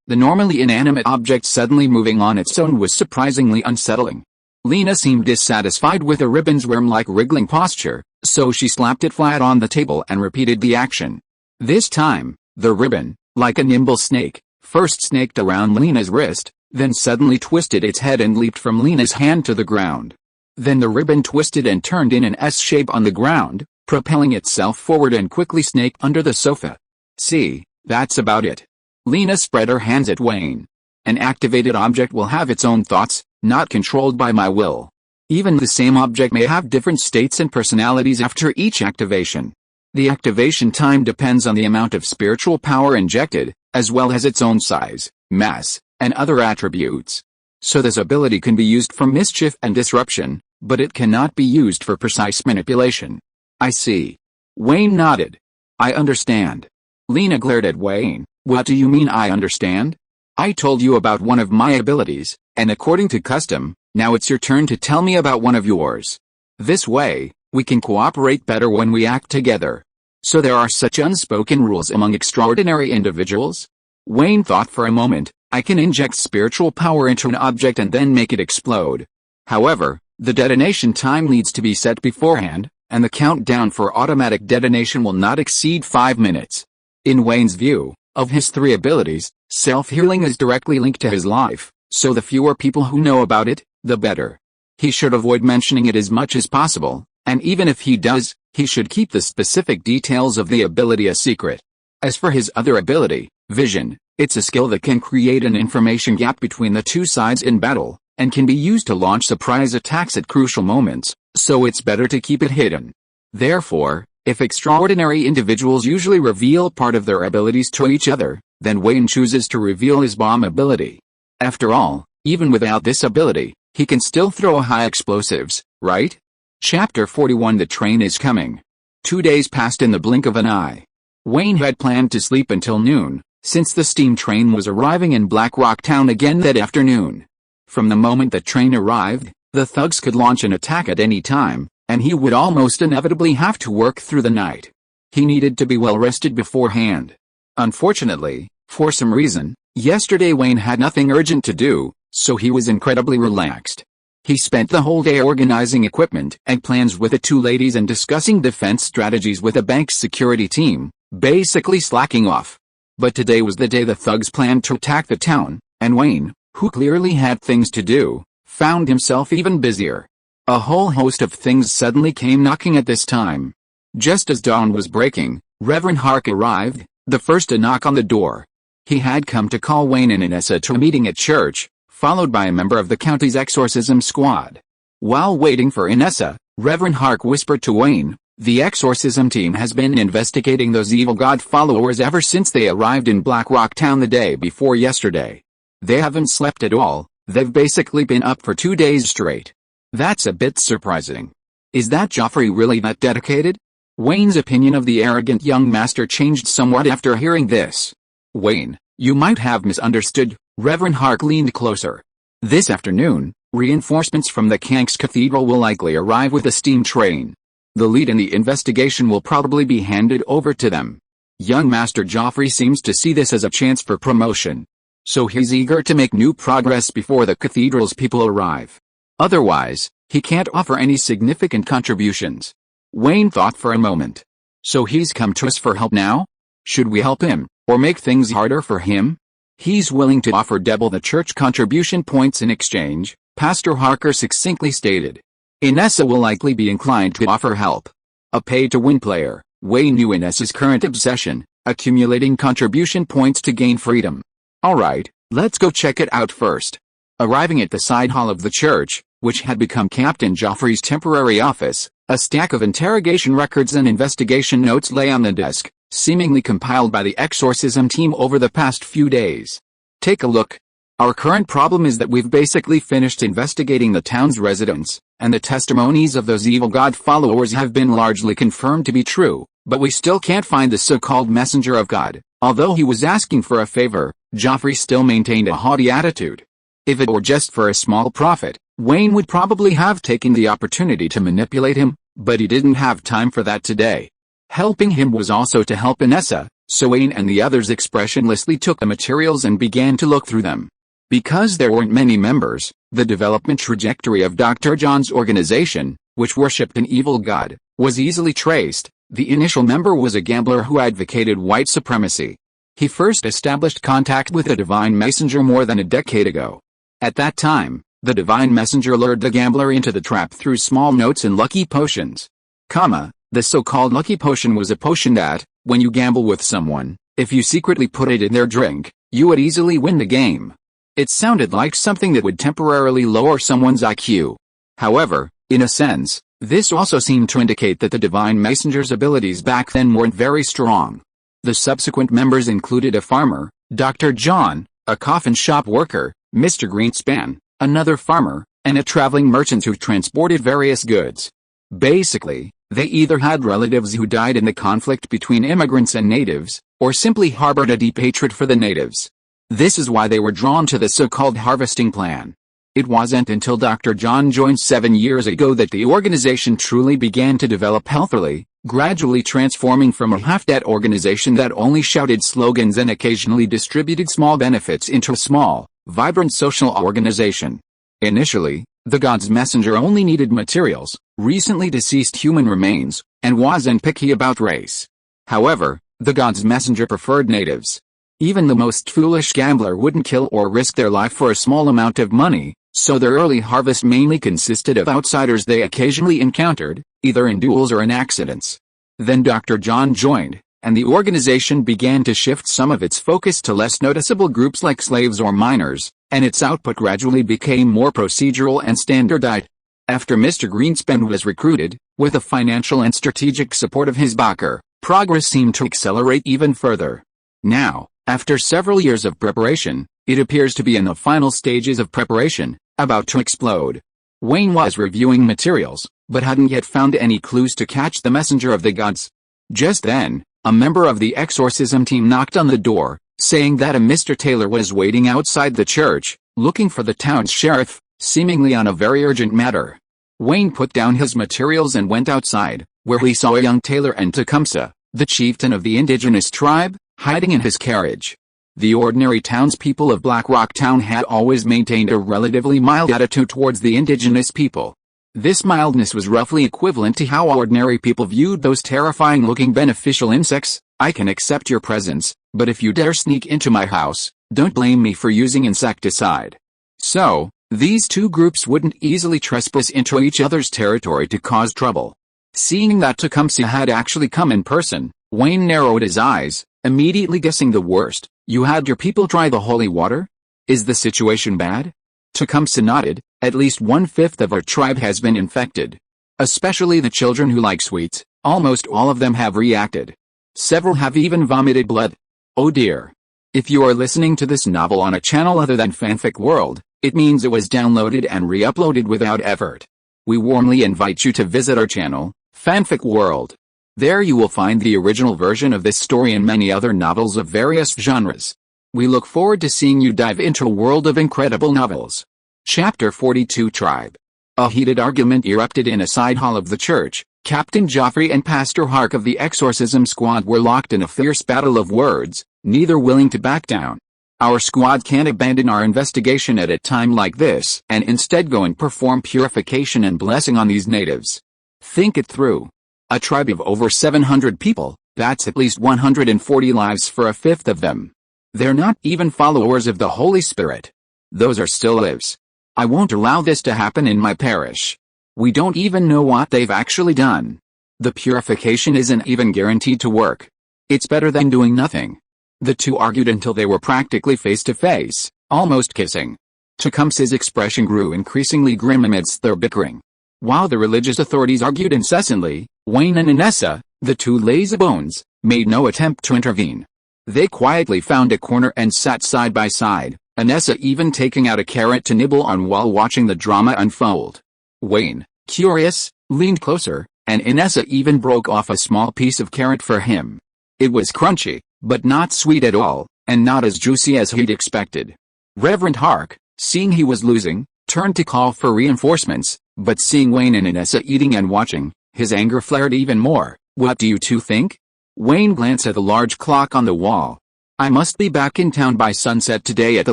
The normally inanimate object suddenly moving on its own was surprisingly unsettling. Lena seemed dissatisfied with the ribbon's worm-like wriggling posture, so she slapped it flat on the table and repeated the action. This time, the ribbon, like a nimble snake, first snaked around Lena's wrist, then suddenly twisted its head and leaped from Lena's hand to the ground. Then the ribbon twisted and turned in an S shape on the ground, propelling itself forward and quickly snaked under the sofa. See, that's about it. Lena spread her hands at Wayne. An activated object will have its own thoughts, not controlled by my will. Even the same object may have different states and personalities after each activation. The activation time depends on the amount of spiritual power injected, as well as its own size, mass, and other attributes. So this ability can be used for mischief and disruption, but it cannot be used for precise manipulation. I see. Wayne nodded. I understand. Lena glared at Wayne. What do you mean I understand? I told you about one of my abilities, and according to custom, now it's your turn to tell me about one of yours. This way, we can cooperate better when we act together. So there are such unspoken rules among extraordinary individuals? Wayne thought for a moment. I can inject spiritual power into an object and then make it explode. However, the detonation time needs to be set beforehand, and the countdown for automatic detonation will not exceed 5 minutes. In Wayne's view, of his three abilities, self-healing is directly linked to his life, so the fewer people who know about it, the better. He should avoid mentioning it as much as possible, and even if he does, he should keep the specific details of the ability a secret. As for his other ability, vision, it's a skill that can create an information gap between the two sides in battle, and can be used to launch surprise attacks at crucial moments, so it's better to keep it hidden. Therefore, if extraordinary individuals usually reveal part of their abilities to each other, then Wayne chooses to reveal his bomb ability. After all, even without this ability, he can still throw high explosives, right? Chapter 41 The Train is Coming. 2 days passed in the blink of an eye. Wayne had planned to sleep until noon, since the steam train was arriving in Blackrock Town again that afternoon. From the moment the train arrived, the thugs could launch an attack at any time, and he would almost inevitably have to work through the night. He needed to be well rested beforehand. Unfortunately, for some reason, yesterday Wayne had nothing urgent to do, so he was incredibly relaxed. He spent the whole day organizing equipment and plans with the two ladies and discussing defense strategies with the bank's security team, basically slacking off. But today was the day the thugs planned to attack the town, and Wayne, who clearly had things to do, found himself even busier. A whole host of things suddenly came knocking at this time. Just as dawn was breaking, Reverend Hark arrived, the first to knock on the door. He had come to call Wayne and Inessa to a meeting at church, followed by a member of the county's exorcism squad. While waiting for Inessa, Reverend Hark whispered to Wayne, The exorcism team has been investigating those evil god followers ever since they arrived in Blackrock Town the day before yesterday. They haven't slept at all, they've basically been up for 2 days straight. That's a bit surprising. Is that Joffrey really that dedicated? Wayne's opinion of the arrogant young master changed somewhat after hearing this. Wayne, you might have misunderstood. Reverend Hark leaned closer. This afternoon, reinforcements from the Cank's Cathedral will likely arrive with a steam train. The lead in the investigation will probably be handed over to them. Young Master Joffrey seems to see this as a chance for promotion. So he's eager to make new progress before the cathedral's people arrive. Otherwise, he can't offer any significant contributions. Wayne thought for a moment. So he's come to us for help now? Should we help him, or make things harder for him? He's willing to offer double the church contribution points in exchange, Pastor Harker succinctly stated. Inessa will likely be inclined to offer help. A pay-to-win player, Wayne knew Inessa's current obsession, accumulating contribution points to gain freedom. Alright, let's go check it out first. Arriving at the side hall of the church, which had become Captain Joffrey's temporary office, a stack of interrogation records and investigation notes lay on the desk, seemingly compiled by the exorcism team over the past few days. Take a look. Our current problem is that we've basically finished investigating the town's residents, and the testimonies of those evil god followers have been largely confirmed to be true, but we still can't find the so-called messenger of God. Although he was asking for a favor, Joffrey still maintained a haughty attitude. If it were just for a small profit, Wayne would probably have taken the opportunity to manipulate him, but he didn't have time for that today. Helping him was also to help Inessa, so Wayne and the others expressionlessly took the materials and began to look through them. Because there weren't many members, the development trajectory of Dr. John's organization, which worshipped an evil god, was easily traced. The initial member was a gambler who advocated white supremacy. He first established contact with the Divine Messenger more than a decade ago. At that time, the Divine Messenger lured the gambler into the trap through small notes and lucky potions. The so-called lucky potion was a potion that, when you gamble with someone, if you secretly put it in their drink, you would easily win the game. It sounded like something that would temporarily lower someone's IQ. However, in a sense, this also seemed to indicate that the Divine Messenger's abilities back then weren't very strong. The subsequent members included a farmer, Dr. John, a coffin shop worker, Mr. Greenspan, another farmer, and a traveling merchant who transported various goods. Basically, they either had relatives who died in the conflict between immigrants and natives, or simply harbored a deep hatred for the natives. This is why they were drawn to the so-called harvesting plan. It wasn't until Dr. John joined 7 years ago that the organization truly began to develop healthily, gradually transforming from a half-dead organization that only shouted slogans and occasionally distributed small benefits into a small, vibrant social organization. Initially, the God's Messenger only needed materials, recently deceased human remains, and wasn't picky about race. However, the God's Messenger preferred natives. Even the most foolish gambler wouldn't kill or risk their life for a small amount of money, so their early harvest mainly consisted of outsiders they occasionally encountered, either in duels or in accidents. Then Dr. John joined, and the organization began to shift some of its focus to less noticeable groups like slaves or miners, and its output gradually became more procedural and standardized. After Mr. Greenspan was recruited, with the financial and strategic support of his backer, progress seemed to accelerate even further. Now, after several years of preparation, it appears to be in the final stages of preparation, about to explode. Wayne was reviewing materials, but hadn't yet found any clues to catch the messenger of the gods. Just then, a member of the exorcism team knocked on the door, saying that a Mr. Taylor was waiting outside the church, looking for the town's sheriff, seemingly on a very urgent matter. Wayne put down his materials and went outside, where he saw a young Taylor and Tecumseh, the chieftain of the indigenous tribe, hiding in his carriage. The ordinary townspeople of Blackrock Town had always maintained a relatively mild attitude towards the indigenous people. This mildness was roughly equivalent to how ordinary people viewed those terrifying-looking beneficial insects. I can accept your presence, but if you dare sneak into my house, don't blame me for using insecticide. So, these two groups wouldn't easily trespass into each other's territory to cause trouble. Seeing that Tecumseh had actually come in person, Wayne narrowed his eyes, immediately guessing the worst. You had your people try the holy water? Is the situation bad? Tecumseh nodded. At least 1/5 of our tribe has been infected. Especially the children who like sweets, Almost all of them have reacted. Several have even vomited blood. Oh dear. If you are listening to this novel on a channel other than Fanfic World, it means it was downloaded and re-uploaded without effort. We warmly invite you to visit our channel, Fanfic World. There you will find the original version of this story and many other novels of various genres. We look forward to seeing you dive into a world of incredible novels. Chapter 42 Tribe. A heated argument erupted in a side hall of the church. Captain Joffrey and Pastor Hark of the exorcism squad were locked in a fierce battle of words, neither willing to back down. Our squad can't abandon our investigation at a time like this and instead go and perform purification and blessing on these natives. Think it through. A tribe of over 700 people, that's at least 140 lives for a fifth of them. They're not even followers of the Holy Spirit. Those are still lives. I won't allow this to happen in my parish. We don't even know what they've actually done. The purification isn't even guaranteed to work. It's better than doing nothing. The two argued until they were practically face to face, almost kissing. Tecumseh's expression grew increasingly grim amidst their bickering. While the religious authorities argued incessantly, Wayne and Inessa, the two lazybones, made no attempt to intervene. They quietly found a corner and sat side by side, Inessa even taking out a carrot to nibble on while watching the drama unfold. Wayne, curious, leaned closer, and Inessa even broke off a small piece of carrot for him. It was crunchy, but not sweet at all, and not as juicy as he'd expected. Reverend Hark, seeing he was losing, turned to call for reinforcements, but seeing Wayne and Inessa eating and watching, his anger flared even more. What do you two think? Wayne glanced at the large clock on the wall. I must be back in town by sunset today at the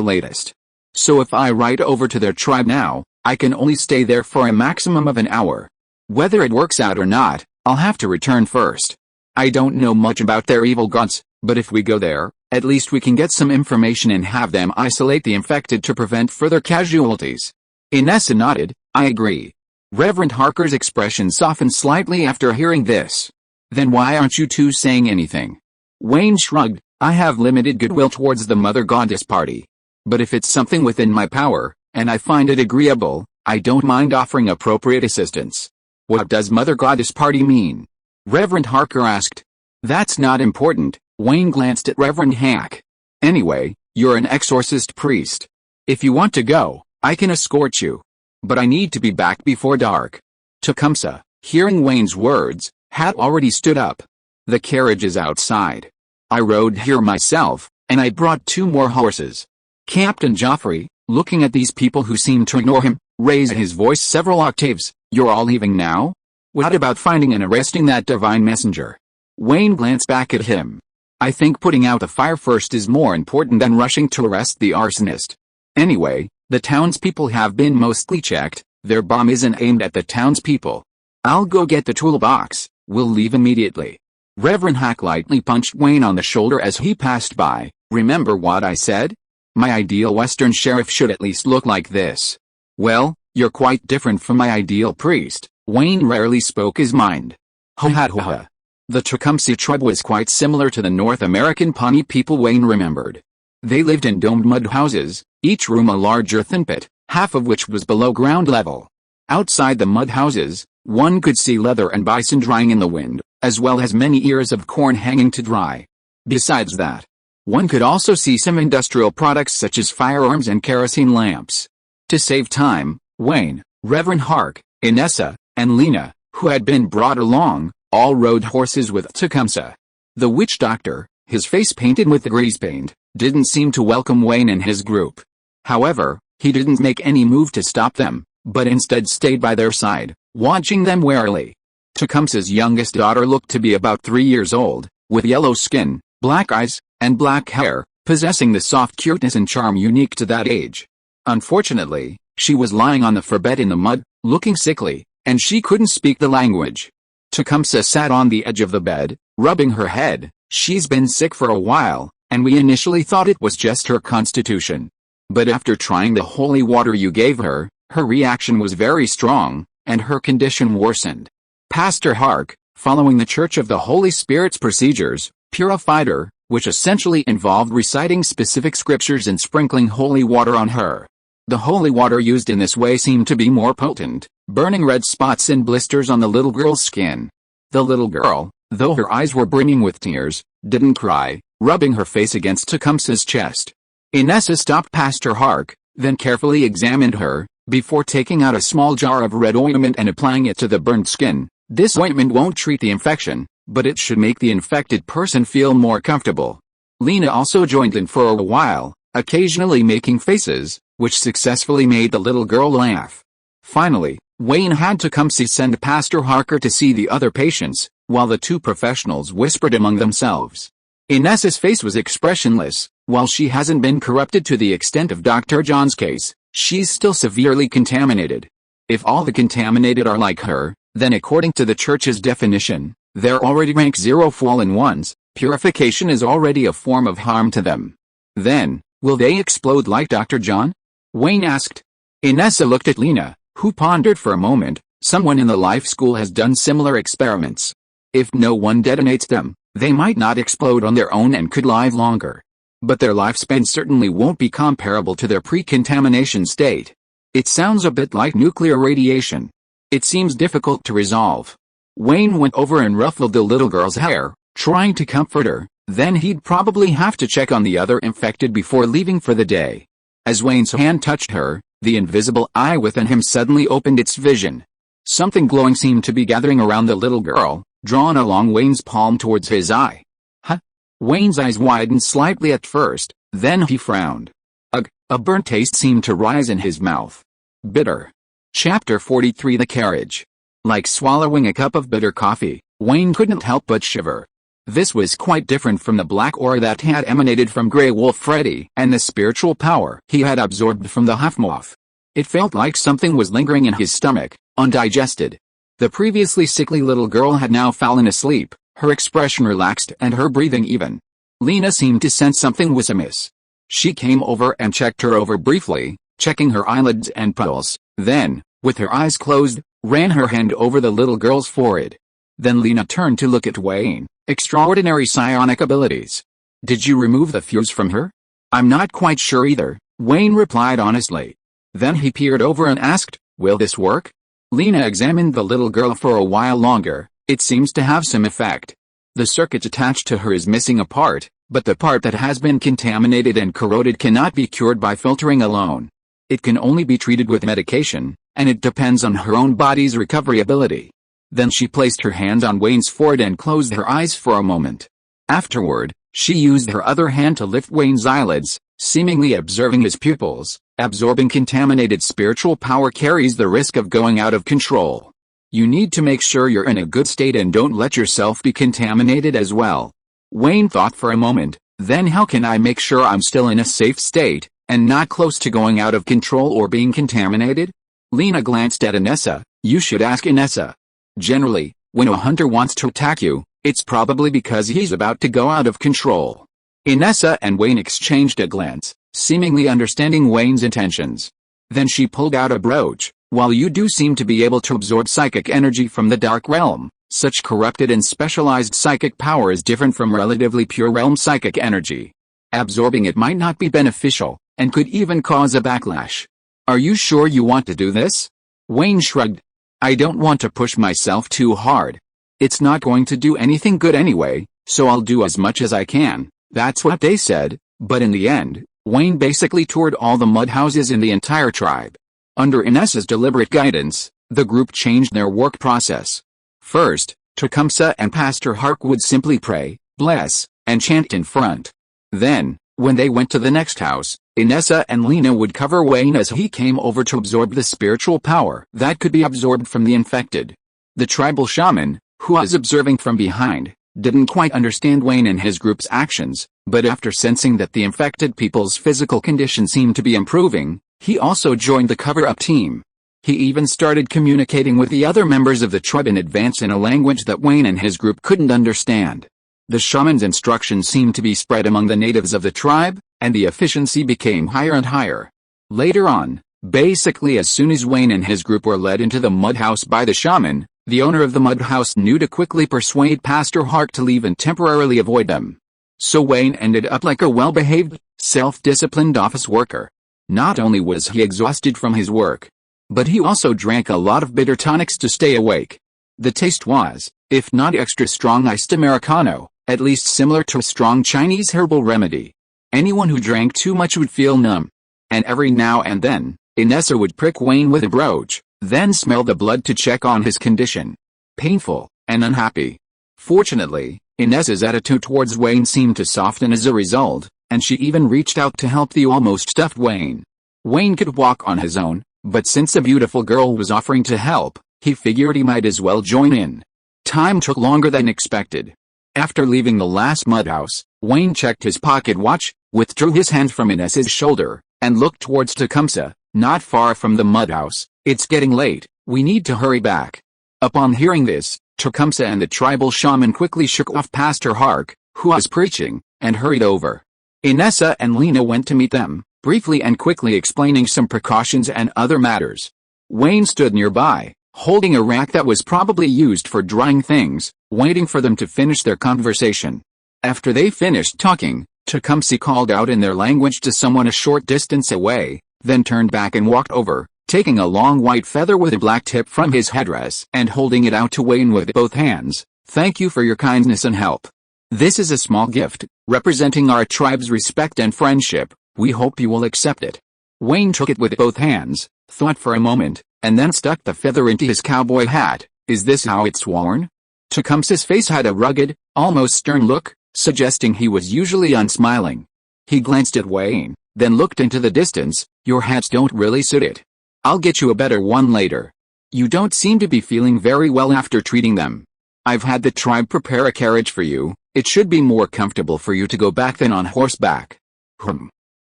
latest. So if I ride over to their tribe now, I can only stay there for a maximum of an hour. Whether it works out or not, I'll have to return first. I don't know much about their evil gods, but if we go there, at least we can get some information and have them isolate the infected to prevent further casualties. Inessa nodded. I agree. Reverend Harker's expression softened slightly after hearing this. Then why aren't you two saying anything? Wayne shrugged. I have limited goodwill towards the Mother Goddess party. But if it's something within my power, and I find it agreeable, I don't mind offering appropriate assistance. What does Mother Goddess party mean? Reverend Harker asked. That's not important. Wayne glanced at Reverend Hack. Anyway, you're an exorcist priest. If you want to go, I can escort you. But I need to be back before dark. Tecumseh, hearing Wayne's words, had already stood up. The carriage is outside. I rode here myself, and I brought 2 more horses. Captain Joffrey, looking at these people who seemed to ignore him, raised his voice several octaves. You're all leaving now? What about finding and arresting that divine messenger? Wayne glanced back at him. I think putting out the fire first is more important than rushing to arrest the arsonist. Anyway, the townspeople have been mostly checked. Their bomb isn't aimed at the townspeople. I'll go get the toolbox. We'll leave immediately. Reverend Hack lightly punched Wayne on the shoulder as he passed by. Remember what I said? My ideal Western sheriff should at least look like this. Well, you're quite different from my ideal priest. Wayne rarely spoke his mind. Ha. The Tecumseh tribe was quite similar to the North American Pawnee people Wayne remembered. They lived in domed mud houses, each room a large earthen pit, half of which was below ground level. Outside the mud houses, one could see leather and bison drying in the wind, as well as many ears of corn hanging to dry. Besides that, one could also see some industrial products such as firearms and kerosene lamps. To save time, Wayne, Reverend Hark, Inessa, and Lena, who had been brought along, all rode horses with Tecumseh. The witch doctor, his face painted with the grease paint, didn't seem to welcome Wayne and his group. However, he didn't make any move to stop them, but instead stayed by their side, watching them warily. Tecumseh's youngest daughter looked to be about 3 years old, with yellow skin, black eyes, and black hair, possessing the soft cuteness and charm unique to that age. Unfortunately, she was lying on the bed in the mud, looking sickly, and she couldn't speak the language. Tecumseh sat on the edge of the bed, rubbing her head. She's been sick for a while, and we initially thought it was just her constitution. But after trying the holy water you gave her, her reaction was very strong, and her condition worsened. Pastor Hark, following the Church of the Holy Spirit's procedures, purified her, which essentially involved reciting specific scriptures and sprinkling holy water on her. The holy water used in this way seemed to be more potent, burning red spots and blisters on the little girl's skin. The little girl, though her eyes were brimming with tears, didn't cry, rubbing her face against Tecumseh's chest. Inessa stopped Pastor Hark, then carefully examined her, before taking out a small jar of red ointment and applying it to the burned skin. This ointment won't treat the infection, but it should make the infected person feel more comfortable. Lena also joined in for a while, occasionally making faces, which successfully made the little girl laugh. Finally, Wayne had Tecumseh send Pastor Harker to see the other patients, while the two professionals whispered among themselves. Inessa's face was expressionless. While she hasn't been corrupted to the extent of Dr. John's case, she's still severely contaminated. If all the contaminated are like her, then according to the Church's definition, they're already rank 0 fallen ones. Purification is already a form of harm to them. Then, will they explode like Dr. John? Wayne asked. Inessa looked at Lena, who pondered for a moment. Someone in the life school has done similar experiments. If no one detonates them, they might not explode on their own and could live longer. But their lifespan certainly won't be comparable to their pre-contamination state. It sounds a bit like nuclear radiation. It seems difficult to resolve. Wayne went over and ruffled the little girl's hair, trying to comfort her. Then he'd probably have to check on the other infected before leaving for the day. As Wayne's hand touched her, the invisible eye within him suddenly opened its vision. Something glowing seemed to be gathering around the little girl, drawn along Wayne's palm towards his eye. Huh? Wayne's eyes widened slightly at first, then he frowned. Ugh, a burnt taste seemed to rise in his mouth. Bitter. Chapter 43 The Carriage. Like swallowing a cup of bitter coffee, Wayne couldn't help but shiver. This was quite different from the black aura that had emanated from Grey Wolf Freddy and the spiritual power he had absorbed from the Huffmoth. It felt like something was lingering in his stomach, undigested. The previously sickly little girl had now fallen asleep, her expression relaxed and her breathing even. Lena seemed to sense something was amiss. She came over and checked her over briefly, checking her eyelids and pulse, then, with her eyes closed, ran her hand over the little girl's forehead. Then Lena turned to look at Wayne. Extraordinary psionic abilities. Did you remove the fuse from her? I'm not quite sure either, Wayne replied honestly. Then he peered over and asked, will this work? Lena examined the little girl for a while longer. It seems to have some effect. The circuit attached to her is missing a part, but the part that has been contaminated and corroded cannot be cured by filtering alone. It can only be treated with medication, and it depends on her own body's recovery ability. Then she placed her hands on Wayne's forehead and closed her eyes for a moment. Afterward, she used her other hand to lift Wayne's eyelids, seemingly observing his pupils. Absorbing contaminated spiritual power carries the risk of going out of control. You need to make sure you're in a good state and don't let yourself be contaminated as well. Wayne thought for a moment, then how can I make sure I'm still in a safe state, and not close to going out of control or being contaminated? Lena glanced at Inessa. You should ask Inessa. Generally, when a hunter wants to attack you, it's probably because he's about to go out of control. Inessa and Wayne exchanged a glance, seemingly understanding Wayne's intentions. Then she pulled out a brooch. While you do seem to be able to absorb psychic energy from the dark realm, such corrupted and specialized psychic power is different from relatively pure realm psychic energy. Absorbing it might not be beneficial, and could even cause a backlash. Are you sure you want to do this? Wayne shrugged. I don't want to push myself too hard. It's not going to do anything good anyway, so I'll do as much as I can. That's what they said, but in the end, Wayne basically toured all the mud houses in the entire tribe. Under Inessa's deliberate guidance, the group changed their work process. First, Tecumseh and Pastor Hark would simply pray, bless, and chant in front. Then, when they went to the next house, Inessa and Lena would cover Wayne as he came over to absorb the spiritual power that could be absorbed from the infected. The tribal shaman, who was observing from behind, didn't quite understand Wayne and his group's actions, but after sensing that the infected people's physical condition seemed to be improving, he also joined the cover-up team. He even started communicating with the other members of the tribe in advance in a language that Wayne and his group couldn't understand. The shaman's instructions seemed to be spread among the natives of the tribe, and the efficiency became higher and higher. Later on, basically as soon as Wayne and his group were led into the mud house by the shaman, the owner of the mud house knew to quickly persuade Pastor Hark to leave and temporarily avoid them. So Wayne ended up like a well-behaved, self-disciplined office worker. Not only was he exhausted from his work, but he also drank a lot of bitter tonics to stay awake. The taste was, If not extra strong iced Americano, at least similar to a strong Chinese herbal remedy. Anyone who drank too much would feel numb. And every now and then, Inessa would prick Wayne with a brooch, then smell the blood to check on his condition. Painful, and unhappy. Fortunately, Inessa's attitude towards Wayne seemed to soften as a result, and she even reached out to help the almost stuffed Wayne. Wayne could walk on his own, but since a beautiful girl was offering to help, he figured he might as well join in. Time took longer than expected. After leaving the last mud house, Wayne checked his pocket watch, withdrew his hand from Inessa's shoulder, and looked towards Tecumseh, not far from the mud house. It's getting late, we need to hurry back. Upon hearing this, Tecumseh and the tribal shaman quickly shook off Pastor Hark, who was preaching, and hurried over. Inessa and Lena went to meet them, briefly and quickly explaining some precautions and other matters. Wayne stood nearby, holding a rack that was probably used for drying things, waiting for them to finish their conversation. After they finished talking, Tecumseh called out in their language to someone a short distance away, then turned back and walked over, taking a long white feather with a black tip from his headdress and holding it out to Wayne with both hands. Thank you for your kindness and help. This is a small gift, representing our tribe's respect and friendship. We hope you will accept it. Wayne took it with both hands, thought for a moment, and then stuck the feather into his cowboy hat. Is this how it's worn? Tecumseh's face had a rugged, almost stern look, suggesting he was usually unsmiling. He glanced at Wayne, then looked into the distance. Your hats don't really suit it. I'll get you a better one later. You don't seem to be feeling very well after treating them. I've had the tribe prepare a carriage for you. It should be more comfortable for you to go back than on horseback.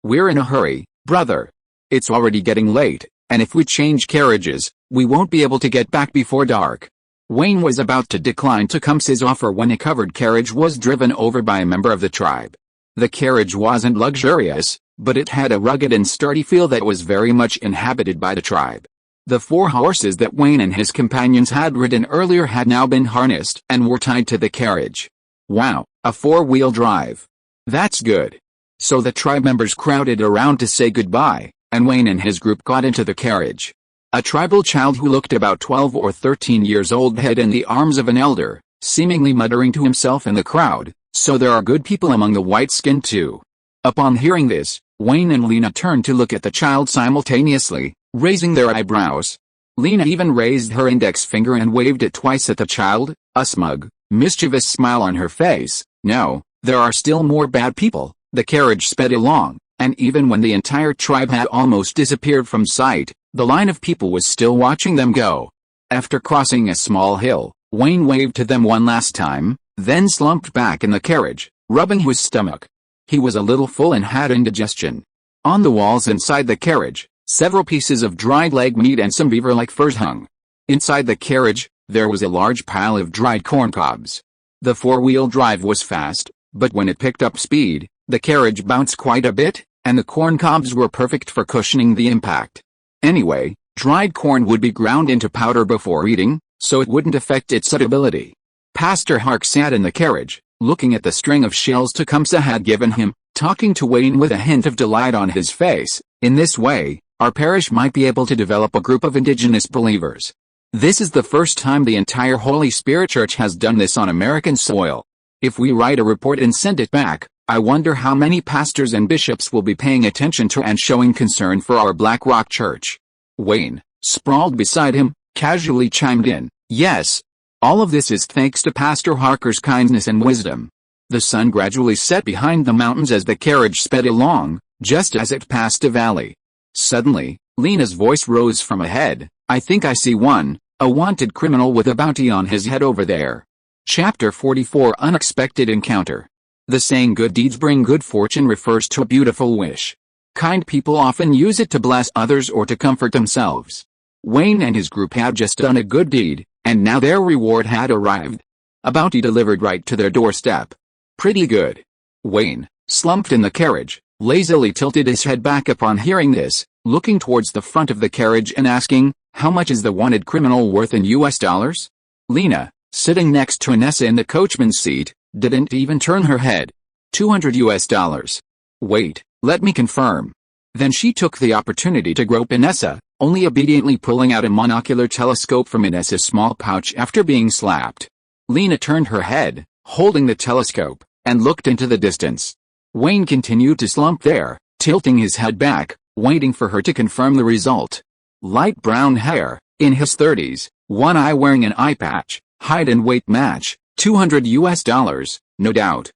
We're in a hurry, brother. It's already getting late, and if we change carriages, we won't be able to get back before dark. Wayne was about to decline Tecumseh's offer when a covered carriage was driven over by a member of the tribe. The carriage wasn't luxurious, but it had a rugged and sturdy feel that was very much inhabited by the tribe. The 4 horses that Wayne and his companions had ridden earlier had now been harnessed and were tied to the carriage. Wow, a 4-wheel drive. That's good. So the tribe members crowded around to say goodbye, and Wayne and his group got into the carriage. A tribal child who looked about 12 or 13 years old head in the arms of an elder, seemingly muttering to himself in the crowd, so there are good people among the white-skinned too. Upon hearing this, Wayne and Lena turned to look at the child simultaneously, raising their eyebrows. Lena even raised her index finger and waved it twice at the child, a smug, mischievous smile on her face. No, there are still more bad people. The carriage sped along, and even when the entire tribe had almost disappeared from sight, the line of people was still watching them go. After crossing a small hill, Wayne waved to them one last time, then slumped back in the carriage, rubbing his stomach. He was a little full and had indigestion. On the walls inside the carriage, several pieces of dried leg meat and some beaver-like furs hung. Inside the carriage, there was a large pile of dried corn cobs. The 4-wheel drive was fast, but when it picked up speed, the carriage bounced quite a bit, and the corn cobs were perfect for cushioning the impact. Anyway, dried corn would be ground into powder before eating, so it wouldn't affect its suitability. Pastor Hark sat in the carriage, looking at the string of shells Tecumseh had given him, talking to Wayne with a hint of delight on his face. In this way, our parish might be able to develop a group of indigenous believers. This is the first time the entire Holy Spirit Church has done this on American soil. If we write a report and send it back, I wonder how many pastors and bishops will be paying attention to and showing concern for our Blackrock Church. Wayne, sprawled beside him, casually chimed in, yes. All of this is thanks to Pastor Harker's kindness and wisdom. The sun gradually set behind the mountains as the carriage sped along, just as it passed a valley. Suddenly, Lena's voice rose from ahead. I think I see one, a wanted criminal with a bounty on his head over there. Chapter 44 Unexpected Encounter. The saying good deeds bring good fortune refers to a beautiful wish. Kind people often use it to bless others or to comfort themselves. Wayne and his group had just done a good deed, and now their reward had arrived. A bounty delivered right to their doorstep. Pretty good. Wayne, slumped in the carriage, lazily tilted his head back upon hearing this, looking towards the front of the carriage and asking, how much is the wanted criminal worth in US dollars? Lena, sitting next to Inessa in the coachman's seat, didn't even turn her head. $200. Wait, let me confirm. Then she took the opportunity to grope Inessa, only obediently pulling out a monocular telescope from Inessa's small pouch after being slapped. Lena turned her head, holding the telescope, and looked into the distance. Wayne continued to slump there, tilting his head back, waiting for her to confirm the result. Light brown hair, in his 30s, one eye wearing an eye patch, height and weight match, $200, no doubt.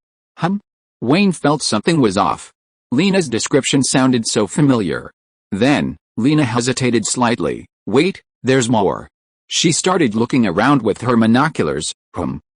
Wayne felt something was off. Lena's description sounded so familiar. Then, Lena hesitated slightly. Wait, there's more. She started looking around with her binoculars.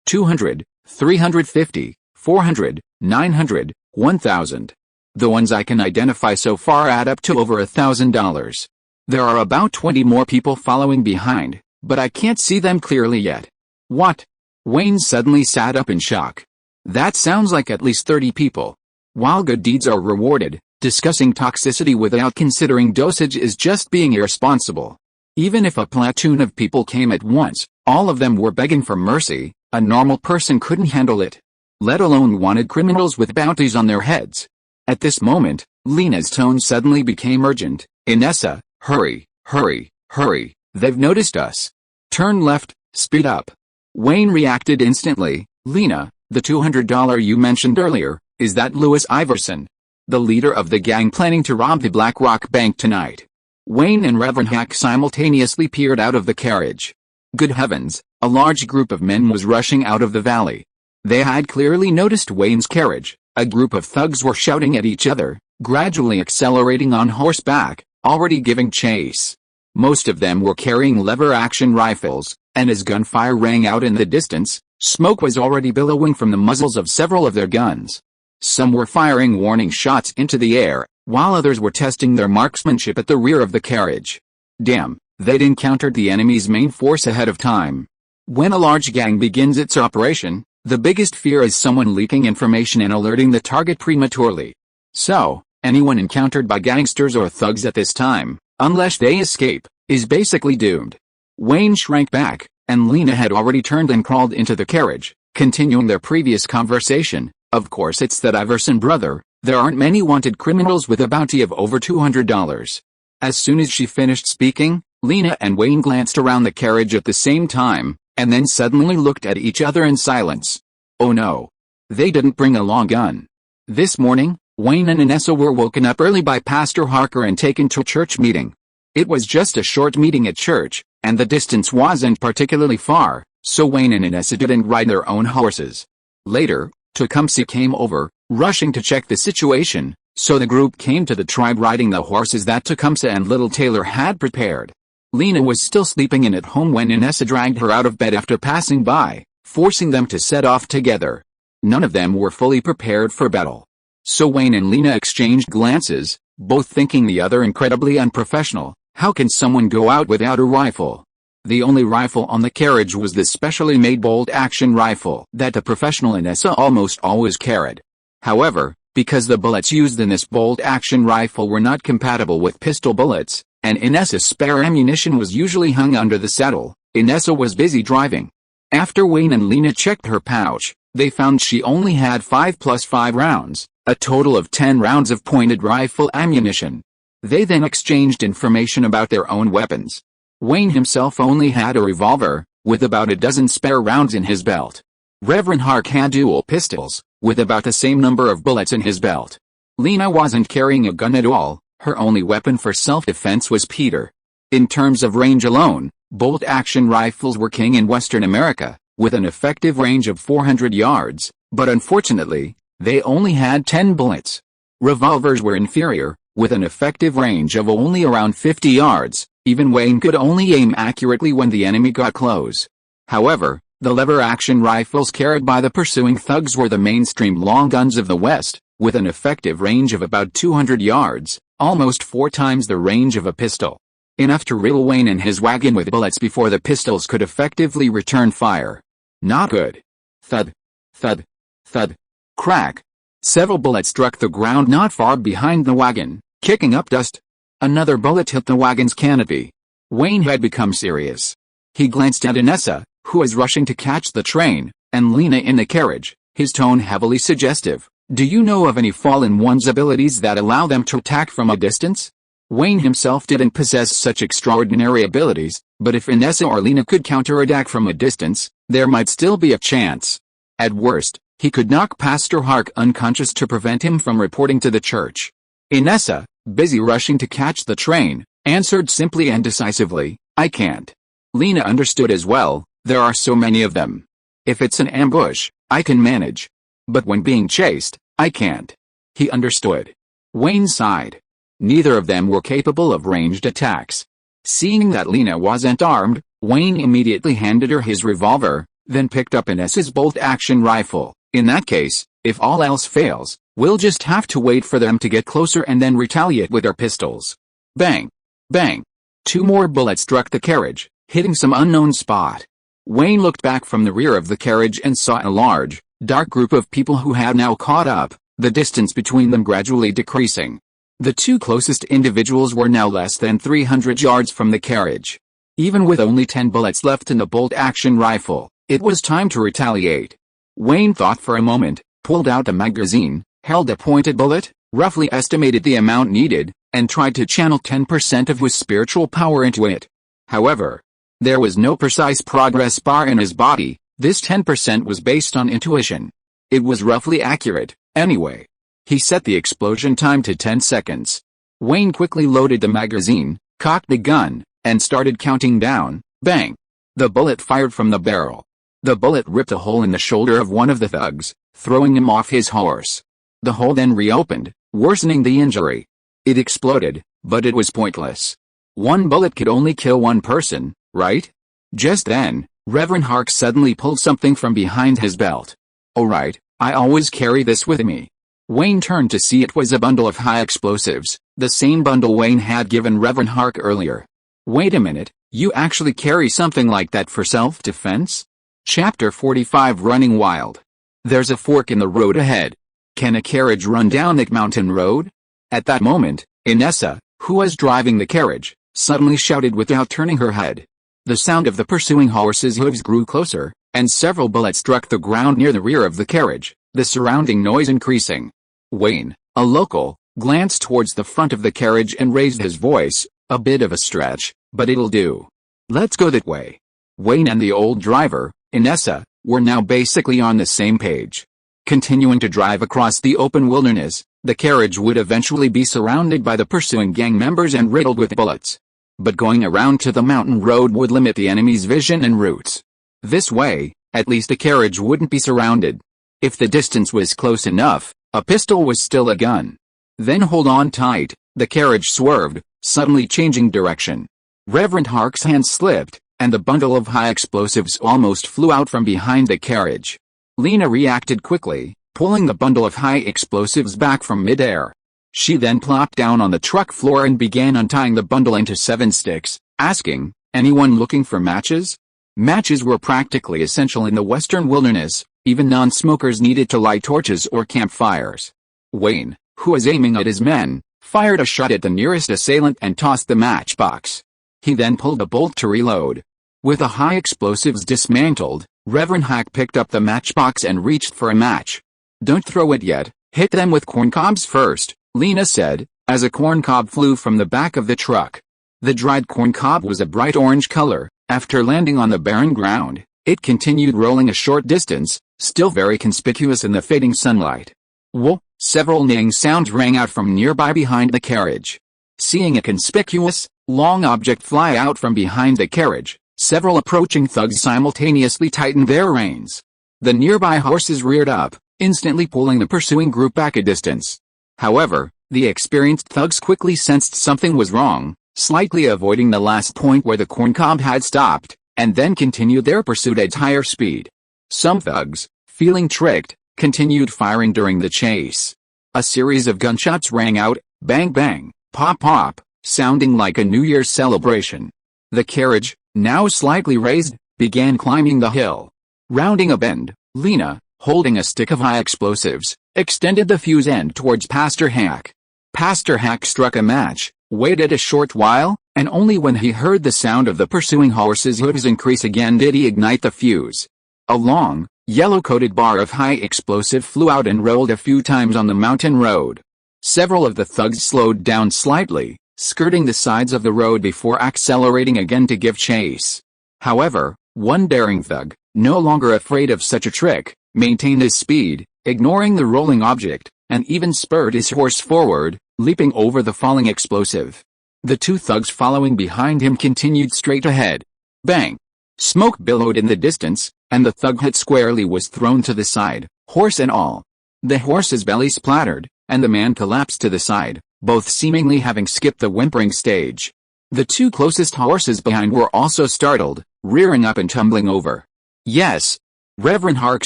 200, 350, 400, 900, 1,000. The ones I can identify so far add up to over $1,000. There are about 20 more people following behind, but I can't see them clearly yet. What? Wayne suddenly sat up in shock. That sounds like at least 30 people. While good deeds are rewarded, discussing toxicity without considering dosage is just being irresponsible. Even if a platoon of people came at once, all of them were begging for mercy, a normal person couldn't handle it. Let alone wanted criminals with bounties on their heads. At this moment, Lena's tone suddenly became urgent. Inessa, hurry, hurry, hurry, they've noticed us. Turn left, speed up. Wayne reacted instantly. Lena, the $200 you mentioned earlier, is that Louis Iverson? The leader of the gang planning to rob the Blackrock Bank tonight. Wayne and Reverend Hack simultaneously peered out of the carriage. Good heavens, a large group of men was rushing out of the valley. They had clearly noticed Wayne's carriage. A group of thugs were shouting at each other, gradually accelerating on horseback, already giving chase. Most of them were carrying lever-action rifles, and as gunfire rang out in the distance, smoke was already billowing from the muzzles of several of their guns. Some were firing warning shots into the air, while others were testing their marksmanship at the rear of the carriage. Damn, they'd encountered the enemy's main force ahead of time. When a large gang begins its operation, the biggest fear is someone leaking information and alerting the target prematurely. So, anyone encountered by gangsters or thugs at this time, unless they escape, is basically doomed. Wayne shrank back, and Lena had already turned and crawled into the carriage, continuing their previous conversation. Of course it's that Iverson brother, there aren't many wanted criminals with a bounty of over $200. As soon as she finished speaking, Lena and Wayne glanced around the carriage at the same time, and then suddenly looked at each other in silence. Oh no. They didn't bring a long gun. This morning, Wayne and Inessa were woken up early by Pastor Harker and taken to a church meeting. It was just a short meeting at church, and the distance wasn't particularly far, so Wayne and Inessa didn't ride their own horses. Later, Tecumseh came over, rushing to check the situation, so the group came to the tribe riding the horses that Tecumseh and little Taylor had prepared. Lena was still sleeping in at home when Inessa dragged her out of bed after passing by, forcing them to set off together. None of them were fully prepared for battle. So Wayne and Lena exchanged glances, both thinking the other incredibly unprofessional. How can someone go out without a rifle? The only rifle on the carriage was the specially made bolt-action rifle that the professional Inessa almost always carried. However, because the bullets used in this bolt-action rifle were not compatible with pistol bullets, and Inessa's spare ammunition was usually hung under the saddle, Inessa was busy driving. After Wayne and Lena checked her pouch, they found she only had 5 plus 5 rounds, a total of 10 rounds of pointed rifle ammunition. They then exchanged information about their own weapons. Wayne himself only had a revolver, with about a dozen spare rounds in his belt. Reverend Hark had dual pistols, with about the same number of bullets in his belt. Lena wasn't carrying a gun at all, her only weapon for self-defense was Peter. In terms of range alone, bolt-action rifles were king in Western America, with an effective range of 400 yards, but unfortunately, they only had 10 bullets. Revolvers were inferior, with an effective range of only around 50 yards. Even Wayne could only aim accurately when the enemy got close. However, the lever-action rifles carried by the pursuing thugs were the mainstream long guns of the West, with an effective range of about 200 yards, almost 4 times the range of a pistol. Enough to riddle Wayne and his wagon with bullets before the pistols could effectively return fire. Not good. Thud. Thud. Thud. Crack. Several bullets struck the ground not far behind the wagon, kicking up dust. Another bullet hit the wagon's canopy. Wayne had become serious. He glanced at Inessa, who was rushing to catch the train, and Lena in the carriage, his tone heavily suggestive. Do you know of any fallen one's abilities that allow them to attack from a distance? Wayne himself didn't possess such extraordinary abilities, but if Inessa or Lena could counterattack from a distance, there might still be a chance. At worst, he could knock Pastor Hark unconscious to prevent him from reporting to the church. Inessa, busy rushing to catch the train, answered simply and decisively, "I can't." Lena understood as well, there are so many of them. If it's an ambush, I can manage. But when being chased, I can't. He understood. Wayne sighed. Neither of them were capable of ranged attacks. Seeing that Lena wasn't armed, Wayne immediately handed her his revolver, then picked up Inessa's bolt-action rifle. In that case, if all else fails, we'll just have to wait for them to get closer and then retaliate with our pistols. Bang! Bang! 2 more bullets struck the carriage, hitting some unknown spot. Wayne looked back from the rear of the carriage and saw a large, dark group of people who had now caught up, the distance between them gradually decreasing. The 2 closest individuals were now less than 300 yards from the carriage. Even with only 10 bullets left in the bolt-action rifle, it was time to retaliate. Wayne thought for a moment, pulled out the magazine, held a pointed bullet, roughly estimated the amount needed, and tried to channel 10% of his spiritual power into it. However, there was no precise progress bar in his body. This 10% was based on intuition. It was roughly accurate, anyway. He set the explosion time to 10 seconds. Wayne quickly loaded the magazine, cocked the gun, and started counting down. Bang! The bullet fired from the barrel. The bullet ripped a hole in the shoulder of one of the thugs, throwing him off his horse. The hole then reopened, worsening the injury. It exploded, but it was pointless. 1 bullet could only kill 1 person, right? Just then, Reverend Hark suddenly pulled something from behind his belt. "Oh right, I always carry this with me." Wayne turned to see it was a bundle of high explosives, the same bundle Wayne had given Reverend Hark earlier. "Wait a minute, you actually carry something like that for self-defense?" Chapter 45 Running Wild. There's a fork in the road ahead. Can a carriage run down that mountain road? At that moment, Inessa, who was driving the carriage, suddenly shouted without turning her head. The sound of the pursuing horse's hooves grew closer, and several bullets struck the ground near the rear of the carriage, the surrounding noise increasing. Wayne, a local, glanced towards the front of the carriage and raised his voice, a bit of a stretch, but it'll do. "Let's go that way." Wayne and the old driver, Inessa, were now basically on the same page. Continuing to drive across the open wilderness, the carriage would eventually be surrounded by the pursuing gang members and riddled with bullets. But going around to the mountain road would limit the enemy's vision and routes. This way, at least the carriage wouldn't be surrounded. If the distance was close enough, a pistol was still a gun. Then hold on tight, the carriage swerved, suddenly changing direction. Reverend Hark's hand slipped, and the bundle of high explosives almost flew out from behind the carriage. Lena reacted quickly, pulling the bundle of high explosives back from midair. She then plopped down on the truck floor and began untying the bundle into 7 sticks, asking, "Anyone looking for matches?" Matches were practically essential in the western wilderness. Even non-smokers needed to light torches or campfires. Wayne, who was aiming at his men, fired a shot at the nearest assailant and tossed the matchbox. He then pulled a bolt to reload. With the high explosives dismantled, Reverend Hack picked up the matchbox and reached for a match. "Don't throw it yet, hit them with corncobs first," Lena said, as a corncob flew from the back of the truck. The dried corncob was a bright orange color. After landing on the barren ground, it continued rolling a short distance, still very conspicuous in the fading sunlight. Whoa! Several neighing sounds rang out from nearby behind the carriage. Seeing a conspicuous, long object fly out from behind the carriage, several approaching thugs simultaneously tightened their reins. The nearby horses reared up, instantly pulling the pursuing group back a distance. However, the experienced thugs quickly sensed something was wrong, slightly avoiding the last point where the corncob had stopped, and then continued their pursuit at higher speed. Some thugs, feeling tricked, continued firing during the chase. A series of gunshots rang out, bang bang, pop pop, sounding like a New Year's celebration. The carriage, now slightly raised, began climbing the hill. Rounding a bend, Lena, holding a stick of high explosives, extended the fuse end towards Pastor Hack. Pastor Hack struck a match, waited a short while, and only when he heard the sound of the pursuing horse's hooves increase again did he ignite the fuse. A long, yellow-coated bar of high explosive flew out and rolled a few times on the mountain road. Several of the thugs slowed down slightly, skirting the sides of the road before accelerating again to give chase. However, one daring thug, no longer afraid of such a trick, maintained his speed, ignoring the rolling object, and even spurred his horse forward, leaping over the falling explosive. The two thugs following behind him continued straight ahead. Bang! Smoke billowed in the distance, and the thug hit squarely was thrown to the side, horse and all. The horse's belly splattered, and the man collapsed to the side, both seemingly having skipped the whimpering stage. The two closest horses behind were also startled, rearing up and tumbling over. Yes! Reverend Hark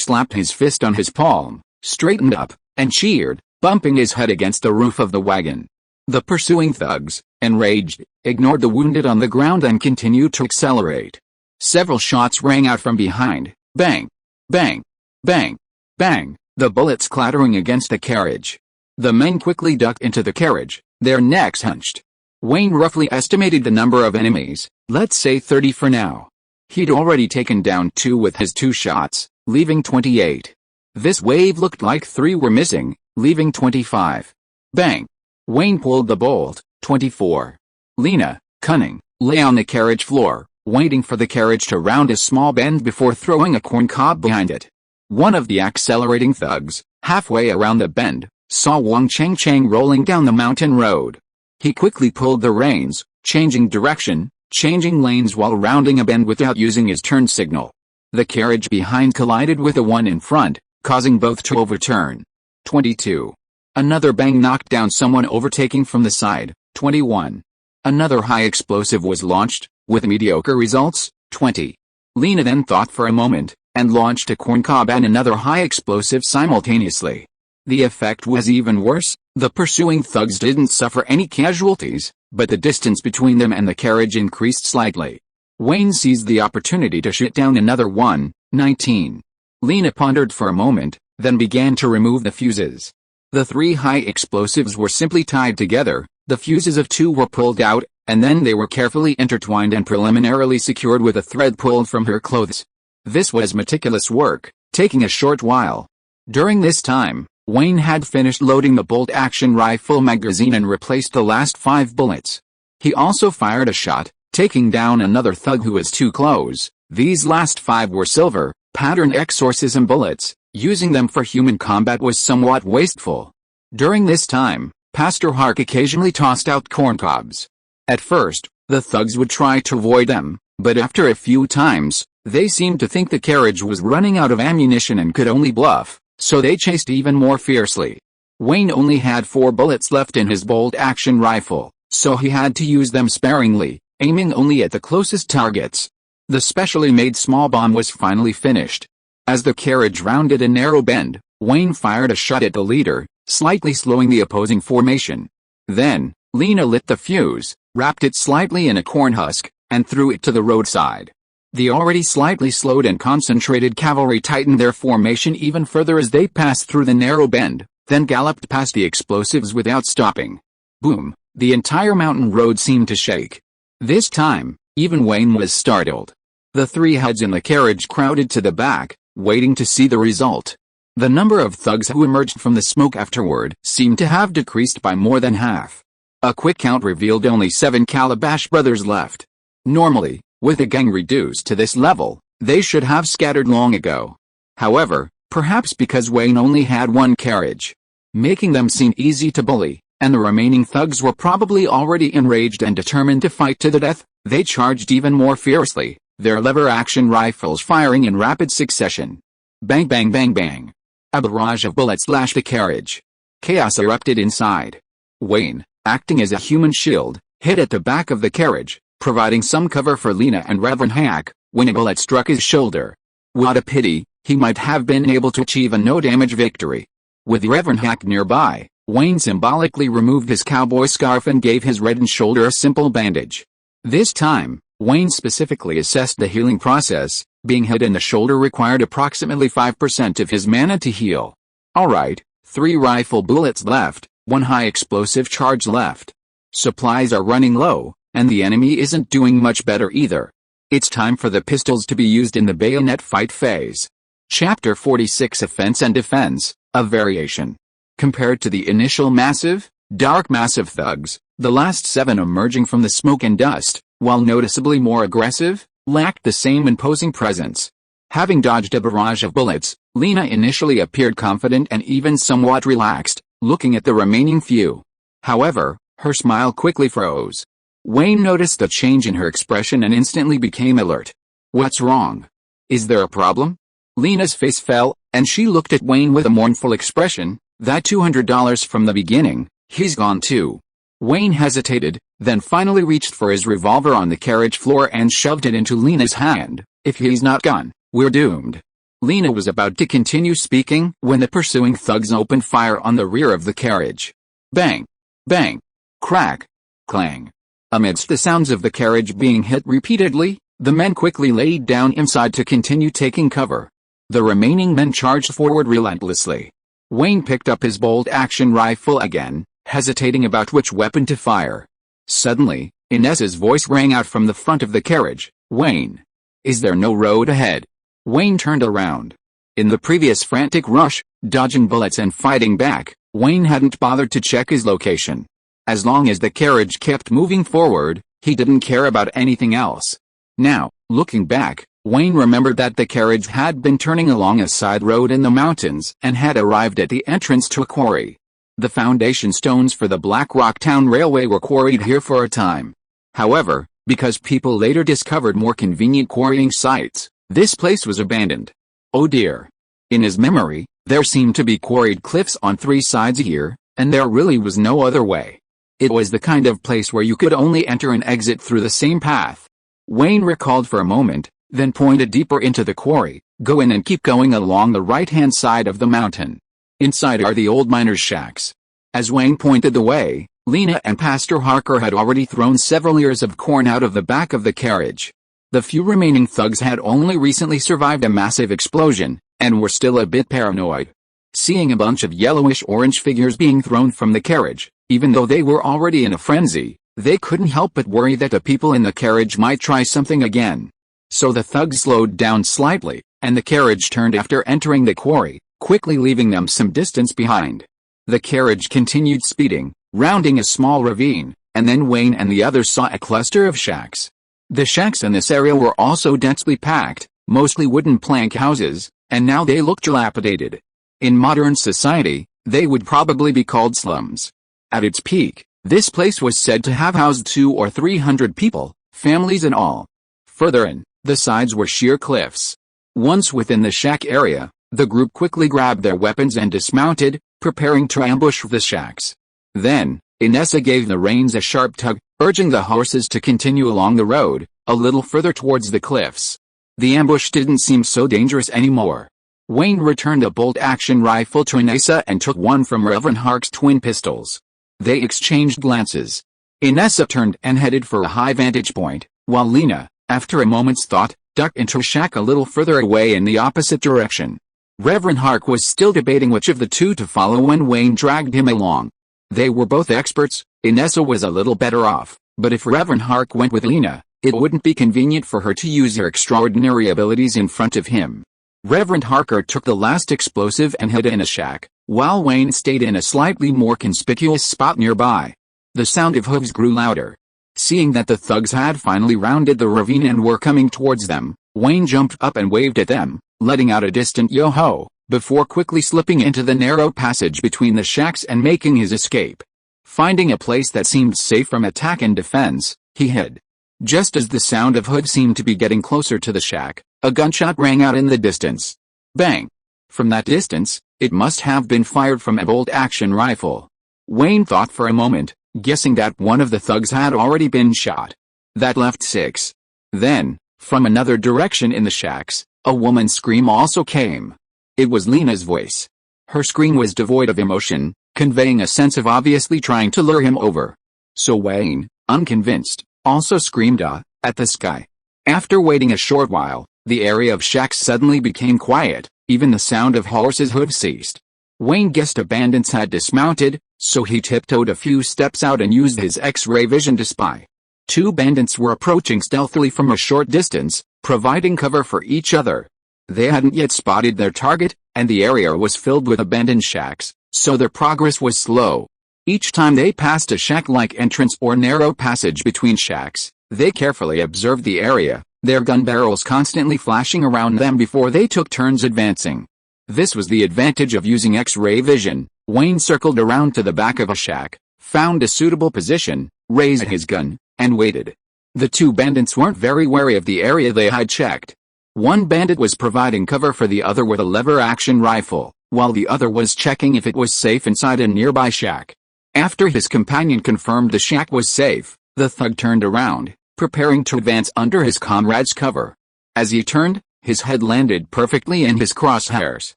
slapped his fist on his palm, straightened up, and cheered, bumping his head against the roof of the wagon. The pursuing thugs, enraged, ignored the wounded on the ground and continued to accelerate. Several shots rang out from behind, bang, bang, bang, bang, the bullets clattering against the carriage. The men quickly ducked into the carriage, their necks hunched. Wayne roughly estimated the number of enemies, let's say 30 for now. He'd already taken down 2 with his 2 shots, leaving 28. This wave looked like 3 were missing, leaving 25. Bang! Wayne pulled the bolt, 24. Lena, cunning, lay on the carriage floor, waiting for the carriage to round a small bend before throwing a corncob behind it. One of the accelerating thugs, halfway around the bend, saw Wang Chang rolling down the mountain road. He quickly pulled the reins, changing direction, changing lanes while rounding a bend without using his turn signal. The carriage behind collided with the one in front, causing both to overturn. 22. Another bang knocked down someone overtaking from the side. 21. Another high explosive was launched, with mediocre results. 20. Lena then thought for a moment, and launched a corncob and another high explosive simultaneously. The effect was even worse. The pursuing thugs didn't suffer any casualties, but the distance between them and the carriage increased slightly. Wayne seized the opportunity to shoot down another one. 19. Lena pondered for a moment, then began to remove the fuses. The 3 high explosives were simply tied together, the fuses of 2 were pulled out, and then they were carefully intertwined and preliminarily secured with a thread pulled from her clothes. This was meticulous work, taking a short while. During this time, Wayne had finished loading the bolt-action rifle magazine and replaced the last 5 bullets. He also fired a shot, taking down another thug who was too close. These last 5 were silver, pattern exorcism bullets. Using them for human combat was somewhat wasteful. During this time, Pastor Hark occasionally tossed out corncobs. At first, the thugs would try to avoid them, but after a few times, they seemed to think the carriage was running out of ammunition and could only bluff, so they chased even more fiercely. Wayne only had 4 bullets left in his bolt-action rifle, so he had to use them sparingly, aiming only at the closest targets. The specially made small bomb was finally finished. As the carriage rounded a narrow bend, Wayne fired a shot at the leader, slightly slowing the opposing formation. Then, Lena lit the fuse, wrapped it slightly in a corn husk, and threw it to the roadside. The already slightly slowed and concentrated cavalry tightened their formation even further as they passed through the narrow bend, then galloped past the explosives without stopping. Boom! The entire mountain road seemed to shake. This time, even Wayne was startled. The 3 heads in the carriage crowded to the back, waiting to see the result. The number of thugs who emerged from the smoke afterward seemed to have decreased by more than half. A quick count revealed only 7 Calabash brothers left. Normally, with a gang reduced to this level, they should have scattered long ago. However, perhaps because Wayne only had 1 carriage, making them seem easy to bully, and the remaining thugs were probably already enraged and determined to fight to the death, they charged even more fiercely, their lever-action rifles firing in rapid succession. Bang bang bang bang. A barrage of bullets lashed the carriage. Chaos erupted inside. Wayne, acting as a human shield, hid at the back of the carriage, providing some cover for Lena and Reverend Hack, when a bullet struck his shoulder. What a pity, he might have been able to achieve a no-damage victory. With Reverend Hack nearby, Wayne symbolically removed his cowboy scarf and gave his reddened shoulder a simple bandage. This time, Wayne specifically assessed the healing process. Being hit in the shoulder required approximately 5% of his mana to heal. Alright, 3 rifle bullets left, 1 high explosive charge left. Supplies are running low, and the enemy isn't doing much better either. It's time for the pistols to be used in the bayonet fight phase. Chapter 46 Offense and Defense, a variation. Compared to the initial massive, dark mass of thugs, the last 7 emerging from the smoke and dust, while noticeably more aggressive, lacked the same imposing presence. Having dodged a barrage of bullets, Lena initially appeared confident and even somewhat relaxed, looking at the remaining few. However, her smile quickly froze. Wayne noticed a change in her expression and instantly became alert. "What's wrong? Is there a problem?" Lena's face fell, and she looked at Wayne with a mournful expression. "That $200 from the beginning, he's gone too." Wayne hesitated, then finally reached for his revolver on the carriage floor and shoved it into Lena's hand. "If he's not gone, we're doomed." Lena was about to continue speaking when the pursuing thugs opened fire on the rear of the carriage. Bang! Bang! Crack! Clang! Amidst the sounds of the carriage being hit repeatedly, the men quickly laid down inside to continue taking cover. The remaining men charged forward relentlessly. Wayne picked up his bolt-action rifle again, hesitating about which weapon to fire. Suddenly, Inessa's voice rang out from the front of the carriage. "Wayne! Is there no road ahead?" Wayne turned around. In the previous frantic rush, dodging bullets and fighting back, Wayne hadn't bothered to check his location. As long as the carriage kept moving forward, he didn't care about anything else. Now, looking back, Wayne remembered that the carriage had been turning along a side road in the mountains and had arrived at the entrance to a quarry. The foundation stones for the Blackrock Town Railway were quarried here for a time. However, because people later discovered more convenient quarrying sites, this place was abandoned. Oh dear. In his memory, there seemed to be quarried cliffs on 3 sides here, and there really was no other way. It was the kind of place where you could only enter and exit through the same path. Wayne recalled for a moment, then pointed deeper into the quarry. "Go in and keep going along the right-hand side of the mountain. Inside are the old miners' shacks." As Wayne pointed the way, Lena and Pastor Harker had already thrown several ears of corn out of the back of the carriage. The few remaining thugs had only recently survived a massive explosion, and were still a bit paranoid. Seeing a bunch of yellowish-orange figures being thrown from the carriage, even though they were already in a frenzy, they couldn't help but worry that the people in the carriage might try something again. So the thugs slowed down slightly, and the carriage turned after entering the quarry, quickly leaving them some distance behind. The carriage continued speeding, rounding a small ravine, and then Wayne and the others saw a cluster of shacks. The shacks in this area were also densely packed, mostly wooden plank houses, and now they looked dilapidated. In modern society, they would probably be called slums. At its peak, this place was said to have housed 200 or 300 people, families and all. Further in, the sides were sheer cliffs. Once within the shack area, the group quickly grabbed their weapons and dismounted, preparing to ambush the shacks. Then, Inessa gave the reins a sharp tug, urging the horses to continue along the road, a little further towards the cliffs. The ambush didn't seem so dangerous anymore. Wayne returned a bolt-action rifle to Inessa and took one from Reverend Hark's twin pistols. They exchanged glances. Inessa turned and headed for a high vantage point, while Lena, after a moment's thought, ducked into a shack a little further away in the opposite direction. Reverend Hark was still debating which of the two to follow when Wayne dragged him along. They were both experts. Inessa was a little better off, but if Reverend Hark went with Lena, it wouldn't be convenient for her to use her extraordinary abilities in front of him. Reverend Harker took the last explosive and hid in a shack, while Wayne stayed in a slightly more conspicuous spot nearby. The sound of hooves grew louder. Seeing that the thugs had finally rounded the ravine and were coming towards them, Wayne jumped up and waved at them, letting out a distant yo-ho, before quickly slipping into the narrow passage between the shacks and making his escape. Finding a place that seemed safe from attack and defense, he hid. Just as the sound of hooves seemed to be getting closer to the shack, a gunshot rang out in the distance. Bang! From that distance, it must have been fired from a bolt-action rifle. Wayne thought for a moment, guessing that one of the thugs had already been shot. That left 6. Then, from another direction in the shacks, a woman's scream also came. It was Lena's voice. Her scream was devoid of emotion, conveying a sense of obviously trying to lure him over. So Wayne, unconvinced, also screamed at the sky. After waiting a short while, the area of shacks suddenly became quiet, even the sound of horses' hooves ceased. Wayne guessed the bandits had dismounted, so he tiptoed a few steps out and used his X-ray vision to spy. 2 bandits were approaching stealthily from a short distance, providing cover for each other. They hadn't yet spotted their target, and the area was filled with abandoned shacks, so their progress was slow. Each time they passed a shack-like entrance or narrow passage between shacks, they carefully observed the area, their gun barrels constantly flashing around them before they took turns advancing. This was the advantage of using X-ray vision. Wayne circled around to the back of a shack, found a suitable position, raised his gun, and waited. The two bandits weren't very wary of the area they had checked. One bandit was providing cover for the other with a lever-action rifle, while the other was checking if it was safe inside a nearby shack. After his companion confirmed the shack was safe, the thug turned around, preparing to advance under his comrade's cover. As he turned, his head landed perfectly in his crosshairs.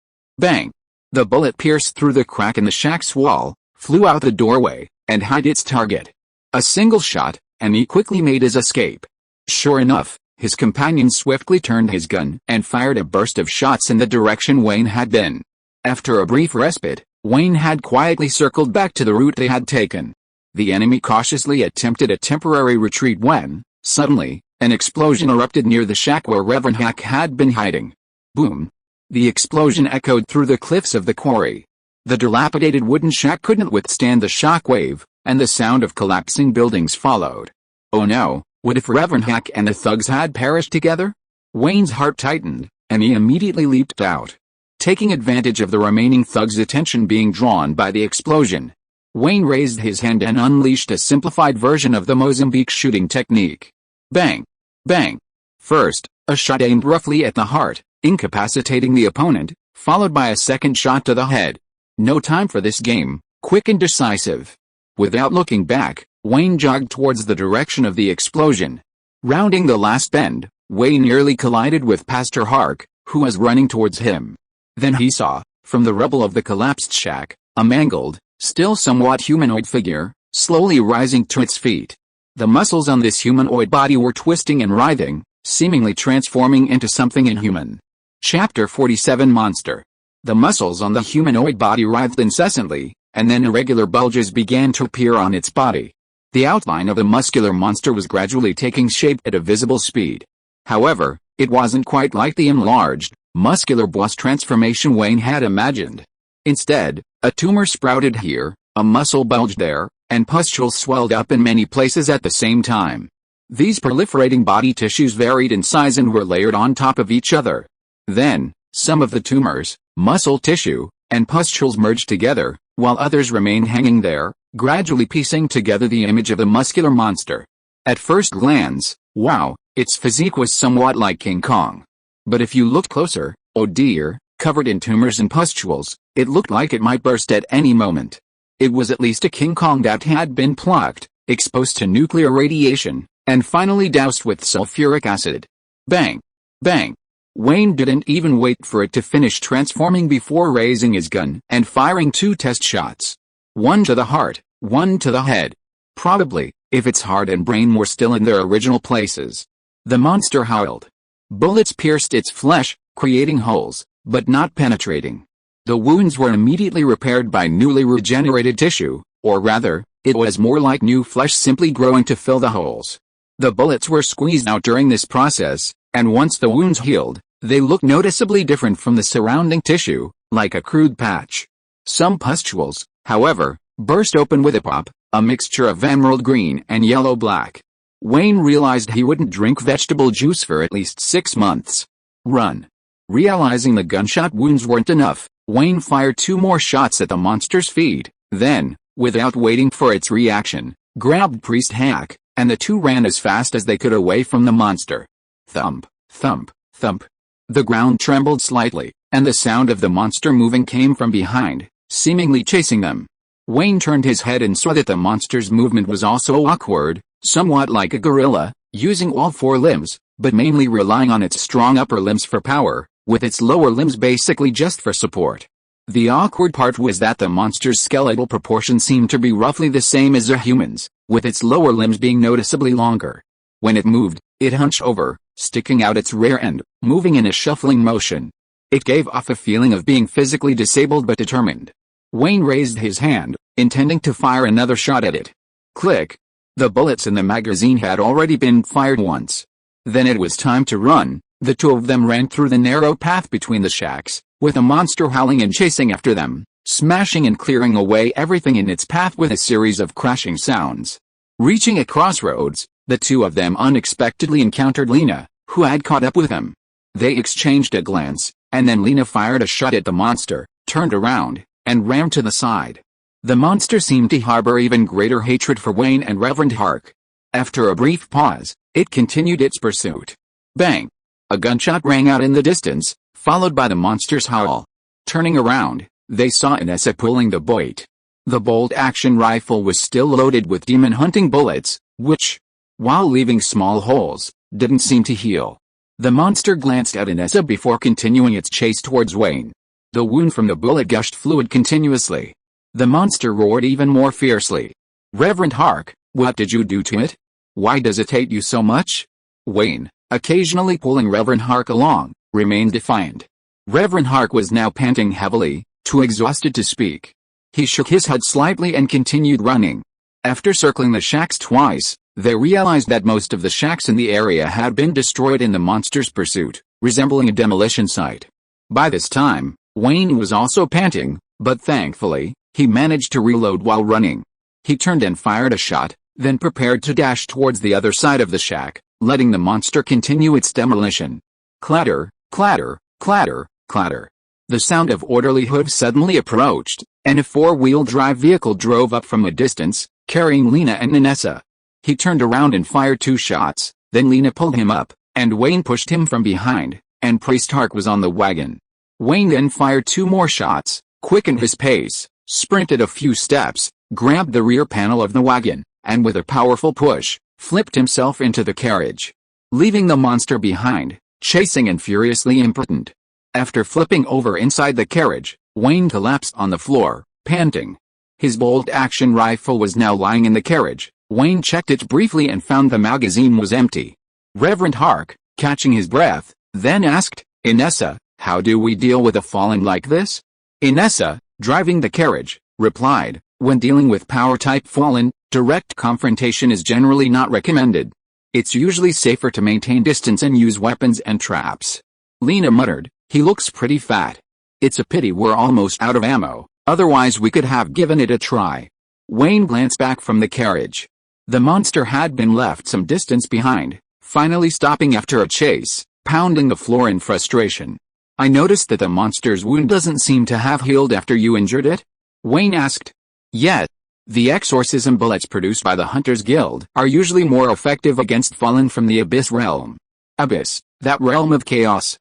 Bang! The bullet pierced through the crack in the shack's wall, flew out the doorway, and hit its target. A single shot, and he quickly made his escape. Sure enough, his companion swiftly turned his gun and fired a burst of shots in the direction Wayne had been. After a brief respite, Wayne had quietly circled back to the route they had taken. The enemy cautiously attempted a temporary retreat when, suddenly, an explosion erupted near the shack where Reverend Hack had been hiding. Boom! The explosion echoed through the cliffs of the quarry. The dilapidated wooden shack couldn't withstand the shock wave, and the sound of collapsing buildings followed. Oh no, what if Reverend Hack and the thugs had perished together? Wayne's heart tightened, and he immediately leaped out. Taking advantage of the remaining thugs' attention being drawn by the explosion, Wayne raised his hand and unleashed a simplified version of the Mozambique shooting technique. Bang! Bang! First, a shot aimed roughly at the heart, incapacitating the opponent, followed by a second shot to the head. No time for this game, quick and decisive. Without looking back, Wayne jogged towards the direction of the explosion. Rounding the last bend, Wayne nearly collided with Pastor Hark, who was running towards him. Then he saw, from the rubble of the collapsed shack, a mangled, still somewhat humanoid figure, slowly rising to its feet. The muscles on this humanoid body were twisting and writhing, seemingly transforming into something inhuman. Chapter 47 Monster. The muscles on the humanoid body writhed incessantly, and then irregular bulges began to appear on its body. The outline of the muscular monster was gradually taking shape at a visible speed. However, it wasn't quite like the enlarged, muscular boss transformation Wayne had imagined. Instead, a tumor sprouted here, a muscle bulged there, and pustules swelled up in many places at the same time. These proliferating body tissues varied in size and were layered on top of each other. Then, some of the tumors, muscle tissue, and pustules merged together, while others remained hanging there, gradually piecing together the image of the muscular monster. At first glance, wow, its physique was somewhat like King Kong. But if you looked closer, oh dear, covered in tumors and pustules, it looked like it might burst at any moment. It was at least a King Kong that had been plucked, exposed to nuclear radiation, and finally doused with sulfuric acid. Bang! Bang! Wayne didn't even wait for it to finish transforming before raising his gun and firing 2 test shots. One to the heart, one to the head. Probably, if its heart and brain were still in their original places. The monster howled. Bullets pierced its flesh, creating holes, but not penetrating. The wounds were immediately repaired by newly regenerated tissue, or rather, it was more like new flesh simply growing to fill the holes. The bullets were squeezed out during this process, and once the wounds healed, they looked noticeably different from the surrounding tissue, like a crude patch. Some pustules, however, burst open with a pop, a mixture of emerald green and yellow-black. Wayne realized he wouldn't drink vegetable juice for at least 6 months. Run. Realizing the gunshot wounds weren't enough, Wayne fired 2 more shots at the monster's feet, then, without waiting for its reaction, grabbed Priest Hack, and the two ran as fast as they could away from the monster. Thump, thump, thump. The ground trembled slightly, and the sound of the monster moving came from behind, seemingly chasing them. Wayne turned his head and saw that the monster's movement was also awkward, somewhat like a gorilla, using all 4 limbs, but mainly relying on its strong upper limbs for power, with its lower limbs basically just for support. The awkward part was that the monster's skeletal proportions seemed to be roughly the same as a human's, with its lower limbs being noticeably longer. When it moved, it hunched over, sticking out its rear end, moving in a shuffling motion. It gave off a feeling of being physically disabled but determined. Wayne raised his hand, intending to fire another shot at it. Click. The bullets in the magazine had already been fired once. Then it was time to run. The two of them ran through the narrow path between the shacks, with the monster howling and chasing after them, smashing and clearing away everything in its path with a series of crashing sounds. Reaching a crossroads, the two of them unexpectedly encountered Lena, who had caught up with him. They exchanged a glance, and then Lena fired a shot at the monster, turned around, and ran to the side. The monster seemed to harbor even greater hatred for Wayne and Reverend Hark. After a brief pause, it continued its pursuit. Bang! A gunshot rang out in the distance, followed by the monster's howl. Turning around, they saw Inessa pulling the bolt. The bolt-action rifle was still loaded with demon-hunting bullets, which, while leaving small holes, didn't seem to heal. The monster glanced at Inessa before continuing its chase towards Wayne. The wound from the bullet gushed fluid continuously. The monster roared even more fiercely. Reverend Hark, what did you do to it? Why does it hate you so much? Wayne, occasionally pulling Reverend Hark along, remained defiant. Reverend Hark was now panting heavily, too exhausted to speak. He shook his head slightly and continued running. After circling the shacks twice, they realized that most of the shacks in the area had been destroyed in the monster's pursuit, resembling a demolition site. By this time, Wayne was also panting, but thankfully, he managed to reload while running. He turned and fired a shot, then prepared to dash towards the other side of the shack, letting the monster continue its demolition. Clatter, clatter, clatter, clatter. The sound of orderly hooves suddenly approached, and a four-wheel drive vehicle drove up from a distance, carrying Lena and Inessa. He turned around and fired 2 shots, then Lena pulled him up, and Wayne pushed him from behind, and Priest Hark was on the wagon. Wayne then fired 2 more shots, quickened his pace, sprinted a few steps, grabbed the rear panel of the wagon, and with a powerful push, flipped himself into the carriage, leaving the monster behind, chasing and furiously impotent. After flipping over inside the carriage, Wayne collapsed on the floor, panting. His bolt-action rifle was now lying in the carriage. Wayne checked it briefly and found the magazine was empty. Reverend Hark, catching his breath, then asked, Inessa, how do we deal with a fallen like this? Inessa, driving the carriage, replied, when dealing with power-type fallen, direct confrontation is generally not recommended. It's usually safer to maintain distance and use weapons and traps. Lena muttered, he looks pretty fat. It's a pity we're almost out of ammo, otherwise we could have given it a try. Wayne glanced back from the carriage. The monster had been left some distance behind, finally stopping after a chase, pounding the floor in frustration. I noticed that the monster's wound doesn't seem to have healed after you injured it? Wayne asked. Yet. The exorcism bullets produced by the Hunters Guild are usually more effective against fallen from the Abyss realm. Abyss, that realm of chaos.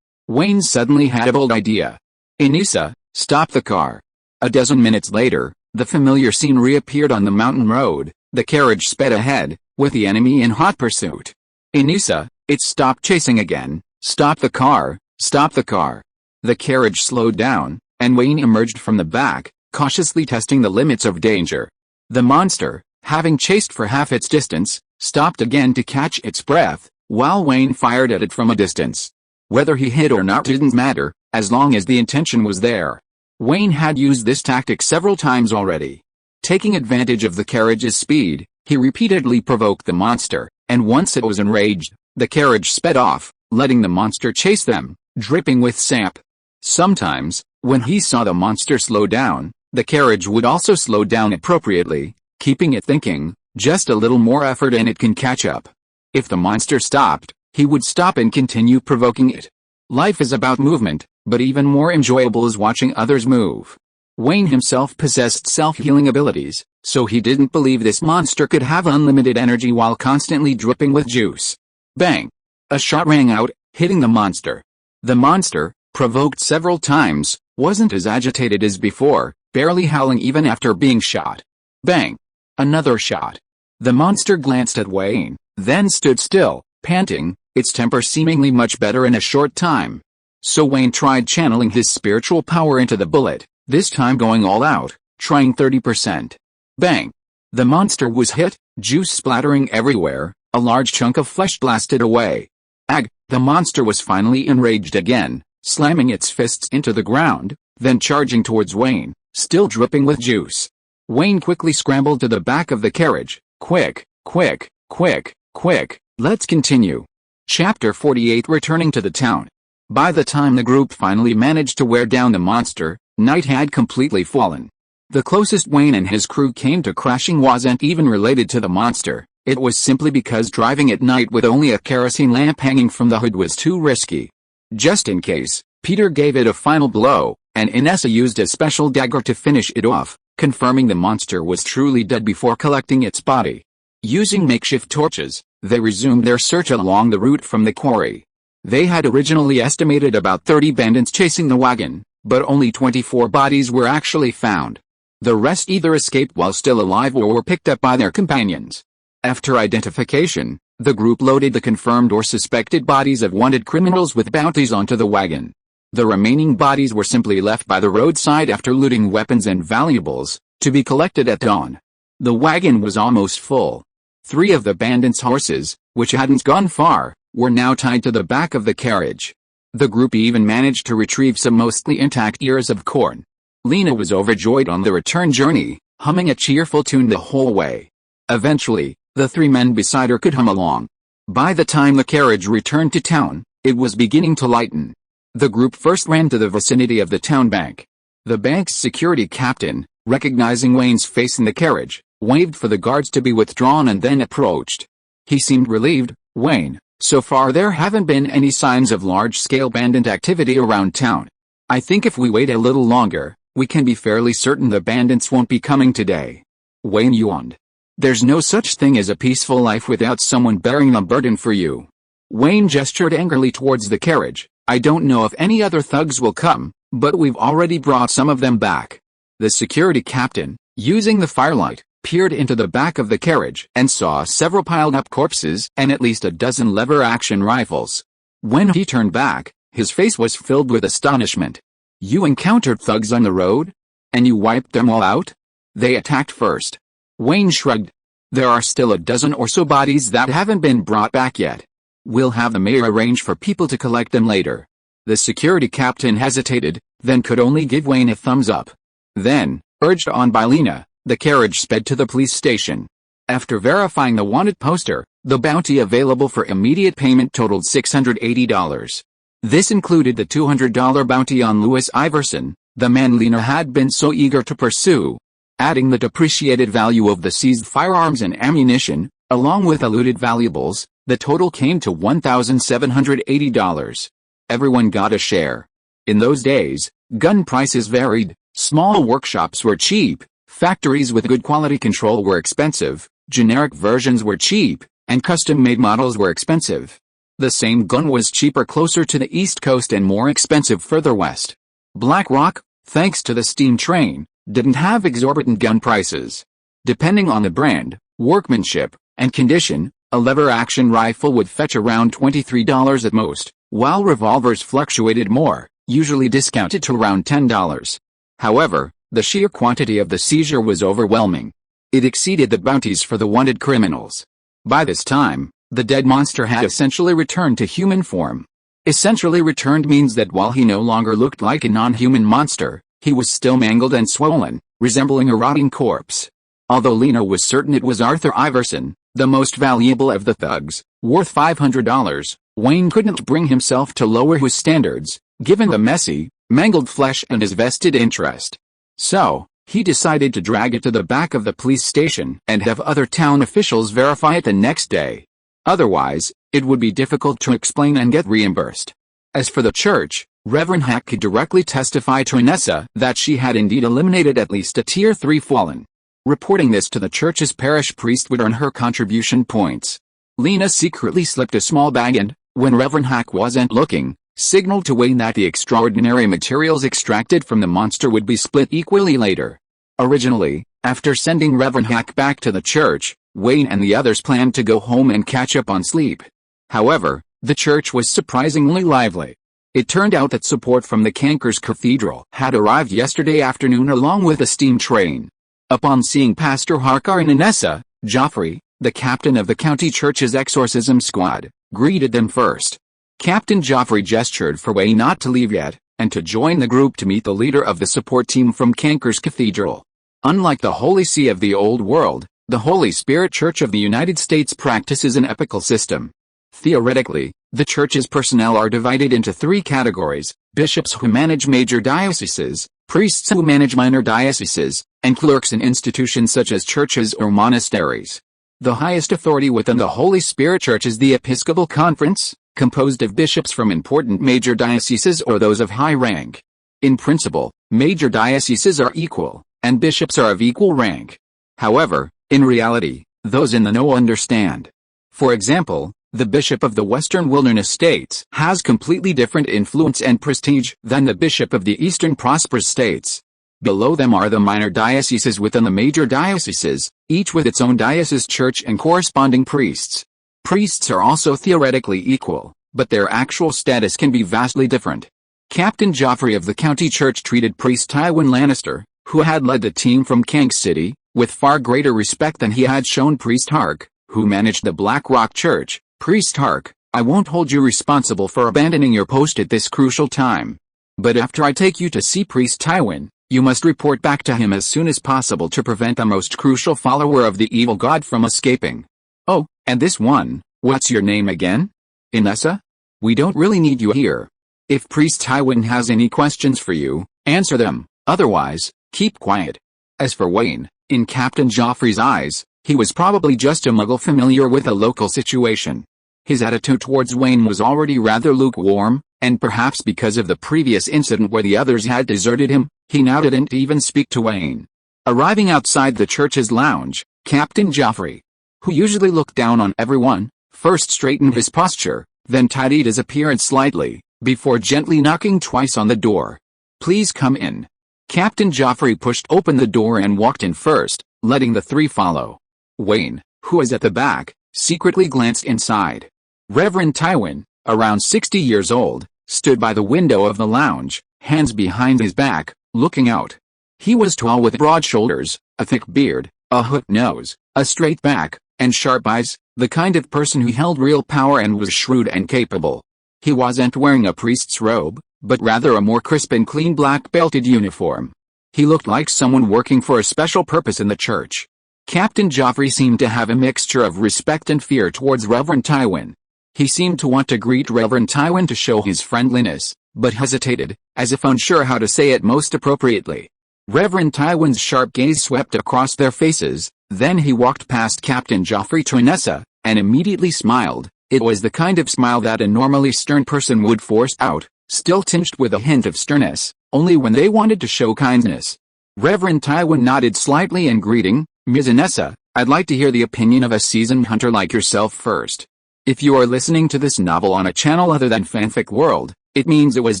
Wayne suddenly had a bold idea. Inessa, stop the car. A dozen minutes later, the familiar scene reappeared on the mountain road. The carriage sped ahead, with the enemy in hot pursuit. Inessa, it stopped chasing again. Stop the car, stop the car. The carriage slowed down, and Wayne emerged from the back, cautiously testing the limits of danger. The monster, having chased for half its distance, stopped again to catch its breath, while Wayne fired at it from a distance. Whether he hit or not didn't matter, as long as the intention was there. Wayne had used this tactic several times already. Taking advantage of the carriage's speed, he repeatedly provoked the monster, and once it was enraged, the carriage sped off, letting the monster chase them, dripping with sap. Sometimes, when he saw the monster slow down, the carriage would also slow down appropriately, keeping it thinking, just a little more effort and it can catch up. If the monster stopped, he would stop and continue provoking it. Life is about movement, but even more enjoyable is watching others move. Wayne himself possessed self-healing abilities, so he didn't believe this monster could have unlimited energy while constantly dripping with juice. Bang! A shot rang out, hitting the monster. The monster, provoked several times, wasn't as agitated as before, barely howling even after being shot. Bang! Another shot. The monster glanced at Wayne, then stood still, panting, its temper seemingly much better in a short time. So Wayne tried channeling his spiritual power into the bullet, this time going all out, trying 30%. Bang! The monster was hit, juice splattering everywhere, a large chunk of flesh blasted away. Ag! The monster was finally enraged again, slamming its fists into the ground, then charging towards Wayne, still dripping with juice. Wayne quickly scrambled to the back of the carriage. Quick, quick, quick, quick, let's continue. Chapter 48. Returning to the town. By the time the group finally managed to wear down the monster, night had completely fallen. The closest Wayne and his crew came to crashing wasn't even related to the monster, It was simply because driving at night with only a kerosene lamp hanging from the hood was too risky. Just in case, Peter gave it a final blow, and Inessa used a special dagger to finish it off, confirming the monster was truly dead before collecting its body. Using makeshift torches, they resumed their search along the route from the quarry. They had originally estimated about 30 bandits chasing the wagon, but only 24 bodies were actually found. The rest either escaped while still alive or were picked up by their companions. After identification, the group loaded the confirmed or suspected bodies of wanted criminals with bounties onto the wagon. The remaining bodies were simply left by the roadside after looting weapons and valuables, to be collected at dawn. The wagon was almost full. 3 of the bandits' horses, which hadn't gone far, were now tied to the back of the carriage. The group even managed to retrieve some mostly intact ears of corn. Lena was overjoyed on the return journey, humming a cheerful tune the whole way. Eventually, the 3 men beside her could hum along. By the time the carriage returned to town, it was beginning to lighten. The group first ran to the vicinity of the town bank. The bank's security captain, recognizing Wayne's face in the carriage, waved for the guards to be withdrawn and then approached. He seemed relieved. "Wayne, so far there haven't been any signs of large-scale bandit activity around town. I think if we wait a little longer, we can be fairly certain the bandits won't be coming today." Wayne yawned. "There's no such thing as a peaceful life without someone bearing a burden for you." Wayne gestured angrily towards the carriage. "I don't know if any other thugs will come, but we've already brought some of them back." The security captain, using the firelight, peered into the back of the carriage and saw several piled-up corpses and at least a dozen lever-action rifles. When he turned back, his face was filled with astonishment. "You encountered thugs on the road? And you wiped them all out?" "They attacked first." Wayne shrugged. "There are still a dozen or so bodies that haven't been brought back yet. We'll have the mayor arrange for people to collect them later." The security captain hesitated, then could only give Wayne a thumbs up. Then, urged on by Lena, the carriage sped to the police station. After verifying the wanted poster, the bounty available for immediate payment totaled $680. This included the $200 bounty on Louis Iverson, the man Lena had been so eager to pursue. Adding the depreciated value of the seized firearms and ammunition, along with the looted valuables, the total came to $1,780. Everyone got a share. In those days, gun prices varied. Small workshops were cheap, factories with good quality control were expensive, generic versions were cheap, and custom-made models were expensive. The same gun was cheaper closer to the East Coast and more expensive further west. Blackrock, thanks to the steam train, didn't have exorbitant gun prices. Depending on the brand, workmanship, and condition, a lever-action rifle would fetch around $23 at most, while revolvers fluctuated more, usually discounted to around $10. However, the sheer quantity of the seizure was overwhelming. It exceeded the bounties for the wanted criminals. By this time, the dead monster had essentially returned to human form. Essentially returned means that while he no longer looked like a non-human monster, he was still mangled and swollen, resembling a rotting corpse. Although Lena was certain it was Arthur Iverson, the most valuable of the thugs, worth $500, Wayne couldn't bring himself to lower his standards, given the messy, mangled flesh and his vested interest. So, he decided to drag it to the back of the police station and have other town officials verify it the next day. Otherwise, it would be difficult to explain and get reimbursed. As for the church, Reverend Hack could directly testify to Inessa that she had indeed eliminated at least a Tier 3 fallen. Reporting this to the church's parish priest would earn her contribution points. Lena secretly slipped a small bag and, when Reverend Hack wasn't looking, signaled to Wayne that the extraordinary materials extracted from the monster would be split equally later. Originally, after sending Reverend Hack back to the church, Wayne and the others planned to go home and catch up on sleep. However, the church was surprisingly lively. It turned out that support from the Cankers Cathedral had arrived yesterday afternoon along with a steam train. Upon seeing Pastor Harkar and Inessa, Joffrey, the captain of the county church's exorcism squad, greeted them first. Captain Joffrey gestured for Wayne not to leave yet, and to join the group to meet the leader of the support team from Cankers Cathedral. Unlike the Holy See of the Old World, the Holy Spirit Church of the United States practices an epical system. Theoretically, the church's personnel are divided into 3 categories: bishops who manage major dioceses, priests who manage minor dioceses, and clerks in institutions such as churches or monasteries. The highest authority within the Holy Spirit Church is the Episcopal Conference, composed of bishops from important major dioceses or those of high rank. In principle, major dioceses are equal, and bishops are of equal rank. However, in reality, those in the know understand. For example, the bishop of the Western Wilderness States has completely different influence and prestige than the bishop of the Eastern Prosperous States. Below them are the minor dioceses within the major dioceses, each with its own diocese church and corresponding priests. Priests are also theoretically equal, but their actual status can be vastly different. Captain Joffrey of the county church treated priest Tywin Lannister, who had led the team from Kank City, with far greater respect than he had shown priest Hark, who managed the Blackrock Church. Priest Hark, I won't hold you responsible for abandoning your post at this crucial time. But after I take you to see priest Tywin, you must report back to him as soon as possible to prevent the most crucial follower of the evil god from escaping. Oh, and this one, what's your name again? Inessa? We don't really need you here. If priest Tywin has any questions for you, answer them, otherwise, keep quiet. As for Wayne, in Captain Joffrey's eyes, he was probably just a muggle familiar with a local situation. His attitude towards Wayne was already rather lukewarm, and perhaps because of the previous incident where the others had deserted him, he now didn't even speak to Wayne. Arriving outside the church's lounge, Captain Joffrey, who usually looked down on everyone, first straightened his posture, then tidied his appearance slightly, before gently knocking twice on the door. Please come in. Captain Joffrey pushed open the door and walked in first, letting the three follow. Wayne, who was at the back, secretly glanced inside. Reverend Tywin, around 60 years old, stood by the window of the lounge, hands behind his back, looking out. He was tall with broad shoulders, a thick beard, a hooked nose, a straight back, and sharp eyes, the kind of person who held real power and was shrewd and capable. He wasn't wearing a priest's robe, but rather a more crisp and clean black-belted uniform. He looked like someone working for a special purpose in the church. Captain Joffrey seemed to have a mixture of respect and fear towards Reverend Tywin. He seemed to want to greet Reverend Tywin to show his friendliness, but hesitated, as if unsure how to say it most appropriately. Reverend Tywin's sharp gaze swept across their faces, then he walked past Captain Joffrey to Inessa, and immediately smiled. It was the kind of smile that a normally stern person would force out, still tinged with a hint of sternness, only when they wanted to show kindness. Reverend Tywin nodded slightly in greeting. Ms. Inessa, I'd like to hear the opinion of a seasoned hunter like yourself first. If you are listening to this novel on a channel other than Fanfic World, it means it was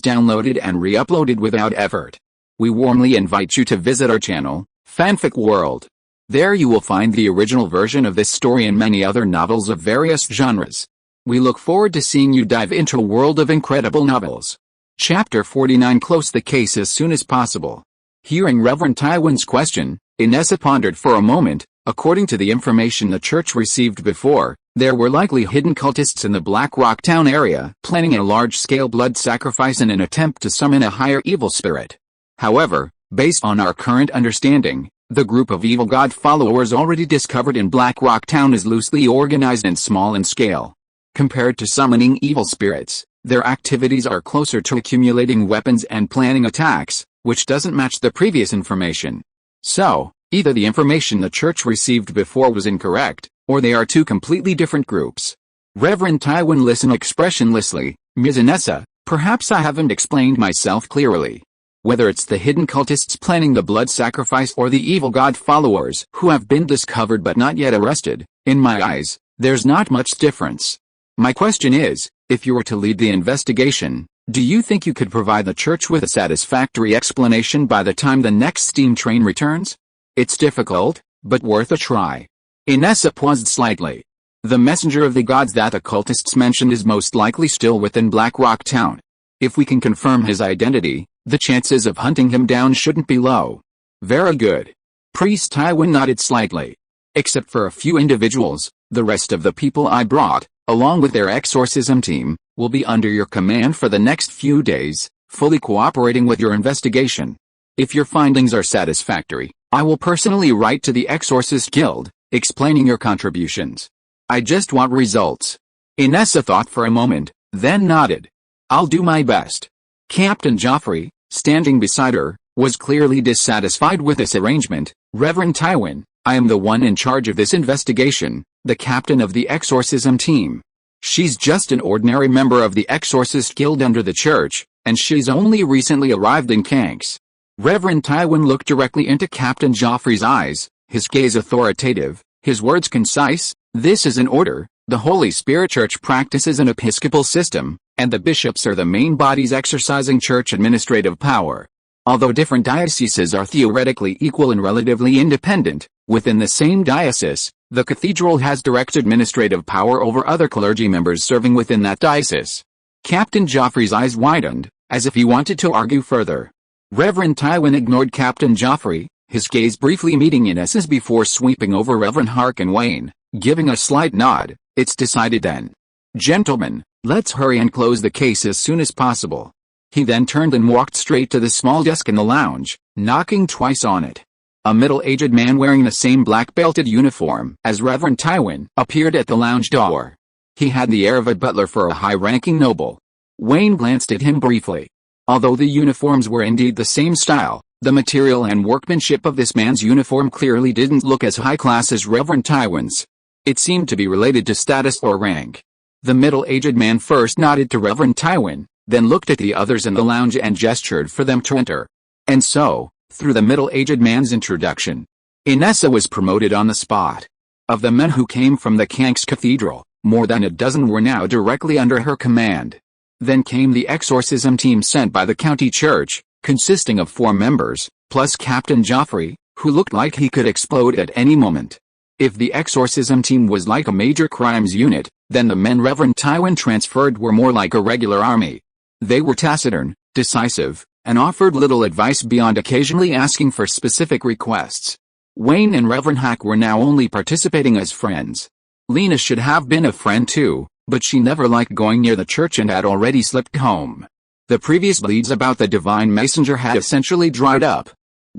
downloaded and re-uploaded without effort. We warmly invite you to visit our channel, Fanfic World. There you will find the original version of this story and many other novels of various genres. We look forward to seeing you dive into a world of incredible novels. Chapter 49. Close the case as soon as possible. Hearing Reverend Tywin's question, Inessa pondered for a moment. According to the information the church received before, there were likely hidden cultists in the Blackrock Town area planning a large-scale blood sacrifice in an attempt to summon a higher evil spirit. However, based on our current understanding, the group of evil god followers already discovered in Blackrock Town is loosely organized and small in scale. Compared to summoning evil spirits, their activities are closer to accumulating weapons and planning attacks, which doesn't match the previous information. So, either the information the church received before was incorrect, or they are two completely different groups. Reverend Tywin listened expressionlessly. Ms. Inessa, perhaps I haven't explained myself clearly. Whether it's the hidden cultists planning the blood sacrifice or the evil god followers who have been discovered but not yet arrested, in my eyes, there's not much difference. My question is, if you were to lead the investigation, do you think you could provide the church with a satisfactory explanation by the time the next steam train returns? It's difficult, but worth a try. Inessa paused slightly. The messenger of the gods that the cultists mentioned is most likely still within Blackrock Town. If we can confirm his identity, the chances of hunting him down shouldn't be low. Very good. Priest Tywin nodded slightly. Except for a few individuals, the rest of the people I brought, along with their exorcism team, will be under your command for the next few days, fully cooperating with your investigation. If your findings are satisfactory, I will personally write to the Exorcist Guild, explaining your contributions. I just want results. Inessa thought for a moment, then nodded. I'll do my best. Captain Joffrey, standing beside her, was clearly dissatisfied with this arrangement. Reverend Tywin, I am the one in charge of this investigation, the captain of the exorcism team. She's just an ordinary member of the exorcist guild under the church, and she's only recently arrived in Kanks. Reverend Tywin looked directly into Captain Joffrey's eyes, his gaze authoritative, his words concise. This is an order. The Holy Spirit Church practices an episcopal system, and the bishops are the main bodies exercising church administrative power. Although different dioceses are theoretically equal and relatively independent, within the same diocese, the cathedral has direct administrative power over other clergy members serving within that diocese. Captain Joffrey's eyes widened, as if he wanted to argue further. Reverend Tywin ignored Captain Joffrey, his gaze briefly meeting Inessa's before sweeping over Reverend Hark and Wayne, giving a slight nod. It's decided then. Gentlemen, let's hurry and close the case as soon as possible. He then turned and walked straight to the small desk in the lounge, knocking twice on it. A middle-aged man wearing the same black-belted uniform as Reverend Tywin appeared at the lounge door. He had the air of a butler for a high-ranking noble. Wayne glanced at him briefly. Although the uniforms were indeed the same style, the material and workmanship of this man's uniform clearly didn't look as high-class as Reverend Tywin's. It seemed to be related to status or rank. The middle-aged man first nodded to Reverend Tywin, then looked at the others in the lounge and gestured for them to enter. And so, through the middle-aged man's introduction, Inessa was promoted on the spot. Of the men who came from the Kanks Cathedral, more than a dozen were now directly under her command. Then came the exorcism team sent by the county church, consisting of 4 members, plus Captain Joffrey, who looked like he could explode at any moment. If the exorcism team was like a major crimes unit, then the men Reverend Tywin transferred were more like a regular army. They were taciturn, decisive, and offered little advice beyond occasionally asking for specific requests. Wayne and Reverend Hack were now only participating as friends. Lena should have been a friend too, but she never liked going near the church and had already slipped home. The previous leads about the divine messenger had essentially dried up.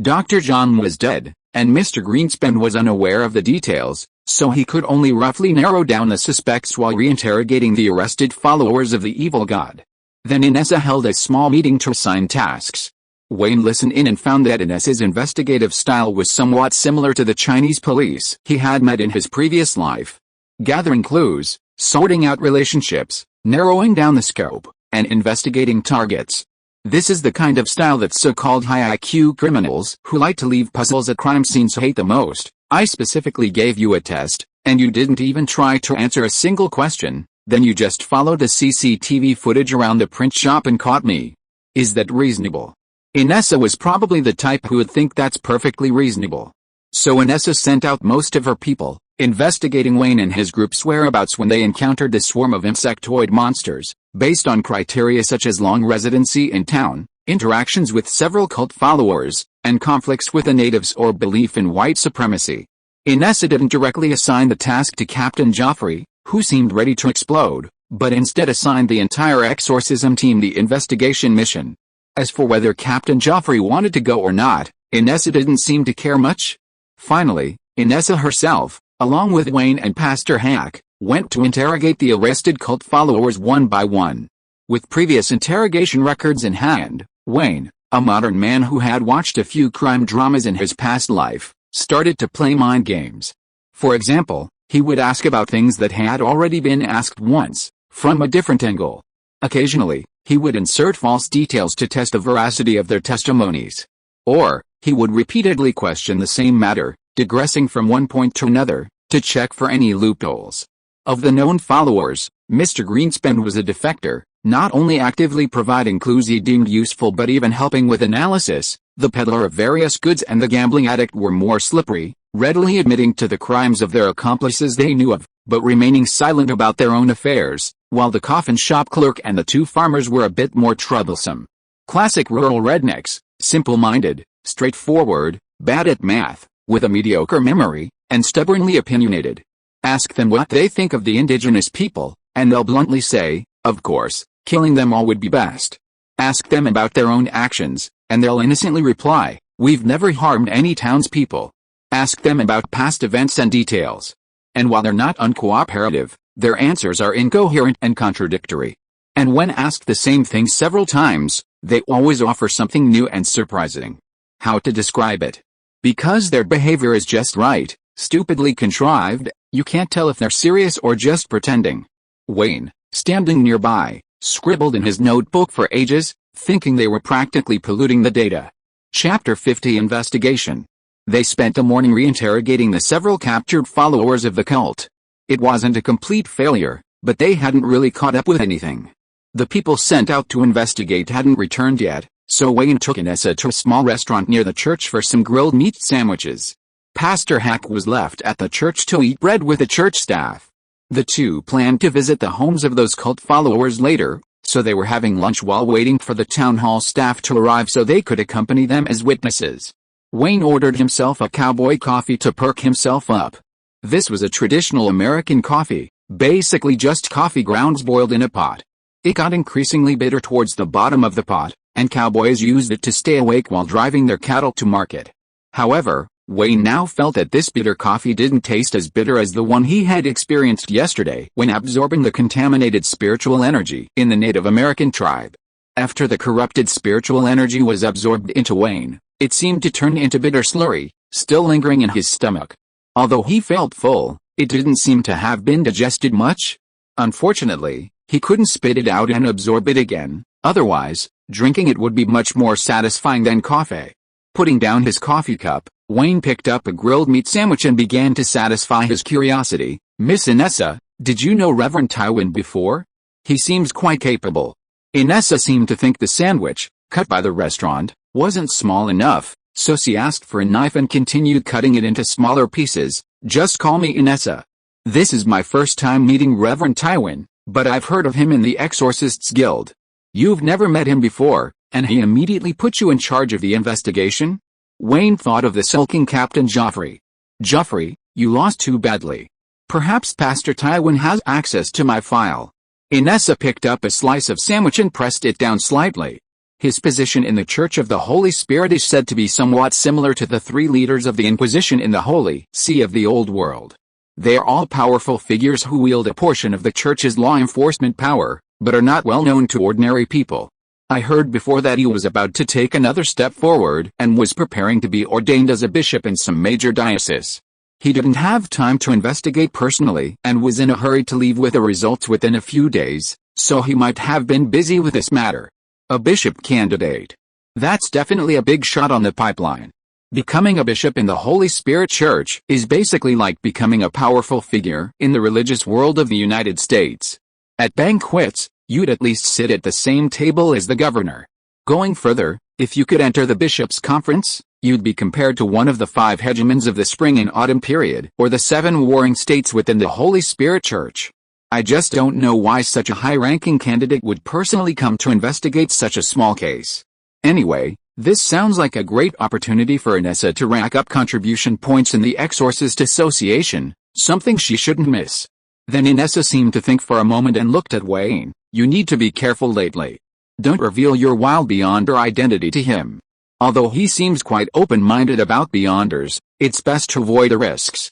Dr. John was dead, and Mr. Greenspan was unaware of the details, so he could only roughly narrow down the suspects while reinterrogating the arrested followers of the evil god. Then Inessa held a small meeting to assign tasks. Wayne listened in and found that Inessa's investigative style was somewhat similar to the Chinese police he had met in his previous life. Gathering clues, sorting out relationships, narrowing down the scope, and investigating targets. This is the kind of style that so-called high IQ criminals who like to leave puzzles at crime scenes hate the most. I specifically gave you a test, and you didn't even try to answer a single question. Then you just followed the CCTV footage around the print shop and caught me. Is that reasonable? Inessa was probably the type who would think that's perfectly reasonable. So Inessa sent out most of her people, investigating Wayne and his group's whereabouts when they encountered the swarm of insectoid monsters, based on criteria such as long residency in town, interactions with several cult followers, and conflicts with the natives or belief in white supremacy. Inessa didn't directly assign the task to Captain Joffrey, who seemed ready to explode, but instead assigned the entire exorcism team the investigation mission. As for whether Captain Joffrey wanted to go or not, Inessa didn't seem to care much. Finally, Inessa herself, along with Wayne and Pastor Hack, went to interrogate the arrested cult followers one by one. With previous interrogation records in hand, Wayne, a modern man who had watched a few crime dramas in his past life, started to play mind games. For example, he would ask about things that had already been asked once, from a different angle. Occasionally, he would insert false details to test the veracity of their testimonies. Or, he would repeatedly question the same matter, digressing from one point to another, to check for any loopholes. Of the known followers, Mr. Greenspan was a defector, not only actively providing clues he deemed useful but even helping with analysis. The peddler of various goods and the gambling addict were more slippery, readily admitting to the crimes of their accomplices they knew of, but remaining silent about their own affairs, while the coffin shop clerk and the 2 farmers were a bit more troublesome. Classic rural rednecks, simple-minded, straightforward, bad at math, with a mediocre memory, and stubbornly opinionated. Ask them what they think of the indigenous people, and they'll bluntly say, of course, killing them all would be best. Ask them about their own actions, and they'll innocently reply, we've never harmed any townspeople. Ask them about past events and details. And while they're not uncooperative, their answers are incoherent and contradictory. And when asked the same thing several times, they always offer something new and surprising. How to describe it? Because their behavior is just right, stupidly contrived, you can't tell if they're serious or just pretending. Wayne, standing nearby, scribbled in his notebook for ages, thinking they were practically polluting the data. Chapter 50 Investigation. They spent the morning reinterrogating the several captured followers of the cult. It wasn't a complete failure, but they hadn't really caught up with anything. The people sent out to investigate hadn't returned yet, so Wayne took Inessa to a small restaurant near the church for some grilled meat sandwiches. Pastor Hack was left at the church to eat bread with the church staff. The two planned to visit the homes of those cult followers later, so they were having lunch while waiting for the town hall staff to arrive so they could accompany them as witnesses. Wayne ordered himself a cowboy coffee to perk himself up. This was a traditional American coffee, basically just coffee grounds boiled in a pot. It got increasingly bitter towards the bottom of the pot, and cowboys used it to stay awake while driving their cattle to market. However, Wayne now felt that this bitter coffee didn't taste as bitter as the one he had experienced yesterday when absorbing the contaminated spiritual energy in the Native American tribe. After the corrupted spiritual energy was absorbed into Wayne, it seemed to turn into bitter slurry, still lingering in his stomach. Although he felt full, it didn't seem to have been digested much. Unfortunately, he couldn't spit it out and absorb it again, otherwise, drinking it would be much more satisfying than coffee. Putting down his coffee cup, Wayne picked up a grilled meat sandwich and began to satisfy his curiosity. "Miss Inessa, did you know Reverend Tywin before? He seems quite capable." Inessa seemed to think the sandwich, cut by the restaurant, wasn't small enough, so she asked for a knife and continued cutting it into smaller pieces. "Just call me Inessa. This is my first time meeting Reverend Tywin, but I've heard of him in the Exorcists Guild. You've never met him before, and he immediately put you in charge of the investigation?" Wayne thought of the sulking Captain Joffrey. "Joffrey, you lost too badly. Perhaps Pastor Tywin has access to my file." Inessa picked up a slice of sandwich and pressed it down slightly. His position in the Church of the Holy Spirit is said to be somewhat similar to the three leaders of the Inquisition in the Holy See of the Old World. They are all powerful figures who wield a portion of the Church's law enforcement power, but are not well known to ordinary people. I heard before that he was about to take another step forward and was preparing to be ordained as a bishop in some major diocese. He didn't have time to investigate personally and was in a hurry to leave with the results within a few days, so he might have been busy with this matter. A bishop candidate. That's definitely a big shot on the pipeline. Becoming a bishop in the Holy Spirit Church is basically like becoming a powerful figure in the religious world of the United States. At banquets, you'd at least sit at the same table as the governor. Going further, if you could enter the bishop's conference, you'd be compared to one of the 5 hegemons of the spring and autumn period, or the 7 warring states within the Holy Spirit Church. I just don't know why such a high-ranking candidate would personally come to investigate such a small case. Anyway, this sounds like a great opportunity for Inessa to rack up contribution points in the Exorcist Association, something she shouldn't miss. Then Inessa seemed to think for a moment and looked at Wayne. "You need to be careful lately. Don't reveal your wild Beyonder identity to him. Although he seems quite open-minded about Beyonders, it's best to avoid the risks."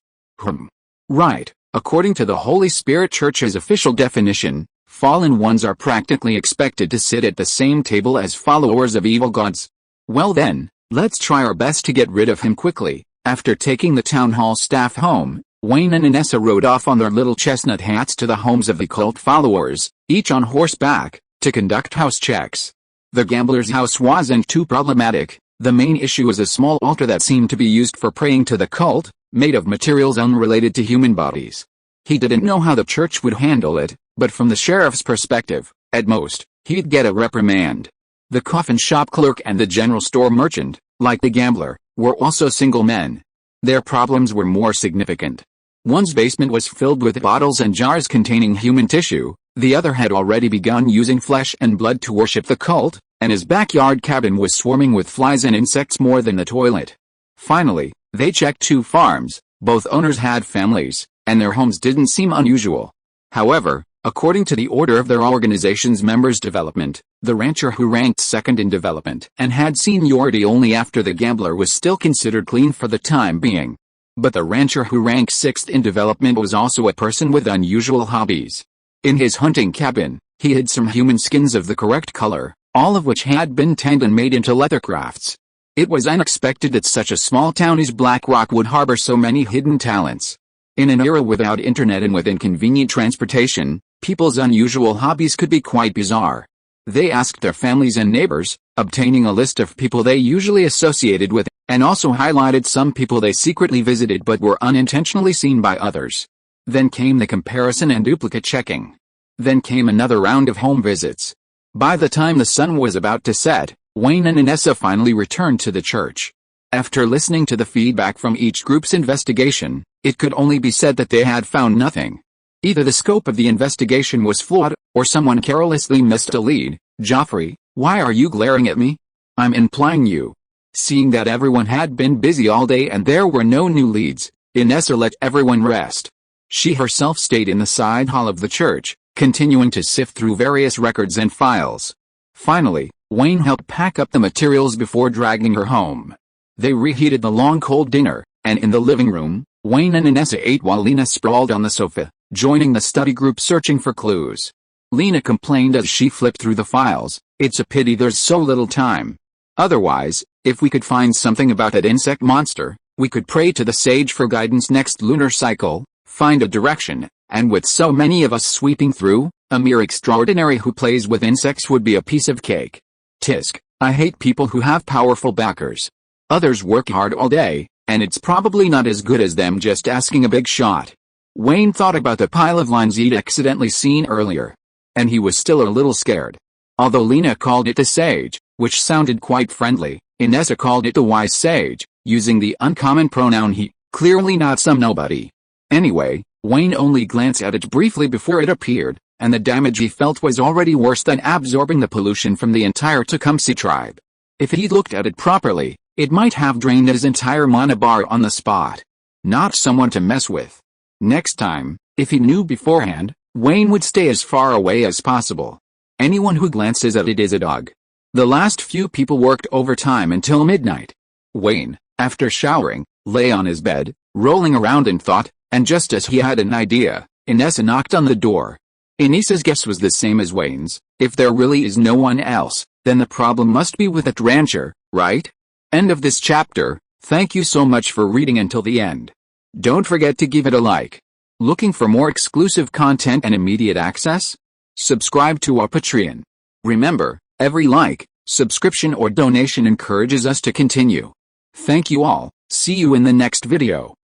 Right. According to the Holy Spirit Church's official definition, fallen ones are practically expected to sit at the same table as followers of evil gods. Well then, let's try our best to get rid of him quickly. After taking the town hall staff home, Wayne and Inessa rode off on their little chestnut hats to the homes of the cult followers, each on horseback, to conduct house checks. The gambler's house wasn't too problematic. The main issue was a small altar that seemed to be used for praying to the cult, made of materials unrelated to human bodies. He didn't know how the church would handle it, but from the sheriff's perspective, at most, he'd get a reprimand. The coffin shop clerk and the general store merchant, like the gambler, were also single men. Their problems were more significant. One's basement was filled with bottles and jars containing human tissue, the other had already begun using flesh and blood to worship the cult, and his backyard cabin was swarming with flies and insects more than the toilet. Finally, they checked 2 farms, both owners had families, and their homes didn't seem unusual. However, according to the order of their organization's members' development, the rancher who ranked second in development and had seniority only after the gambler was still considered clean for the time being. But the rancher who ranked 6th in development was also a person with unusual hobbies. In his hunting cabin, he hid some human skins of the correct color, all of which had been tanned and made into leather crafts. It was unexpected that such a small town as Blackrock would harbor so many hidden talents. In an era without internet and with inconvenient transportation, people's unusual hobbies could be quite bizarre. They asked their families and neighbors, obtaining a list of people they usually associated with, and also highlighted some people they secretly visited but were unintentionally seen by others. Then came the comparison and duplicate checking. Then came another round of home visits. By the time the sun was about to set, Wayne and Inessa finally returned to the church. After listening to the feedback from each group's investigation, it could only be said that they had found nothing. Either the scope of the investigation was flawed, or someone carelessly missed a lead. Joffrey, why are you glaring at me? I'm implying you. Seeing that everyone had been busy all day and there were no new leads, Inessa let everyone rest. She herself stayed in the side hall of the church, continuing to sift through various records and files. Finally, Wayne helped pack up the materials before dragging her home. They reheated the long cold dinner, and in the living room, Wayne and Inessa ate while Lena sprawled on the sofa, joining the study group searching for clues. Lena complained as she flipped through the files, "It's a pity there's so little time. Otherwise, if we could find something about that insect monster, we could pray to the sage for guidance next lunar cycle, find a direction, and with so many of us sweeping through, a mere extraordinary who plays with insects would be a piece of cake. Tisk, I hate people who have powerful backers. Others work hard all day, and it's probably not as good as them just asking a big shot." Wayne thought about the pile of lines he'd accidentally seen earlier. And he was still a little scared. Although Lena called it the sage, which sounded quite friendly, Inessa called it the wise sage, using the uncommon pronoun he, clearly not some nobody. Anyway, Wayne only glanced at it briefly before it appeared, and the damage he felt was already worse than absorbing the pollution from the entire Tecumseh tribe. If he'd looked at it properly, it might have drained his entire mana bar on the spot. Not someone to mess with. Next time, if he knew beforehand, Wayne would stay as far away as possible. Anyone who glances at it is a dog. The last few people worked overtime until midnight. Wayne, after showering, lay on his bed, rolling around in thought, and just as he had an idea, Inessa knocked on the door. Inessa's guess was the same as Wayne's. If there really is no one else, then the problem must be with that rancher, right? End of this chapter. Thank you so much for reading until the end. Don't forget to give it a like. Looking for more exclusive content and immediate access? Subscribe to our Patreon. Remember, every like, subscription or donation encourages us to continue. Thank you all. See you in the next video.